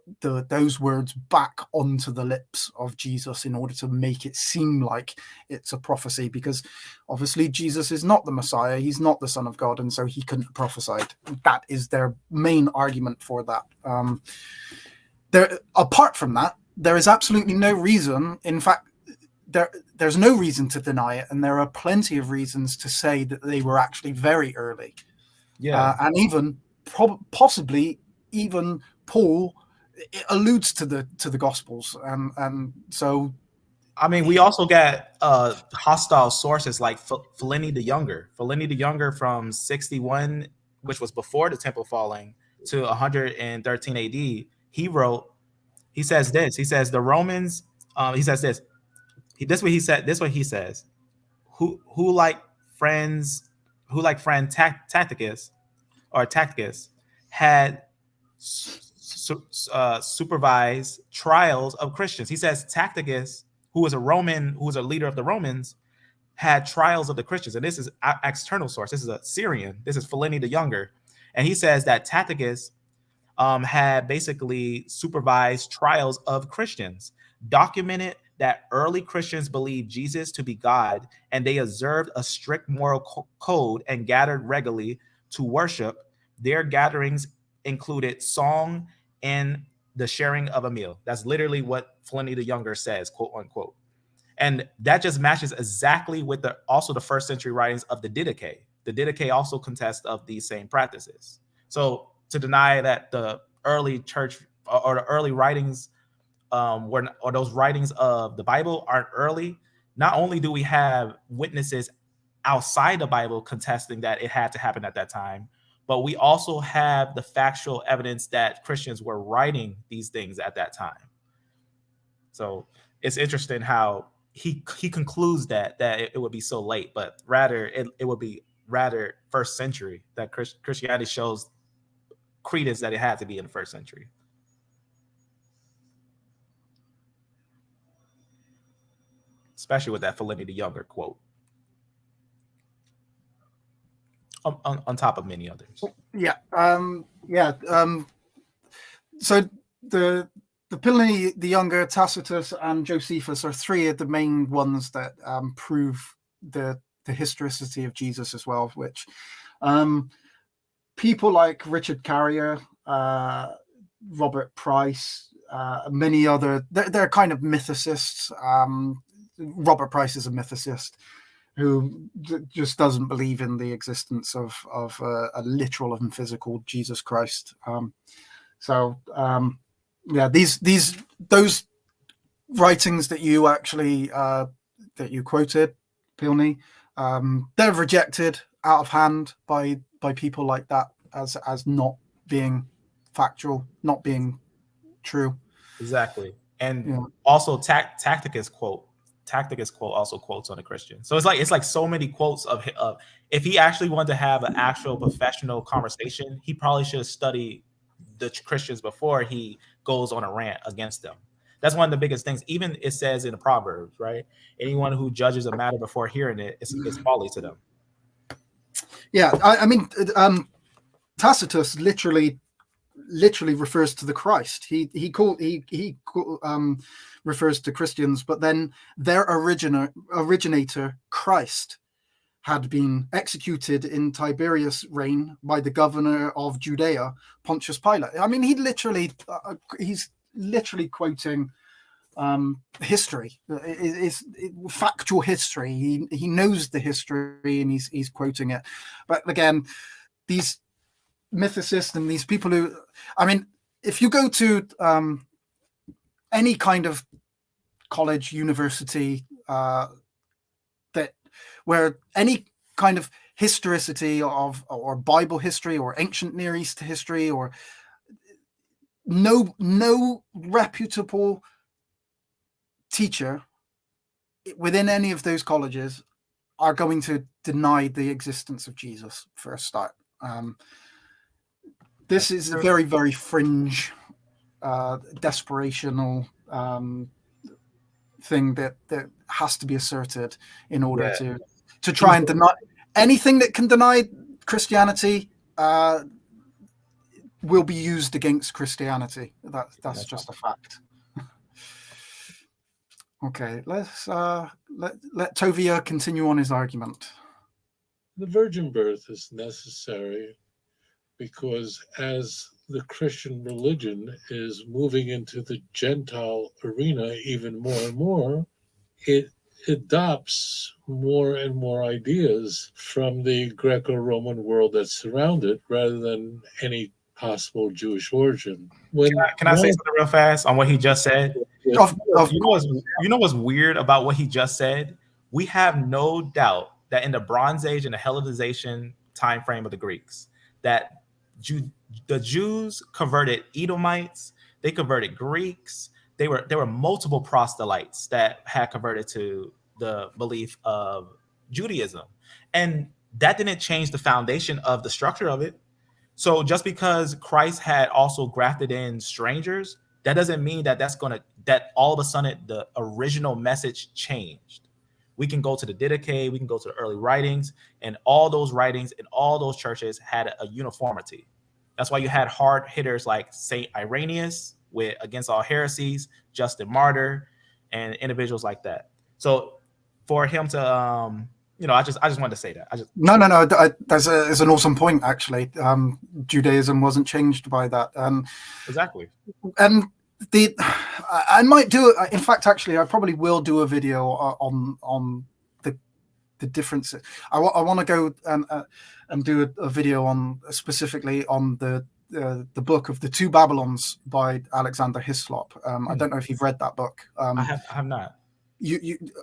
those words back onto the lips of Jesus in order to make it seem like it's a prophecy, because obviously Jesus is not the Messiah, he's not the Son of God, and so he couldn't have prophesied. That is their main argument for that. Apart from that, there is absolutely no reason, in fact, there's no reason to deny it, and there are plenty of reasons to say that they were actually very early. Yeah, and even possibly even Paul alludes to the Gospels, and so I mean, we also got hostile sources like Pliny the Younger. Pliny the Younger from 61, which was before the temple falling, to 113 AD. He says this. He says the Romans. He says this. This what he says. Who like friend Tacticus had supervised trials of Christians. He says Tacticus, who was a leader of the Romans, had trials of the Christians. And this is an external source. This is a Syrian. This is Pliny the Younger. And he says that Tacticus had basically supervised trials of Christians, documented that early Christians believed Jesus to be God, and they observed a strict moral code and gathered regularly to worship. Their gatherings included song and the sharing of a meal. That's literally what Pliny the Younger says, quote unquote. And that just matches exactly with also the first century writings of the Didache. The Didache also contest of these same practices. So to deny that the early church or the early writings or those writings of the Bible aren't early, not only do we have witnesses outside the Bible contesting that it had to happen at that time, but we also have the factual evidence that Christians were writing these things at that time. So it's interesting how he concludes that it would be so late, but rather it would be rather first century that Christianity shows credence that it had to be in the first century. Especially with that Pliny the Younger quote. On top of many others. Yeah. So the Pliny the Younger, Tacitus, and Josephus are three of the main ones that prove the historicity of Jesus as well, which people like Richard Carrier, Robert Price, many other, they're kind of mythicists. Robert Price is a mythicist who just doesn't believe in the existence of a literal and physical Jesus Christ. Those writings that you actually that you quoted, Pliny, they're rejected out of hand by people like that as not being factual, not being true. Exactly. And also Tacitus quote also quotes on a Christian. So it's like so many quotes of if he actually wanted to have an actual professional conversation, he probably should have studied the Christians before he goes on a rant against them. That's one of the biggest things. Even it says in the Proverbs, right? Anyone who judges a matter before hearing it is folly to them. Yeah, I mean, Tacitus literally refers to the Christ. He refers to Christians, but then their originator Christ had been executed in Tiberius' reign by the governor of Judea, Pontius Pilate. I mean, he's literally quoting history. It's factual history. He knows the history and he's quoting it. But again, these mythicists and these people who, I mean, if you go to any kind of college, university, where any kind of historicity or Bible history or ancient Near East history, or no reputable teacher within any of those colleges are going to deny the existence of Jesus for a start. This is a very, very fringe, desperational thing that has to be asserted in order to try and deny anything that can deny Christianity. Will be used against Christianity. That's just a fact. Okay, let's let Tovia continue on his argument. The virgin birth is necessary because as the Christian religion is moving into the Gentile arena even more and more, it adopts more and more ideas from the Greco-Roman world that surround it rather than any possible Jewish origin. Can I say something real fast on what he just said? You know what's weird about what he just said? We have no doubt that in the Bronze Age and the Hellenization time frame of the Greeks, that the Jews converted Edomites, they converted Greeks. There were multiple proselytes that had converted to the belief of Judaism, and that didn't change the foundation of the structure of it. So just because Christ had also grafted in strangers, that doesn't mean that that all of a sudden the original message changed. We can go to the Didache, we can go to the early writings, and all those writings in all those churches had a uniformity. That's why you had hard hitters like Saint Irenaeus with Against All Heresies, Justin Martyr, and individuals like that. So for him to, I just wanted to say that. No. There's an awesome point actually. Judaism wasn't changed by that. Exactly. And I might do it. In fact, actually, I probably will do a video on the the differences. I want to go and do a video on specifically on the book of the Two Babylons by Alexander Hislop. I don't know if you've read that book. I have not.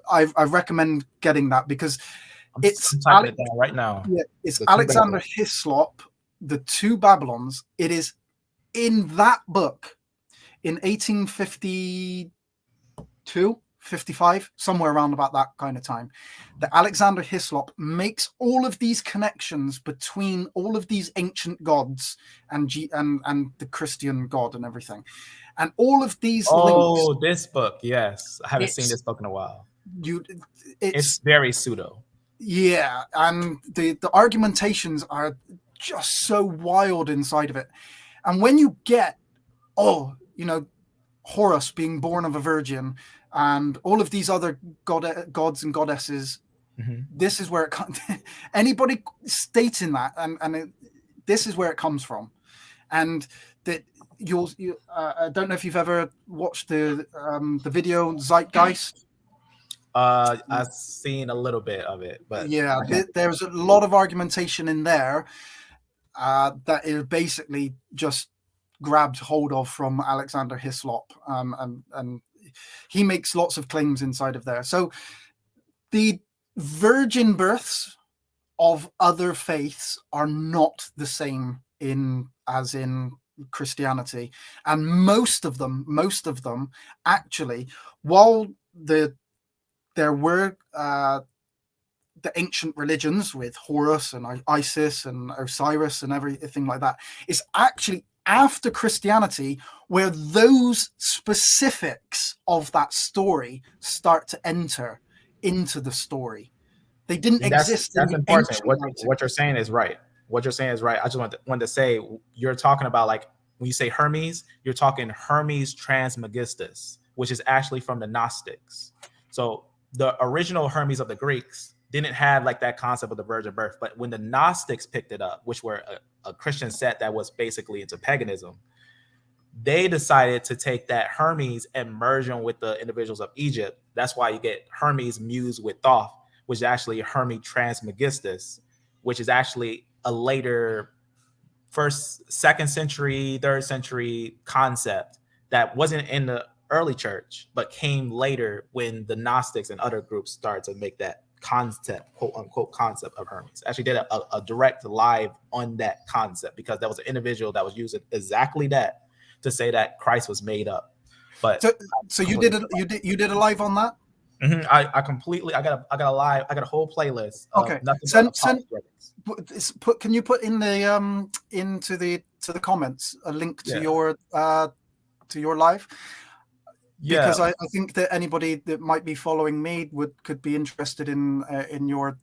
I recommend getting that because it's typing it down right now. Yeah, it's The Alexander Hislop, The Two Babylons. It is in that book in 1852, 55, somewhere around about that kind of time, that Alexander Hislop makes all of these connections between all of these ancient gods and the Christian God and everything. And all of these links, this book, yes. I haven't seen this book in a while. It's very pseudo. Yeah, and the argumentations are just so wild inside of it. And when you get, Horus being born of a virgin and all of these other gods and goddesses, this is where it comes. Anybody stating that, this is where it comes from. And that I don't know if you've ever watched the video Zeitgeist. I've seen a little bit of it, but yeah, there's a lot of argumentation in there that is basically just grabbed hold of from Alexander Hislop, and he makes lots of claims inside of there. So the virgin births of other faiths are not the same as in Christianity, and most of them actually, while there were the ancient religions with Horus and Isis and Osiris and everything like that, it's actually after Christianity where those specifics of that story start to enter into the story. They didn't exist. That's important. What you're saying is right. What you're saying is right. I just wanted to say, you're talking about, like, when you say Hermes, you're talking Hermes Trismegistus, which is actually from the Gnostics. So the original Hermes of the Greeks didn't have like that concept of the virgin birth, but when the Gnostics picked it up, which were a Christian set that was basically into paganism, they decided to take that Hermes and merge them with the individuals of Egypt. That's why you get Hermes mused with Thoth, which is actually Hermes Trismegistus, which is actually a later second century, third century concept that wasn't in the early church, but came later when the Gnostics and other groups started to make that concept, quote unquote, concept of Hermes. Actually did a direct live on that concept, because there was an individual that was using exactly that to say that Christ was made up. But so you did a live on that? Mm-hmm. I got a whole playlist. Okay. Can you put in the into the comments a link to your live? Yeah. Because I think that anybody that might be following me could be interested in your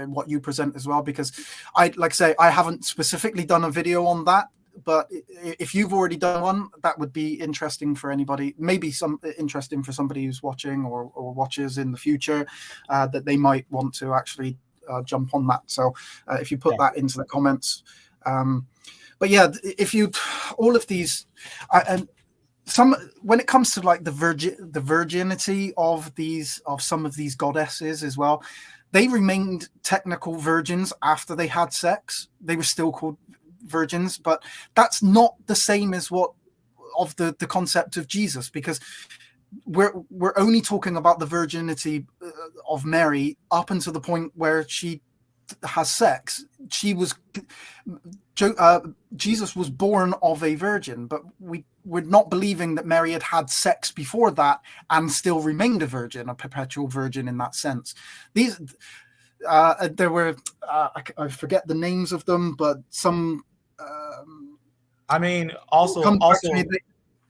what you present as well, because I haven't specifically done a video on that, but if you've already done one, that would be interesting for anybody, maybe interesting for somebody who's watching or watches in the future, that they might want to actually jump on that. So if you put that into the comments, but yeah, if you all of these and when it comes to like the virginity of some of these goddesses as well, they remained technical virgins after they had sex. They were still called virgins, but that's not the same as the concept of Jesus, because we're only talking about the virginity of Mary up until the point where she has sex. Jesus was born of a virgin, but we're not believing that Mary had sex before that and still remained a virgin, a perpetual virgin in that sense. These there were I forget the names of them, but some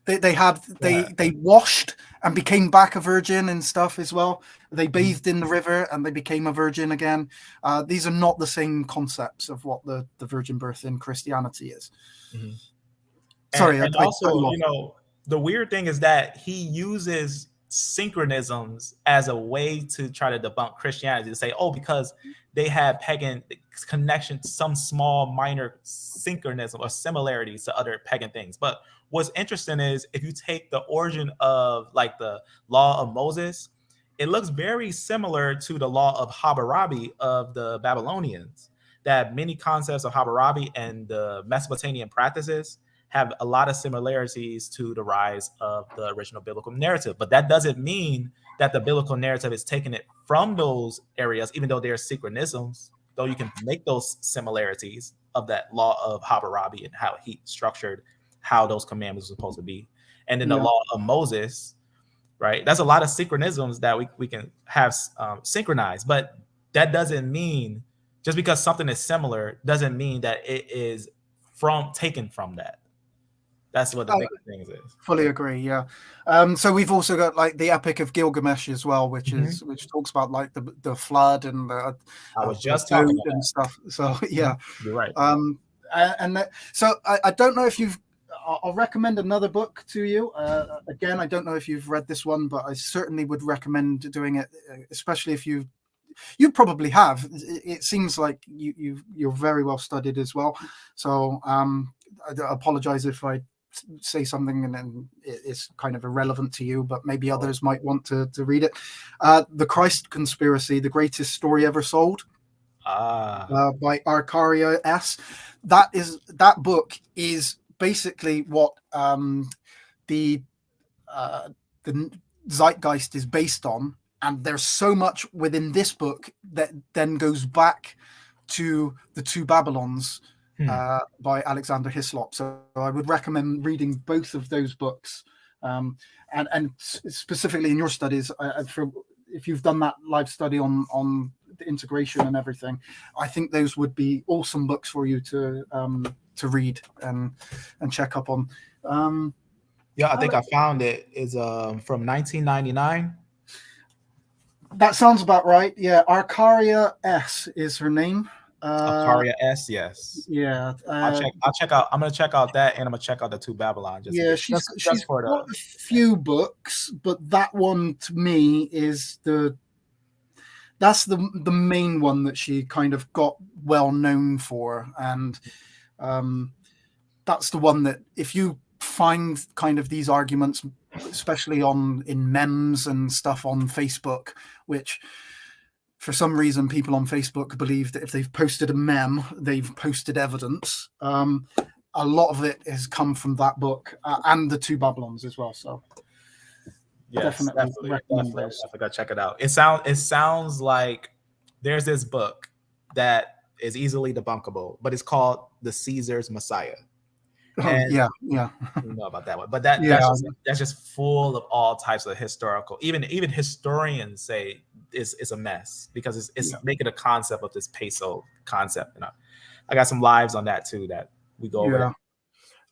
they washed and became back a virgin and stuff as well. They bathed in the river and they became a virgin again. These are not the same concepts of what the virgin birth in Christianity is. Mm-hmm. Sorry, and also, the weird thing is that he uses synchronisms as a way to try to debunk Christianity, to say, because they had pagan connection, some small minor synchronism or similarities to other pagan things. But what's interesting is, if you take the origin of like the law of Moses, it looks very similar to the law of Hammurabi of the Babylonians, that many concepts of Hammurabi and the Mesopotamian practices have a lot of similarities to the rise of the original biblical narrative. But that doesn't mean that the biblical narrative is taking it from those areas, even though there are synchronisms, though you can make those similarities of that law of Hammurabi and how he structured how those commandments were supposed to be. And then the law of Moses, right? That's a lot of synchronisms that we can have synchronized, but that doesn't mean, just because something is similar doesn't mean that it is taken from that. That's what the biggest thing is. Fully agree. Yeah. So we've also got like the Epic of Gilgamesh as well, which talks about like the flood and the I was just talking about and stuff. So yeah, you're right. So I don't know if you've. I'll recommend another book to you. Again, I don't know if you've read this one, but I certainly would recommend doing it, especially if you probably have. It seems like you're very well studied as well. So I apologize if I say something and then it's kind of irrelevant to you, but maybe others might want to read it. The Christ Conspiracy, the greatest story ever sold, by Arcaria S. That book is basically what the zeitgeist is based on, and there's so much within this book that then goes back to the Two Babylons by Alexander Hislop. So I would recommend reading both of those books, and specifically in your studies, if you've done that live study on the integration and everything, I think those would be awesome books for you to read and check up on. Yeah, I think I found it. Is from 1999. That sounds about right. Yeah, Arcaria S is her name. Arcaria S, yes. Yeah. I'll check out. I'm gonna check out that, and I'm gonna check out the Two Babylon. She's got a few books, but that one to me is that's the main one that she kind of got well known for, and that's the one that if you find kind of these arguments, especially in memes and stuff on Facebook, which for some reason people on Facebook believe that if they've posted a meme, they've posted evidence. A lot of it has come from that book and the Two Babylons as well. So yes, definitely gotta check it out. It sounds like there's this book that is easily debunkable, but it's called The Caesar's Messiah. And yeah. You know about that one, but that's just full of all types of historical. Even historians say it's a mess because it's making a concept of this peso concept. And I got some lives on that too that we go over.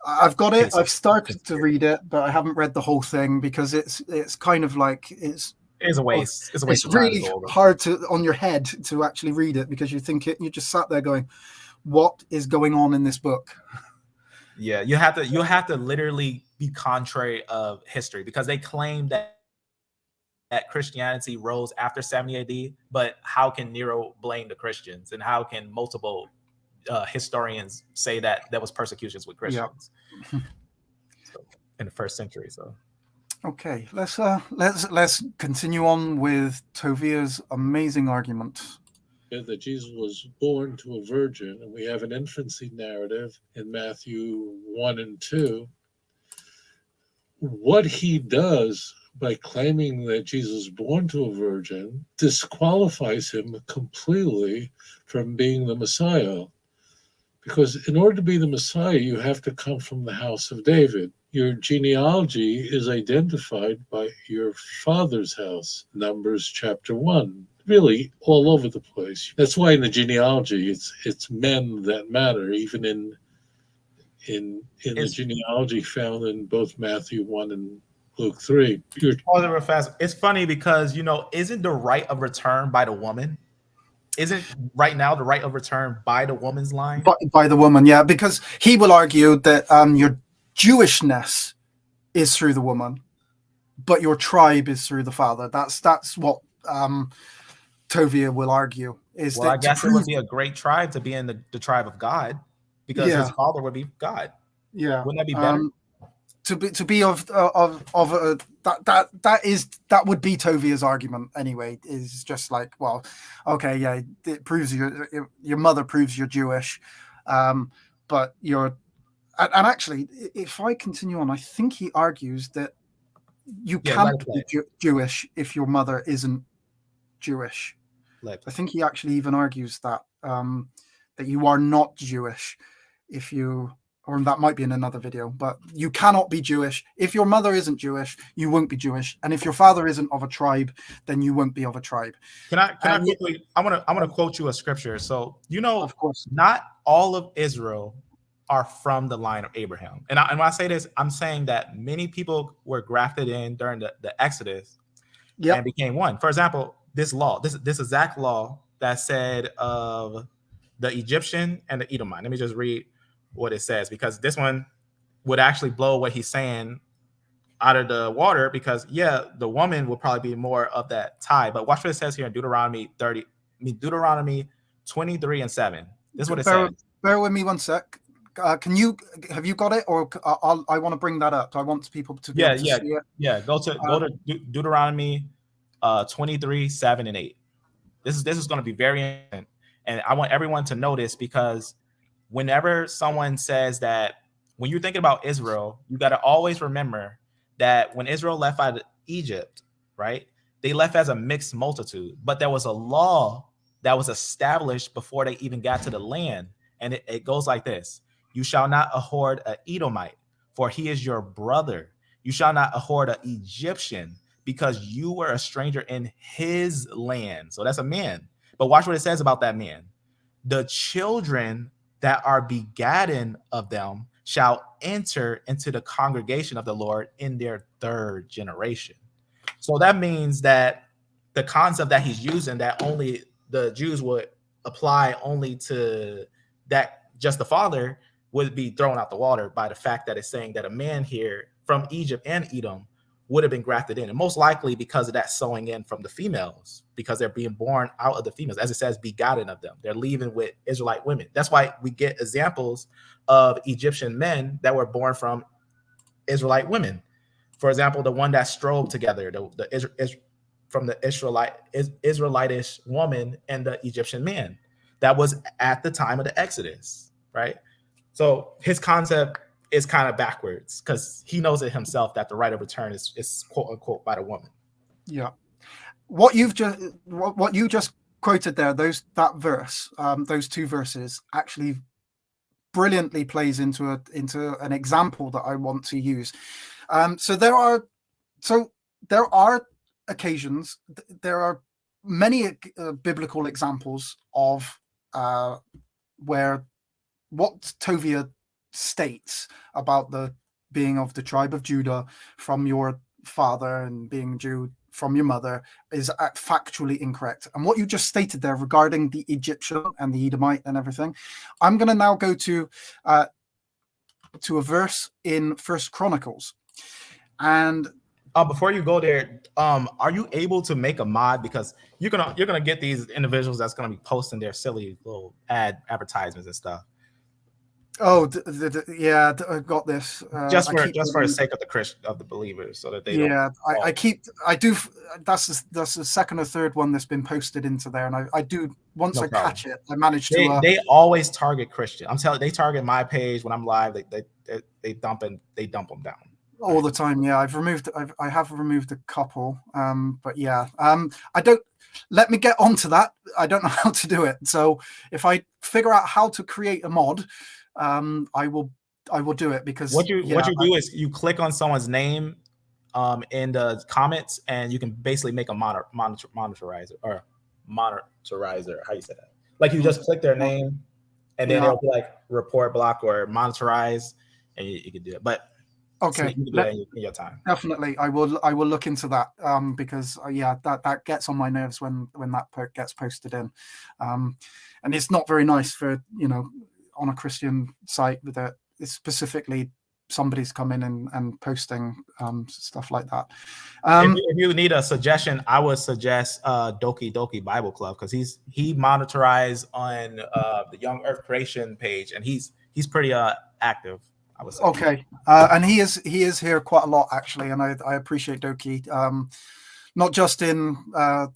I've got it. I've started to read it, but I haven't read the whole thing because it's kind of like it's a waste. It's a waste. It's really hard on your head to actually read it because you think you just sat there going, "What is going on in this book?" Yeah, you have to literally be contrary of history because they claim that Christianity rose after 70 AD, but how can Nero blame the Christians, and how can multiple historians say that there was persecutions with Christians in the first century? So, okay, let's continue on with Tovia's amazing argument. That Jesus was born to a virgin, and we have an infancy narrative in Matthew 1 and 2. What he does by claiming that Jesus was born to a virgin disqualifies him completely from being the Messiah. Because in order to be the Messiah, you have to come from the house of David. Your genealogy is identified by your father's house, Numbers chapter 1. Really all over the place. That's why in the genealogy, it's men that matter, even in the genealogy found in both Matthew 1 and Luke 3. Real fast. It's funny because isn't the right of return by the woman? Isn't right now the right of return by the woman's line? By the woman, yeah, because he will argue that your Jewishness is through the woman, but your tribe is through the father. That's what Tovia will argue. I guess it would be a great tribe to be in the tribe of God, because his father would be God. Yeah, wouldn't that be better? To be of that would be Tovia's argument anyway. Is just like, well, okay, yeah, it proves your mother proves you're Jewish, but you're, and actually, if I continue on, I think he argues that you can't be Jewish if your mother isn't Jewish. I think he actually even argues that that you are not Jewish if you, or that might be in another video, but you cannot be Jewish. If your mother isn't Jewish, you won't be Jewish. And if your father isn't of a tribe, then you won't be of a tribe. Can I quickly, I'm gonna quote you a scripture. So, you know, of course, not all of Israel are from the line of Abraham. And when I say this, I'm saying that many people were grafted in during the Exodus and became one. For example, this law, this exact law that said of the Egyptian and the Edomite. Let me just read what it says, because this one would actually blow what he's saying out of the water, because the woman will probably be more of that tie. But watch what it says here in Deuteronomy 23:7. This is what it says. Bear with me one sec. Have you got it, or I want to bring that up. I want people to be able to see it. Yeah, go to Deuteronomy 23:7 and 8. This is going to be very important, and I want everyone to know this, because whenever someone says that, when you're thinking about Israel, you got to always remember that when Israel left out of Egypt, right, they left as a mixed multitude, but there was a law that was established before they even got to the land, and it goes like this: you shall not abhor an Edomite, for he is your brother. You shall not abhor an Egyptian, because you were a stranger in his land. So that's a man. But watch what it says about that man. The children that are begotten of them shall enter into the congregation of the Lord in their third generation. So that means that the concept that he's using, that only the Jews would apply only to that, just the father, would be thrown out the water by the fact that it's saying that a man here from Egypt and Edom would have been grafted in, and most likely because of that sowing in from the females, because they're being born out of the females, as it says, begotten of them. They're leaving with Israelite women. That's why we get examples of Egyptian men that were born from Israelite women. For example, the one that strove together, from the Israelitish woman and the Egyptian man, that was at the time of the Exodus, right? So his concept is kind of backwards, because he knows it himself that the right of return is quote unquote by the woman. Yeah, what you just quoted there, those two verses actually brilliantly plays into an example that I want to use. So there are occasions, there are many biblical examples of where what Tovia states about the being of the tribe of Judah from your father and being Jew from your mother is factually incorrect. And what you just stated there regarding the Egyptian and the Edomite and everything, I'm going to now go to a verse in First Chronicles. And before you go there, are you able to make a mod, because you're gonna get these individuals that's gonna be posting their silly little advertisements and stuff. Oh, yeah, I got this. Just for the sake of the believers, so that they don't. I do. That's the second or third one that's been posted into there, and I do once I catch it, I manage to. They always target Christian. I'm telling you, they target my page when I'm live. They dump them down all the time. Yeah, I have removed a couple. But yeah, I don't. Let me get onto that. I don't know how to do it. So if I figure out how to create a mod, I will do it, because what you do is you click on someone's name in the comments, and you can basically make a monitorizer. How you say that? Like, you just click their name, and then it'll be like report block or monitorize, and you can do it. But okay, so you can do that in your time. Definitely, I will look into that, because that gets on my nerves when that gets posted in, and it's not very nice for, on a Christian site that it's specifically somebody's come in and posting stuff like that. If you need a suggestion, I would suggest Doki Doki Bible Club, because he monitorizes on the Young Earth Creation page, and he's pretty active I would say. Okay, and he is here quite a lot actually, and I appreciate Doki, not just in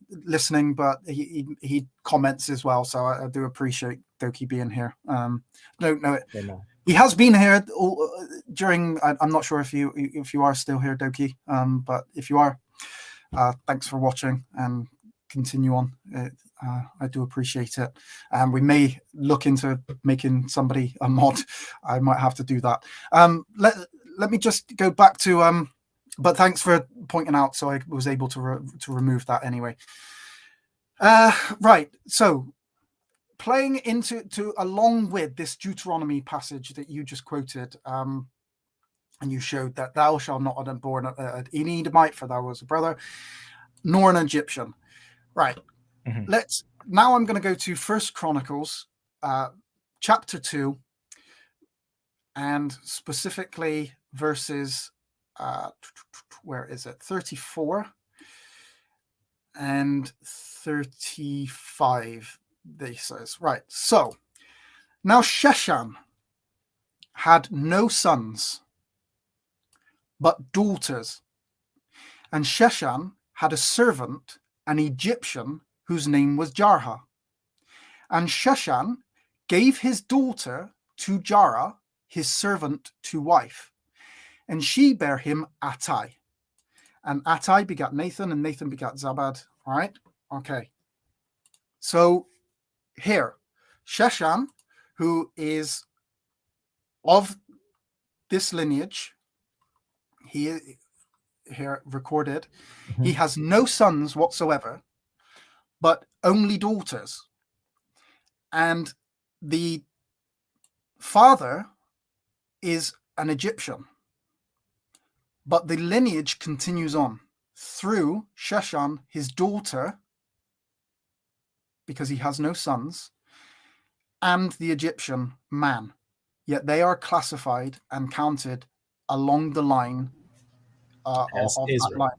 listening, but he comments as well. So I do appreciate Doki being here. Don't know it. Amen. He has been here during. I'm not sure if you are still here, Doki, but if you are, thanks for watching and continue on. I do appreciate it. And we may look into making somebody a mod. I might have to do that. Let me just go back to but thanks for pointing out, so I was able to remove that anyway. Right, so playing into along with this Deuteronomy passage that you just quoted, and you showed that thou shalt not have born an Edomite, for thou was a brother, nor an Egyptian. Right. Mhm. Now I'm going to go to First Chronicles, chapter 2, and specifically verses, where is it? 34 and 35. They says, right. So now Sheshan had no sons, but daughters, and Sheshan had a servant, an Egyptian, whose name was Jarha. And Sheshan gave his daughter to Jarha, his servant, to wife. And she bare him Attai. And Attai begat Nathan, and Nathan begat Zabad. All right? Okay. So here, Sheshan, who is of this lineage, he here recorded, he has no sons whatsoever, but only daughters. And the father is an Egyptian, but the lineage continues on through Sheshan, his daughter, because he has no sons, and the Egyptian man. Yet they are classified and counted along the line As of Israel. that line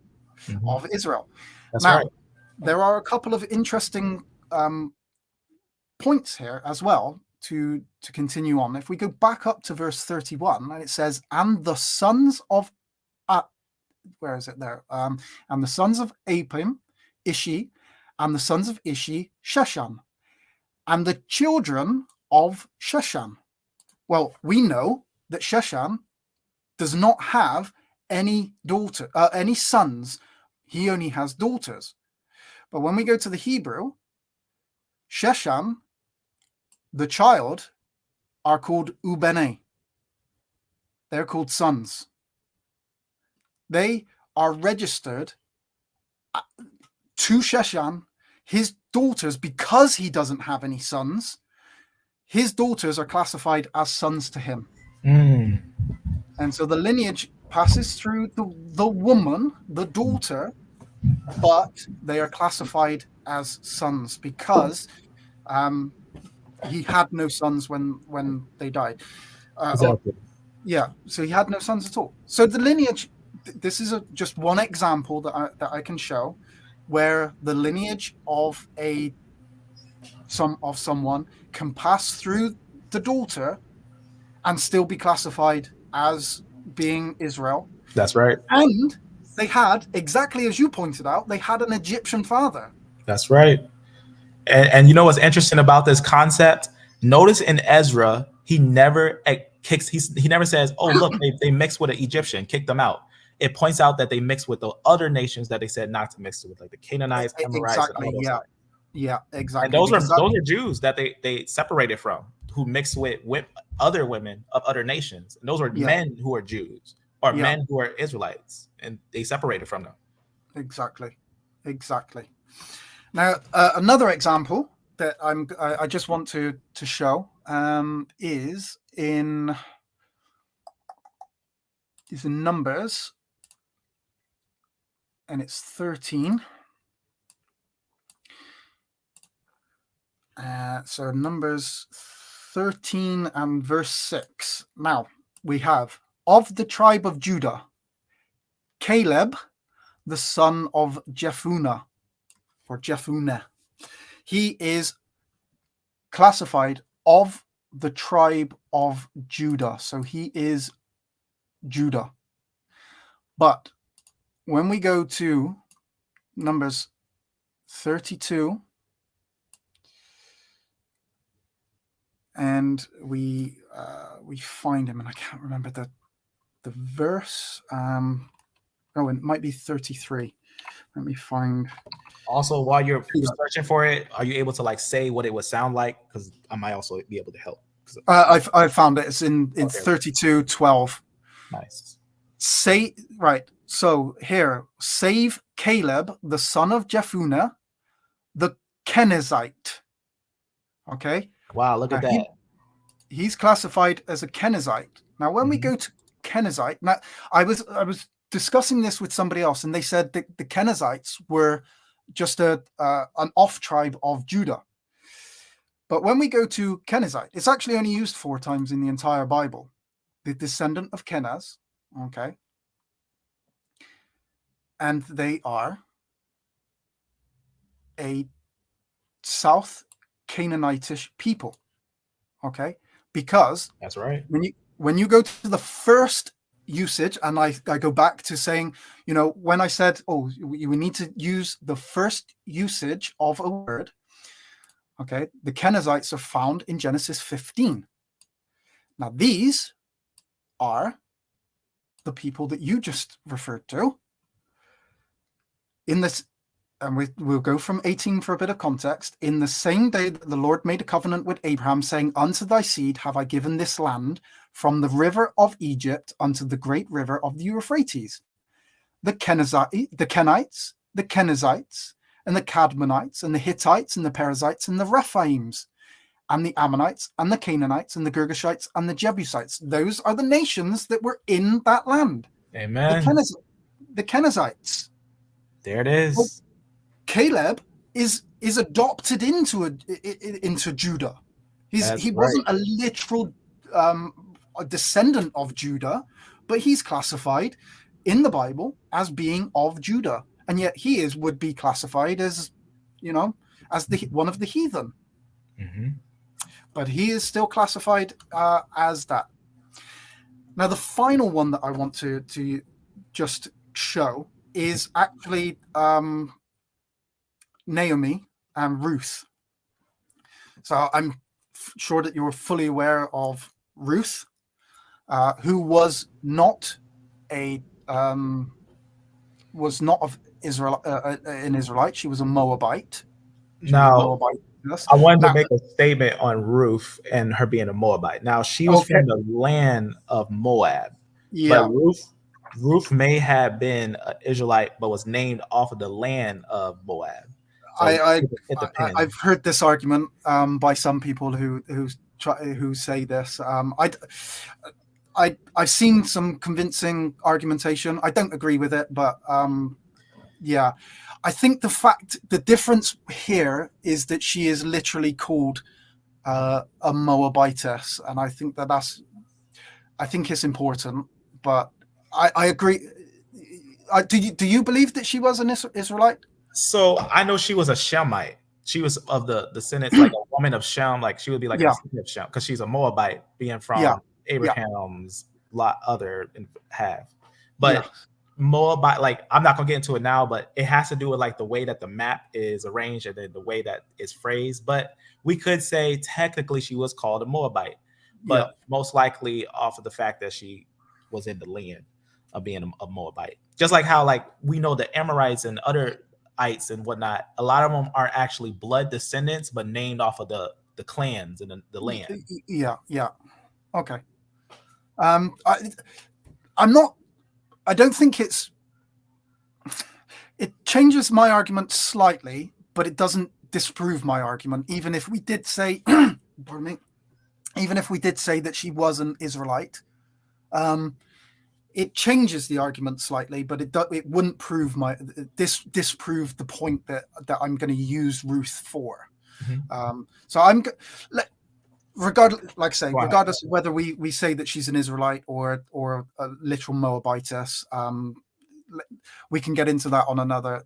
Mhm. of Israel. That's Now, right. there are a couple of interesting points here as well to continue on. If we go back up to verse 31, and it says, and the sons of where is it there? And the sons of Apim, Ishi, and the sons of Ishi, Sheshan, and the children of Sheshan. Well, we know that Sheshan does not have any sons. He only has daughters. But when we go to the Hebrew, Sheshan, the child, are called Ubene. They're called sons. They are registered to Sheshan, his daughters, because he doesn't have any sons. His daughters are classified as sons to him. Mm. And so the lineage passes through the woman, the daughter, but they are classified as sons because he had no sons when they died. Exactly. Yeah, so he had no sons at all. So the lineage, this is just one example that I can show where the lineage of someone can pass through the daughter and still be classified as being Israel. That's right. And they had, exactly as you pointed out, they had an Egyptian father. That's right. And you know what's interesting about this concept? Notice in Ezra, he never he never says, oh, look, they mixed with an Egyptian, kick them out. It points out that they mixed with the other nations that they said not to mix with, like the Canaanites, Amorites, Exactly. and all those Yeah. guys. Yeah, exactly. And those are Jews that they separated from, who mixed with other women of other nations. And those are men who are Jews or men who are Israelites, and they separated from them. Exactly. Now, another example that I just want to show is in Numbers, and it's 13. So Numbers 13 and verse 6. Now we have, of the tribe of Judah, Caleb, the son of Jephunneh, or Jephunneh. He is classified of the tribe of Judah. So he is Judah. But when we go to Numbers 32, and we find him, and I can't remember the verse. Oh, it might be 33. Let me find. Also, while you're searching for it, are you able to like say what it would sound like? Because I might also be able to help. I found it. It's in Okay. 32:12. Nice. Say right. So here, save Caleb, the son of Jephunneh, the Kenizzite. Okay. Wow, look at Now, that. He's classified as a Kenizzite. Now, when we go to Kenizzite, now I was discussing this with somebody else, and they said that the Kenizzites were just an off tribe of Judah. But when we go to Kenizzite, it's actually only used 4 times in the entire Bible. The descendant of Kenaz, okay, and they are a South Canaanitish people, okay, because That's right. when you go to the first usage, and I go back to saying, you know, when I said, oh, we need to use the first usage of a word, okay, the Kenizzites are found in Genesis 15. Now, these are the people that you just referred to. In this, and we'll go from 18 for a bit of context. In the same day that the Lord made a covenant with Abraham, saying, unto thy seed have I given this land, from the river of Egypt unto the great river of the Euphrates. The Kenites, the Kenizzites, and the Cadmonites, and the Hittites, and the Perizzites, and the Rephaims, and the Ammonites, and the Canaanites, and the Girgashites, and the Jebusites. Those are the nations that were in that land. Amen. The Kenizzites. There it is. Caleb is adopted into Judah. He wasn't a literal a descendant of Judah, but he's classified in the Bible as being of Judah, and yet he would be classified as, you know, as one of the heathen. Mm-hmm. But he is still classified as that. Now, the final one that I want to just show is actually Naomi and Ruth. So I'm sure that you're fully aware of Ruth, who was not an Israelite. She was a Moabite. Now, I wanted to make a statement on Ruth and her being a Moabite. Now, she was from the land of Moab. Yeah. But Ruth may have been an Israelite, but was named off of the land of Moab. So it depends. I've heard this argument by some people who say this. I've seen some convincing argumentation. I don't agree with it, but yeah, I think the difference here is that she is literally called a Moabitess, and I think I think it's important. But I agree. Do you believe that she was an Israelite? So I know she was a Shemite. She was of the descendants, like a woman of Shem. Like she would be like a descendant of Shem, because she's a Moabite, being from Abraham's other half. But Moabite, like, I'm not gonna get into it now, but it has to do with like the way that the map is arranged and then the way that it's phrased. But we could say technically she was called a Moabite, but most likely off of the fact that she was in the land of being a Moabite. Just like how, like, we know the Amorites and other ites and whatnot, a lot of them are actually blood descendants, but named off of the clans and the land. Okay. I don't think it changes my argument slightly, but it doesn't disprove my argument. Even if we did say, pardon me, even if we did say that she was an Israelite, it changes the argument slightly, but it wouldn't disprove the point that I'm going to use Ruth for. Mm-hmm. So I'm regardless, like I say, regardless of whether we say that she's an Israelite or a literal Moabitess, we can get into that on another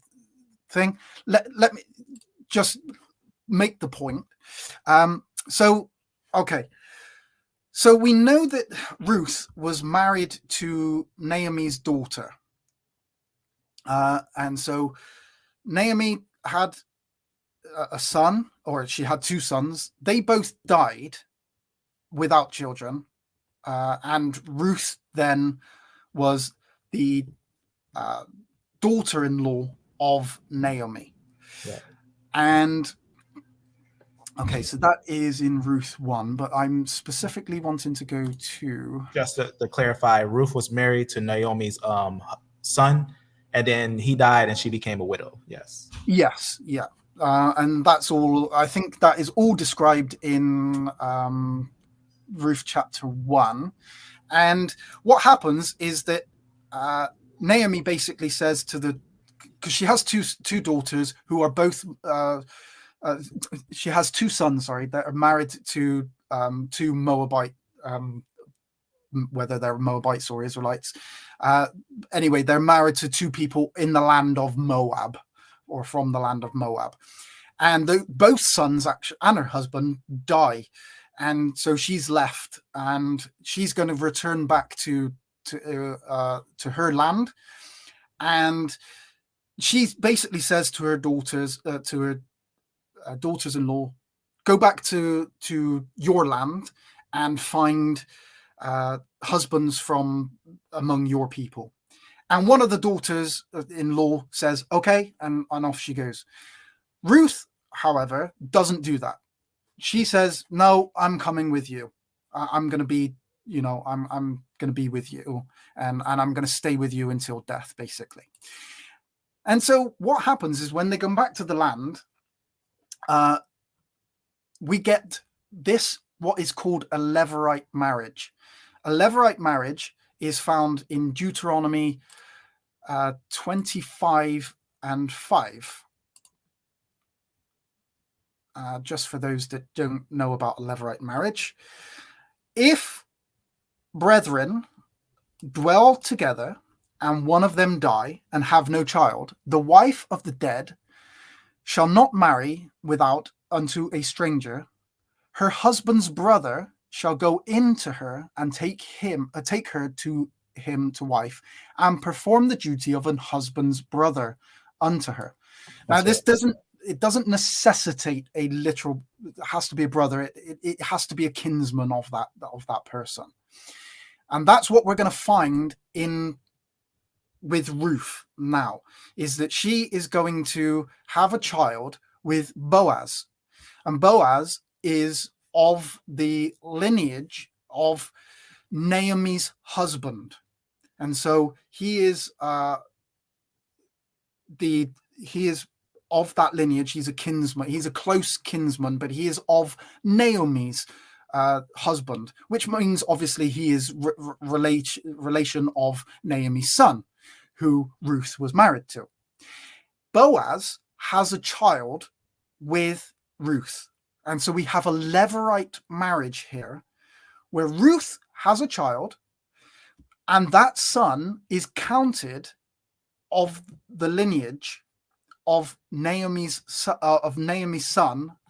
thing. Let me just make the point. Okay. So we know that Ruth was married to Naomi's daughter. And so Naomi had a son, or she had two sons. They both died without children. And Ruth then was the daughter-in-law of Naomi. Yeah. And okay, so that is in Ruth 1, but I'm specifically wanting to go to... Just to clarify, Ruth was married to Naomi's son, and then he died and she became a widow. Yes. Yes, yeah. And that's all, I think that is all described in Ruth chapter 1. And what happens is that Naomi basically says to the... Because she has two daughters who are both... she has two sons, sorry, that are married to two Moabite, whether they're Moabites or Israelites. Anyway, they're married to two people in the land of Moab, or from the land of Moab. And both sons actually, and her husband die. And so she's left, and she's going to return back to her land. And she basically says to her daughters, daughters-in-law, go back to your land and find husbands from among your people. And one of the daughters-in-law says, okay, and off she goes. Ruth, however, doesn't do that. She says, no, I'm coming with you. I'm going to be, I'm going to be with you, and I'm going to stay with you until death, basically. And so what happens is when they come back to the land, we get this, what is called a Levirate marriage. A Levirate marriage is found in Deuteronomy 25 and 5. Just for those that don't know about a Levirate marriage. If brethren dwell together and one of them die and have no child, the wife of the dead shall not marry without unto a stranger. Her husband's brother shall go in to her and take her to him to wife, and perform the duty of an husband's brother unto her. Now, this doesn't necessitate a literal. It has to be a brother. It has to be a kinsman of that person, and that's what we're going to find with Ruth now, is that she is going to have a child with Boaz, and Boaz is of the lineage of Naomi's husband, and so he is of that lineage. He's a kinsman. He's a close kinsman, but he is of Naomi's husband, which means obviously he is relation of Naomi's son, who Ruth was married to. Boaz has a child with Ruth. And so we have a Levirate marriage here where Ruth has a child, and that son is counted of the lineage of Naomi's son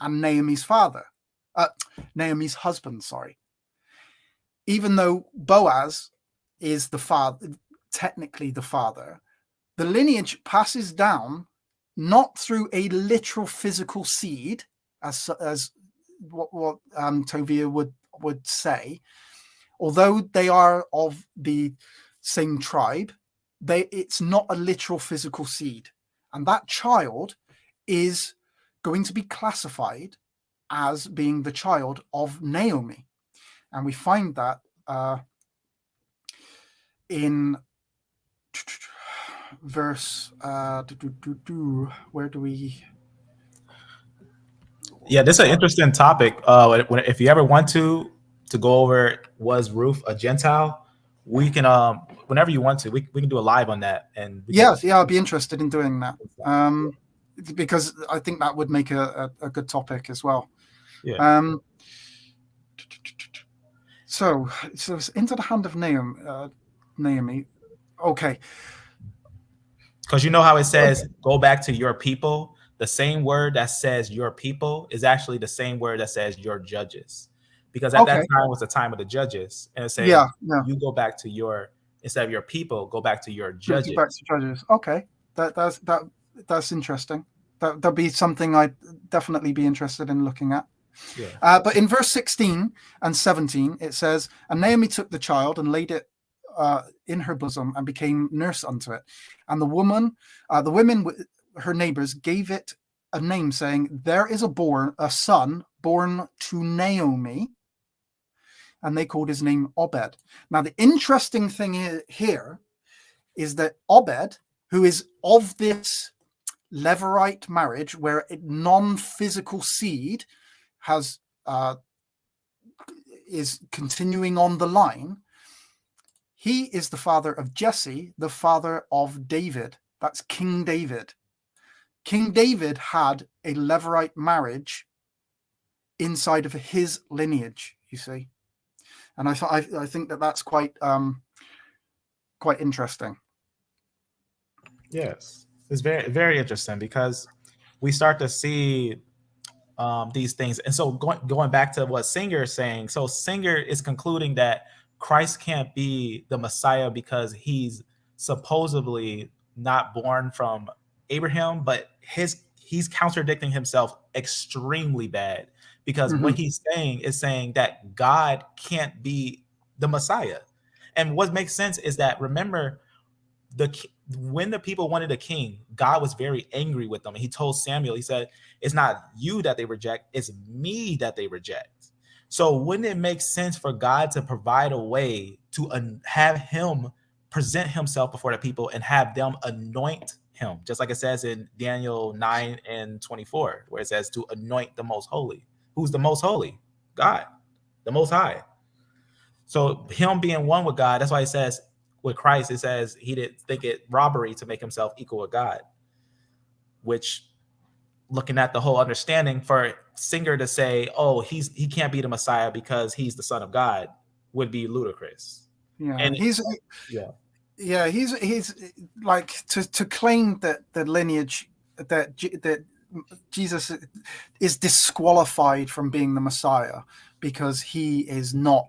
and Naomi's father, Naomi's husband, sorry. Even though Boaz is the father, technically the father, the lineage passes down not through a literal physical seed, as what Tovia would say, although they are of the same tribe, it's not a literal physical seed. And that child is going to be classified as being the child of Naomi. And we find that in verse, where do we... Yeah, this is an interesting topic. If you ever want to go over, was Ruth a Gentile? We can, whenever you want to, we can do a live on that. And yeah, I'd be interested in doing that, because I think that would make a good topic as well. Yeah. So it's into the hand of Naomi. Okay. Because you know how it says, go back to your people. The same word that says your people is actually the same word that says your judges. because at that Okay. time was the time of the judges, and it's saying Yeah, yeah. you go back to your, instead of your people, go back to your Brings you judges. back to judges. Okay, that's interesting. That'll be something I'd definitely be interested in looking at. Yeah. But in verse 16 and 17, it says, "And Naomi took the child and laid it in her bosom and became nurse unto it. And the women, her neighbors, gave it a name, saying, There is a son born to Naomi." And they called his name Obed. Now, the interesting thing here is that Obed, who is of this Levirate marriage, where a non-physical seed is continuing on the line, he is the father of Jesse, the father of David. That's King David. King David had a Levirate marriage inside of his lineage, you see. And I think that's quite interesting. Yes, it's very, very interesting, because we start to see these things. And so going back to what Singer is saying, so Singer is concluding that Christ can't be the Messiah because he's supposedly not born from Abraham, but he's contradicting himself extremely bad, because what he's saying is saying that God can't be the Messiah. And what makes sense is that, remember, when the people wanted a king, God was very angry with them. And he told Samuel, he said, it's not you that they reject, it's me that they reject. So wouldn't it make sense for God to provide a way to have him present himself before the people and have them anoint him? Just like it says in Daniel 9:24, where it says to anoint the most holy. Who's the most holy? God, the most high. So him being one with God, that's why it says with Christ, it says he didn't think it robbery to make himself equal with God, which, looking at the whole understanding, for Singer to say, oh, he can't be the Messiah because he's the Son of God, would be ludicrous. Yeah, And he's like to claim that the lineage that Jesus is disqualified from being the Messiah because he is not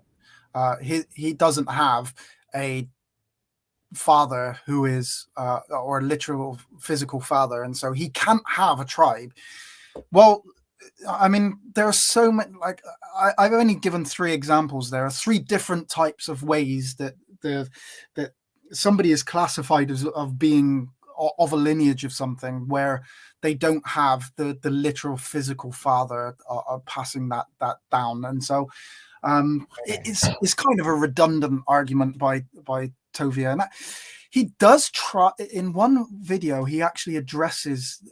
he doesn't have a father who is or a literal physical father, and so he can't have a tribe. Well, I mean, there are so many, like I've only given 3 examples. There are 3 different types of ways that that somebody is classified as of being of a lineage of something where they don't have the literal physical father passing that down. And so it's kind of a redundant argument by Tovia. And he does try, in one video, he actually addresses,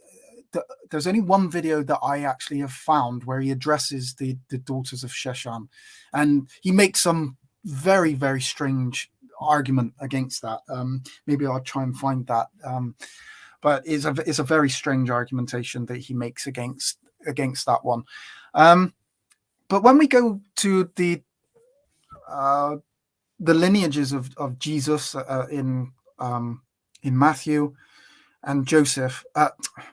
there's only one video that I actually have found where he addresses the daughters of Sheshan. And he makes some very, very strange argument against that. Maybe I'll try and find that. But it's a very strange argumentation that he makes against that one. But when we go to the lineages of Jesus in Matthew and Joseph,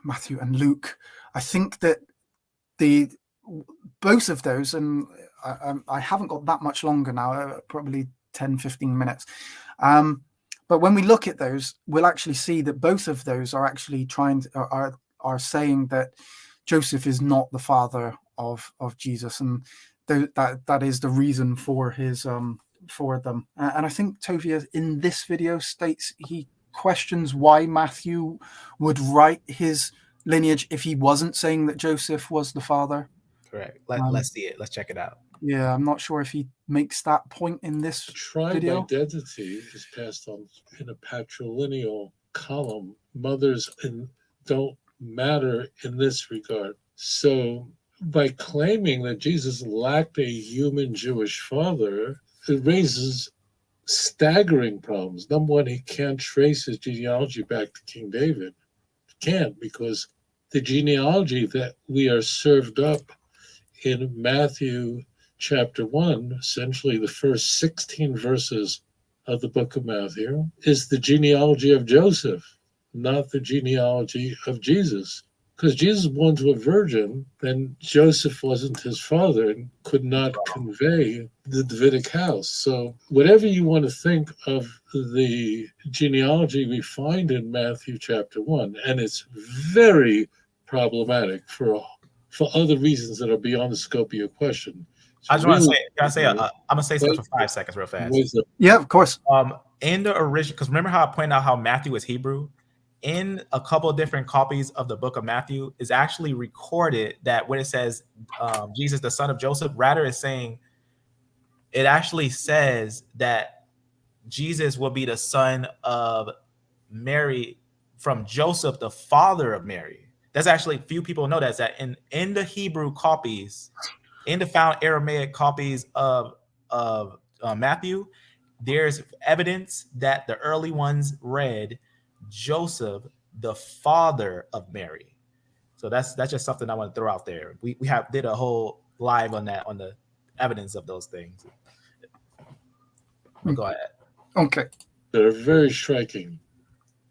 Matthew and Luke, I think that both of those, and I haven't got that much longer now, probably 10-15 minutes. But when we look at those, we'll actually see that both of those are actually are saying that Joseph is not the father of Jesus, and that is the reason for his for them. And I think Tovia in this video states he questions why Matthew would write his lineage if he wasn't saying that Joseph was the father. Correct. Let's see it. Let's check it out. Yeah, I'm not sure if he makes that point in this Tribe video. identity is passed on in a patrilineal column. Mothers don't matter in this regard. So by claiming that Jesus lacked a human Jewish father, it raises staggering problems. Number one, he can't trace his genealogy back to King David. He can't, because the genealogy that we are served up in Matthew chapter 1, essentially the first 16 verses of the book of Matthew, is the genealogy of Joseph, not the genealogy of Jesus. because Jesus was born to a virgin, then Joseph wasn't his father and could not convey the Davidic house. So whatever you want to think of the genealogy we find in Matthew chapter 1, and it's very problematic for other reasons that are beyond the scope of your question. I just want to say, can I say, I'm gonna say something for 5 seconds, real fast. Yeah, of course. In the original, because remember how I pointed out how Matthew is Hebrew? In a couple of different copies of the book of Matthew, is actually recorded that when it says Jesus, the son of Joseph, rather is saying, it actually says that Jesus will be the son of Mary from Joseph, the father of Mary. That's actually, few people know that in the Hebrew copies, in the found Aramaic copies of Matthew, there's evidence that the early ones read Joseph, the father of Mary. So that's just something I want to throw out there. We did a whole live on that, on the evidence of those things. Go ahead. Okay. They're very striking.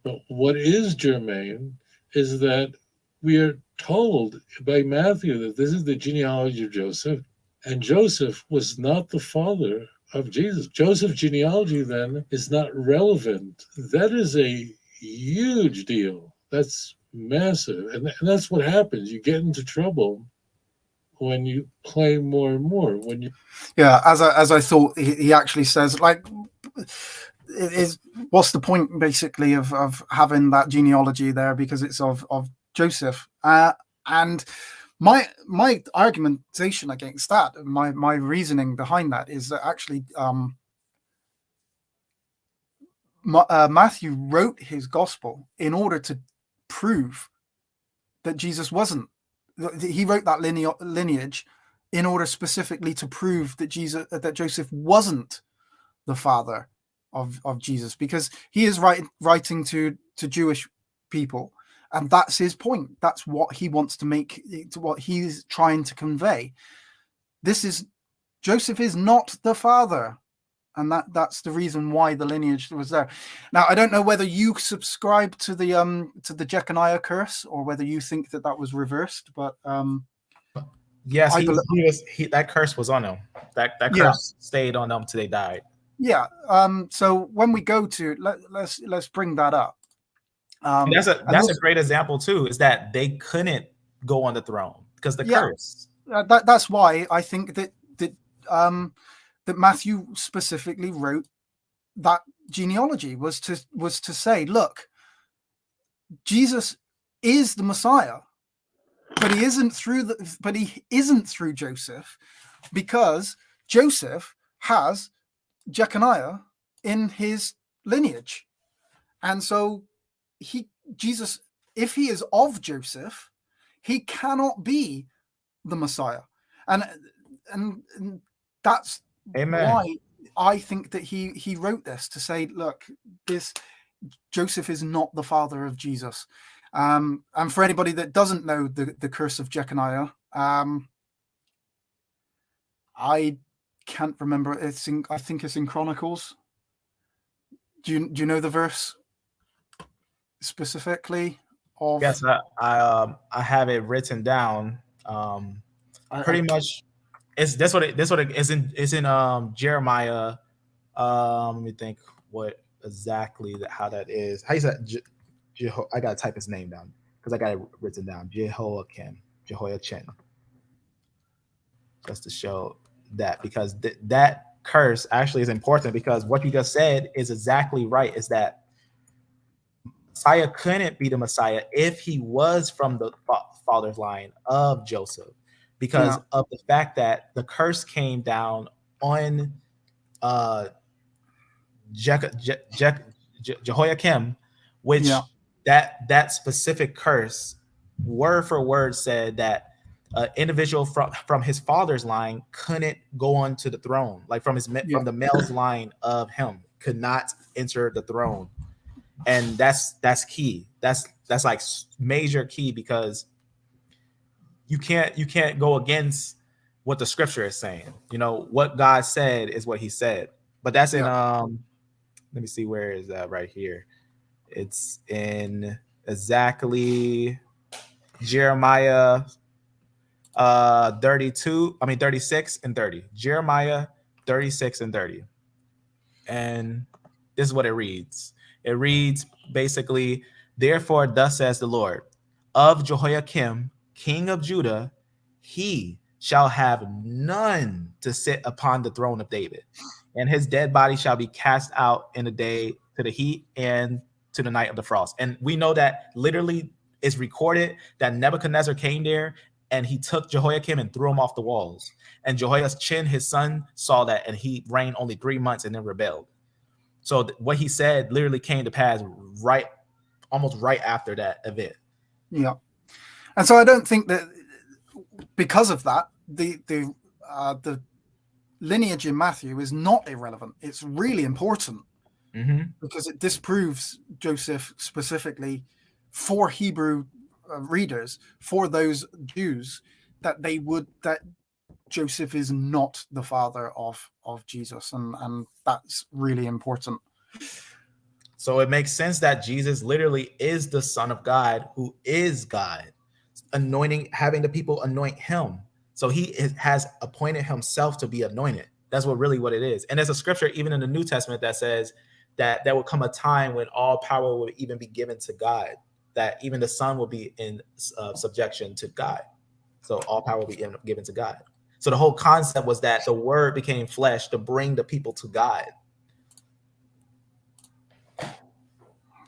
But what is germane is that we are told by Matthew that this is the genealogy of Joseph, and Joseph was not the father of Jesus. Joseph's genealogy then is not relevant. That is a huge deal. That's massive. And that's what happens. You get into trouble when you claim more and more. When you as I thought, he actually says, like, what's the point basically of having that genealogy there, because it's of Joseph, and my argumentation against that, my reasoning behind that is that actually Matthew wrote his gospel in order to prove that Jesus wasn't. He wrote that lineage in order specifically to prove that Joseph wasn't the father of Jesus, because he is writing to Jewish people, and that's his point. That's what he wants to make, what he's trying to convey. Joseph is not the father, and that's the reason why the lineage was there. Now, I don't know whether you subscribe to the Jeconiah curse, or whether you think that was reversed, but yes, that curse was on him. That curse stayed on them till they died. Yeah. So when we go to let's bring that up. That's a great example too, is that they couldn't go on the throne because the curse. That's why I think that Matthew specifically wrote that genealogy was to say, look, Jesus is the Messiah, but he isn't through Joseph, because Joseph has Jeconiah in his lineage, and so Jesus, if he is of Joseph, he cannot be the Messiah, and that's Amen. why I think that he wrote this to say, look, Joseph is not the father of Jesus. And for anybody that doesn't know the curse of Jeconiah, I can't remember. I think it's in Chronicles. Do you know the verse specifically? Yes, I have it written down. Pretty much, it's what it is in Jeremiah. Let me think what exactly how that is. How you say I gotta type his name down because I got it written down. Jehoiachin, just to show that, because that curse actually is important, because what you just said is exactly right. Is that Messiah couldn't be the Messiah if he was from the father's line of Joseph, because of the fact that the curse came down on Jehoiakim, which that specific curse, word for word, said that an individual from his father's line couldn't go on to the throne, like from the male's line of him, could not enter the throne. And that's key. That's like major key, because you can't go against what the scripture is saying. You know, what God said is what he said. But that's in let me see, where is that? Right here. It's in exactly Jeremiah 36 and 30. Jeremiah 36 and 30. And this is what it reads. It reads basically, therefore, thus says the Lord, of Jehoiakim, king of Judah, he shall have none to sit upon the throne of David, and his dead body shall be cast out in the day to the heat and to the night of the frost. And we know that literally it's recorded that Nebuchadnezzar came there and he took Jehoiakim and threw him off the walls. And Jehoiachin, his son, saw that, and he reigned only 3 months and then rebelled. So what he said literally came to pass almost right after that event. Yeah. And so I don't think that because of that, the lineage in Matthew is not irrelevant. It's really important because it disproves Joseph specifically for Hebrew readers, for those Jews, that Joseph is not the father of Jesus, and that's really important. So it makes sense that Jesus literally is the Son of God, who is God, having the people anoint him. So he has appointed himself to be anointed. That's what it is. And there's a scripture even in the New Testament that says that there will come a time when all power will even be given to God, that even the Son will be in subjection to God. So all power will be given to God. So the whole concept was that the word became flesh to bring the people to God.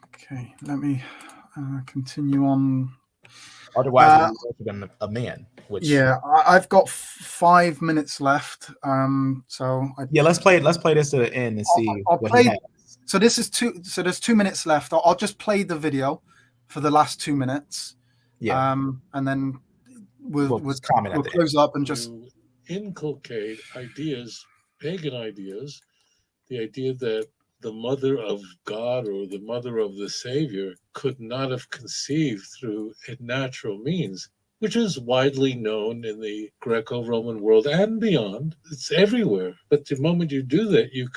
Okay, let me continue on. Otherwise, we worship him a man. Which I've got 5 minutes left. Let's play this to the end and see. I'll play. So this is there's 2 minutes left. I'll just play the video for the last 2 minutes. Yeah. And then we'll comment. Close up and just inculcate ideas, pagan ideas, the idea that the mother of God or the mother of the Savior could not have conceived through a natural means, which is widely known in the Greco-Roman world and beyond. It's everywhere. But the moment you do that, you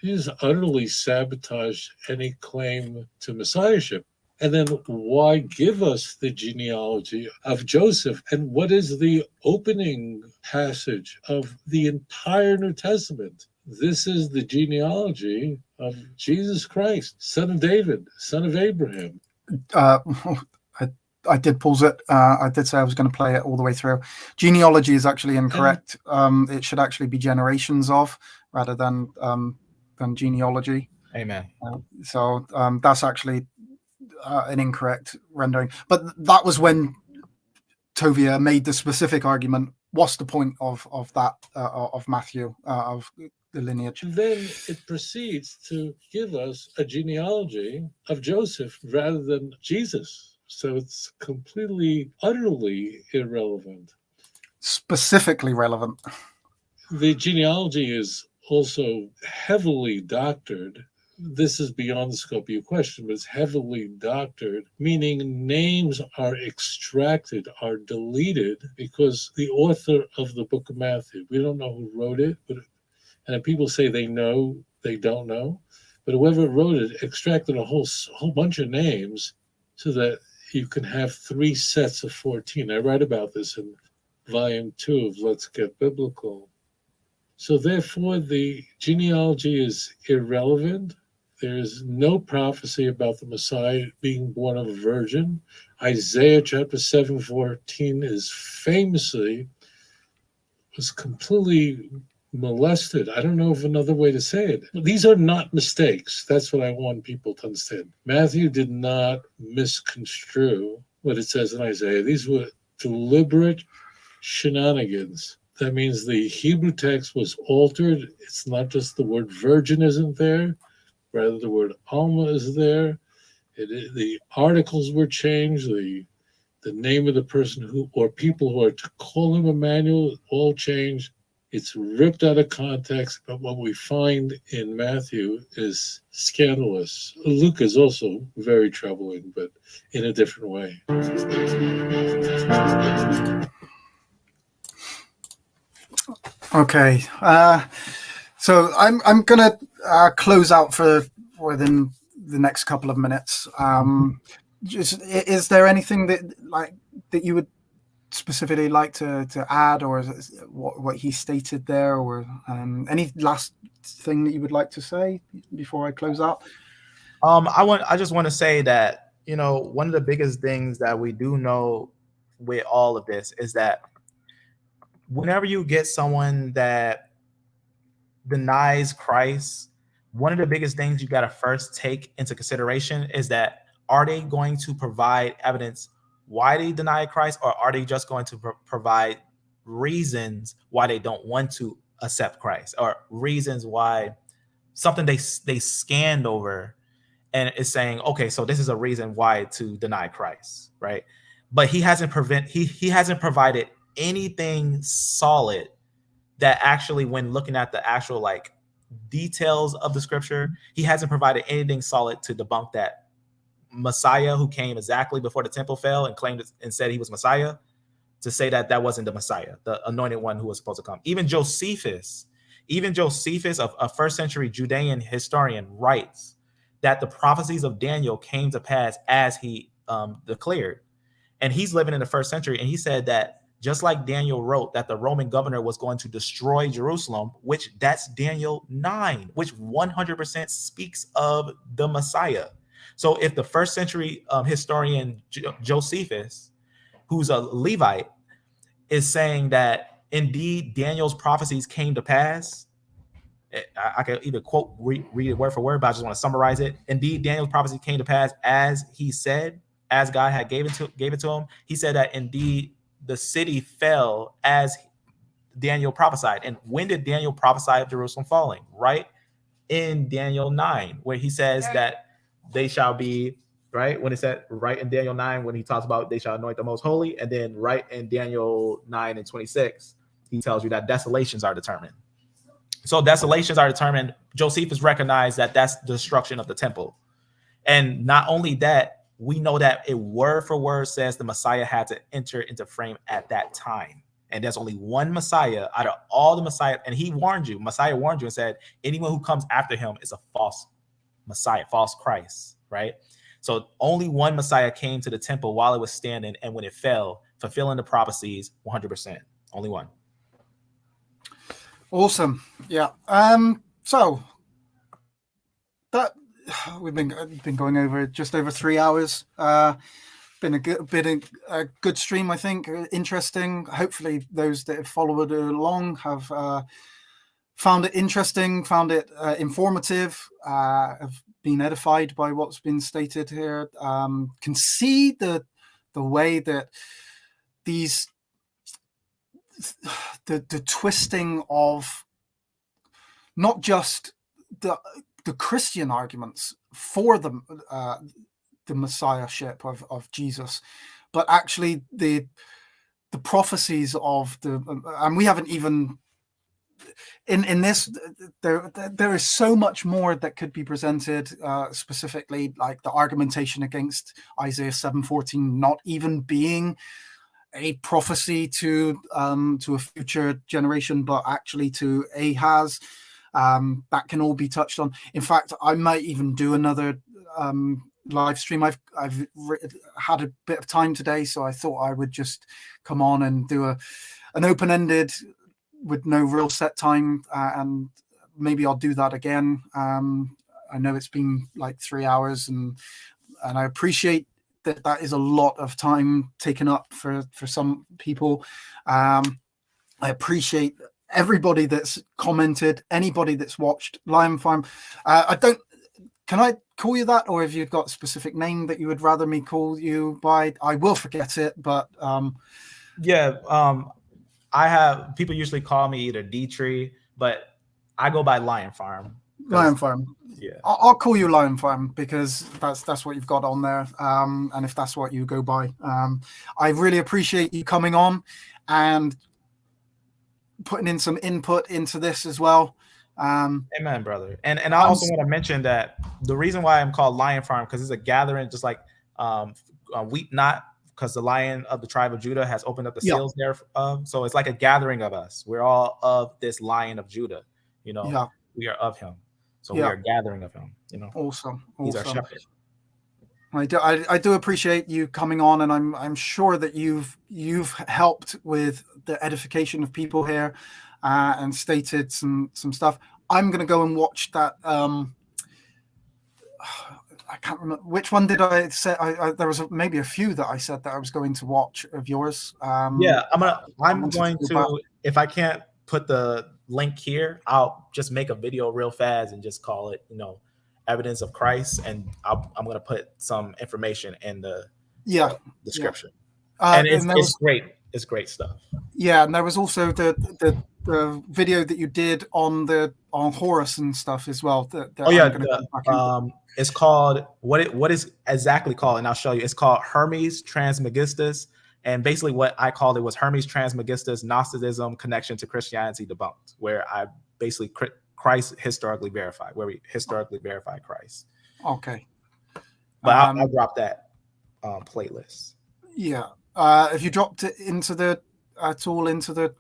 just utterly sabotage any claim to messiahship. And then why give us the genealogy of Joseph? And what is the opening passage of the entire New Testament? This is the genealogy of Jesus Christ, son of David, son of Abraham. I did pause it. I did say I was going to play it all the way through. Genealogy is actually incorrect. It should actually be generations of rather than genealogy. Amen. So that's actually an incorrect rendering. But that was when Tovia made the specific argument. What's the point of that of Matthew of the lineage? And then it proceeds to give us a genealogy of Joseph rather than Jesus. So it's completely, utterly irrelevant. Specifically relevant. The genealogy is also heavily doctored. This is beyond the scope of your question, but it's heavily doctored, meaning names are extracted, are deleted, because the author of the book of Matthew, we don't know who wrote it, and people say they know, they don't know, but whoever wrote it extracted a whole bunch of names so that you can have 3 sets of 14. I write about this in volume 2 of Let's Get Biblical. So therefore, the genealogy is irrelevant. There is no prophecy about the Messiah being born of a virgin. Isaiah chapter 7:14 was completely molested. I don't know of another way to say it. These are not mistakes. That's what I want people to understand. Matthew did not misconstrue what it says in Isaiah. These were deliberate shenanigans. That means the Hebrew text was altered. It's not just the word virgin isn't there. Rather, the word Alma is there. The articles were changed. The name of the person or people who are to call him Emmanuel all changed. It's ripped out of context, but what we find in Matthew is scandalous. Luke is also very troubling, but in a different way. Okay, so I'm gonna close out for within the next couple of minutes. just is there anything that you would specifically like to add, or is it what he stated there, or any last thing that you would like to say before I close out? I just want to say that, one of the biggest things that we do know with all of this is that whenever you get someone that denies Christ, one of the biggest things you got to first take into consideration is that, are they going to provide evidence why they deny Christ, or are they just going to provide reasons why they don't want to accept Christ, or reasons why something they scanned over and is saying, okay, so this is a reason why to deny Christ, right? But he hasn't provided anything solid that actually, when looking at the actual details of the scripture, he hasn't provided anything solid to debunk that Messiah who came exactly before the temple fell and claimed and said he was Messiah, to say that wasn't the Messiah, the anointed one who was supposed to come. Even Josephus, a first century Judean historian, writes that the prophecies of Daniel came to pass as he declared. And he's living in the first century, and he said that just like Daniel wrote that the Roman governor was going to destroy Jerusalem, which that's Daniel 9, which 100% speaks of the Messiah. So if the first century historian Josephus, who's a Levite, is saying that indeed Daniel's prophecies came to pass, I can either read it word for word, but I just want to summarize it. Indeed, Daniel's prophecy came to pass as he said, as God had gave it to him. He said that indeed the city fell as Daniel prophesied. And when did Daniel prophesy of Jerusalem falling? Right in Daniel 9, where he says that they shall be, right? When it said right in Daniel 9, when he talks about they shall anoint the most holy, and then right in Daniel 9 and 26, he tells you that desolations are determined. So desolations are determined. Josephus recognized that that's the destruction of the temple. And not only that, we know that it word for word says the Messiah had to enter into frame at that time. And there's only one Messiah out of all the Messiah. And he warned you, Messiah warned you and said, anyone who comes after him is a false Messiah, false Christ, right? So only one Messiah came to the temple while it was standing, and when it fell, fulfilling the prophecies 100%. Only one. Awesome. Yeah. So that we've been going over just over 3 hours. Been a good stream, I think. Interesting. Hopefully, those that have followed along have found it interesting, found it informative, have been edified by what's been stated here. Can see the way that the twisting of not just the Christian arguments for the Messiahship of Jesus, but actually the prophecies of and we haven't even in this, there is so much more that could be presented, specifically like the argumentation against Isaiah 7:14 not even being a prophecy to a future generation, but actually to Ahaz. That can all be touched on. In fact, I might even do another live stream. I've had a bit of time today, so I thought I would just come on and do an open-ended with no real set time, and maybe I'll do that again. I know it's been like 3 hours, and I appreciate that is a lot of time taken up for some people. I appreciate everybody that's commented, anybody that's watched Lion Farm. Can I call you that, or have you got a specific name that you would rather me call you by? I will forget it, but I have people usually call me either D-Tree, but I go by Lion Farm. Lion Farm. Yeah, I'll call you Lion Farm because that's what you've got on there. And if that's what you go by, I really appreciate you coming on and putting in some input into this as well. Amen, brother. And I also want to mention that the reason why I'm called Lion Farm, because it's a gathering, just like Weep Not, because the Lion of the tribe of Judah has opened up the seals there. So it's like a gathering of us. We're all of this Lion of Judah. We are of him. So we are a gathering of him. Awesome. He's our shepherd. I do appreciate you coming on, and I'm sure that you've helped with the edification of people here, and stated some stuff. I'm gonna go and watch that. I can't remember which one did I say. There was maybe a few that I said that I was going to watch of yours. Yeah, I'm wanted to going go back. to, if I can't put the link here, I'll just make a video real fast and just call it, evidence of Christ, and I'm gonna put some information in the Yeah, description. and And there it's was, great. It's great stuff. yeah, and there was also the video that you did on Horus and stuff as well. That Oh yeah, I'm gonna go back into. it's called what is exactly called, and I'll show you. It's called Hermes Trismegistus, and basically what I called it was Hermes Trismegistus: Gnosticism Connection to Christianity Debunked, where I basically Christ historically verified, where we historically verify Christ. Okay, But I'll drop that playlist. yeah. Have you dropped it into the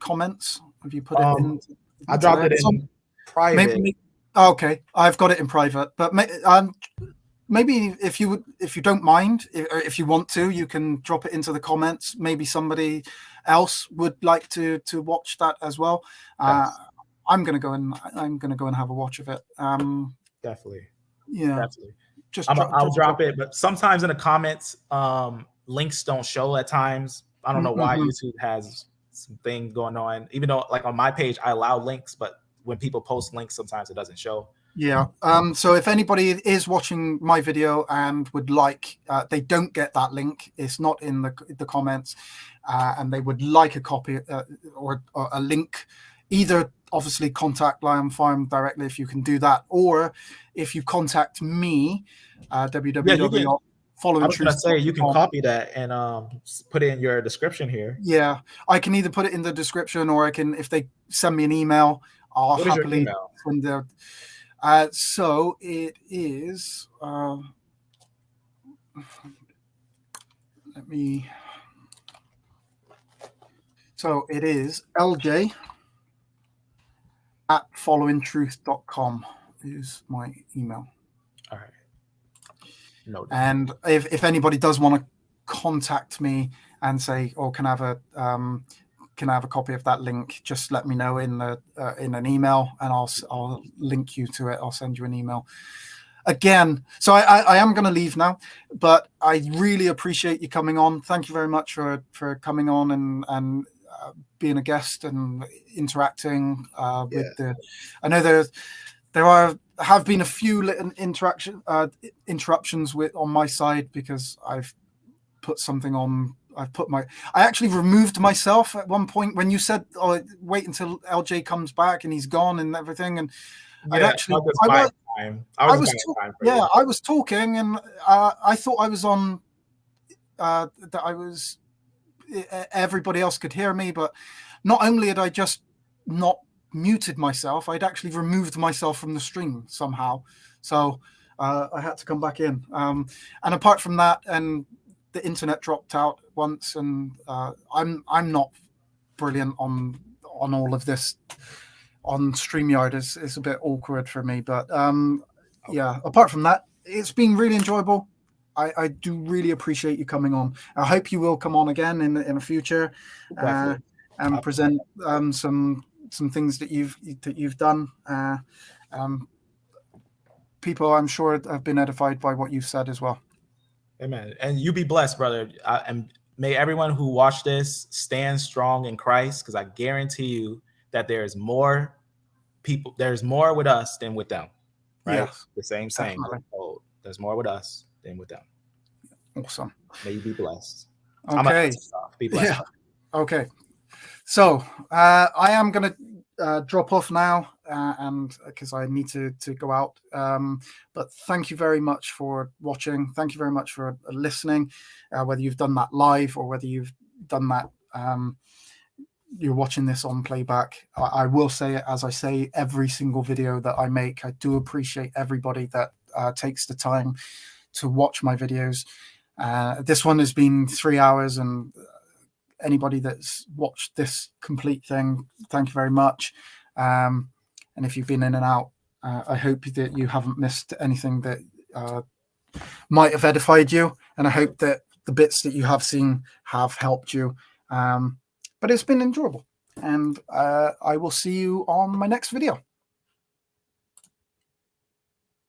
comments? Have you put it in? I dropped it in private. Maybe, okay, I've got it in private, but maybe if you don't mind, if you want to, you can drop it into the comments. Maybe somebody else would like to watch that as well. Yes. I'm gonna go and have a watch of it. Definitely. Yeah, Definitely. just I'll drop it, but sometimes in the comments, links don't show at times. I don't know why YouTube has some thing going on. Even though, like on my page, I allow links, but when people post links, sometimes it doesn't show. Yeah. So if anybody is watching my video and would like, they don't get that link, it's not in the comments, and they would like a copy or a link, either obviously contact Lion Farm directly if you can do that, or if you contact me, www.followingtruth.com. You can copy that and put it in your description here. Yeah, I can either put it in the description, or I can, if they send me an email, I'll What is your happily email? send their. So it is. Let me. So it is LJ@followingtruth.com is my email. All right. No. And if anybody does want to contact me and say, "Oh, can I have a copy of that link?" Just let me know in an email, and I'll link you to it. I'll send you an email. Again, so I am going to leave now, but I really appreciate you coming on. Thank you very much for coming on and being a guest and interacting with the. I know there have been a few little interruptions on my side, because I've put something on. I actually removed myself at one point when you said, "Oh, wait until LJ comes back and he's gone and everything." And I was talking, and I thought I was on. That I was. Everybody else could hear me, but not only had I just not muted myself, I'd actually removed myself from the stream somehow. So I had to come back in. And apart from that, and the internet dropped out once, and I'm not brilliant on all of this on StreamYard. It's a bit awkward for me, but yeah, apart from that, it's been really enjoyable. I do really appreciate you coming on. I hope you will come on again in the future, and present some things that you've done. People, I'm sure, have been edified by what you've said as well. Amen. And you be blessed, brother. And may everyone who watched this stand strong in Christ, because I guarantee you that there's more with us than with them. Right? Yes, the same saying. There's more with us than with them. Awesome. May you be blessed. Okay. Be blessed. Yeah. Okay. So I am going to drop off now, and because I need to go out. But thank you very much for watching. Thank you very much for listening. Whether you've done that live or whether you've done that, you're watching this on playback. I will say it, as I say every single video that I make. I do appreciate everybody that takes the time to watch my videos. This one has been 3 hours, and anybody that's watched this complete thing, thank you very much. And if you've been in and out, I hope that you haven't missed anything that might have edified you, and I hope that the bits that you have seen have helped you. But it's been enjoyable, and I will see you on my next video.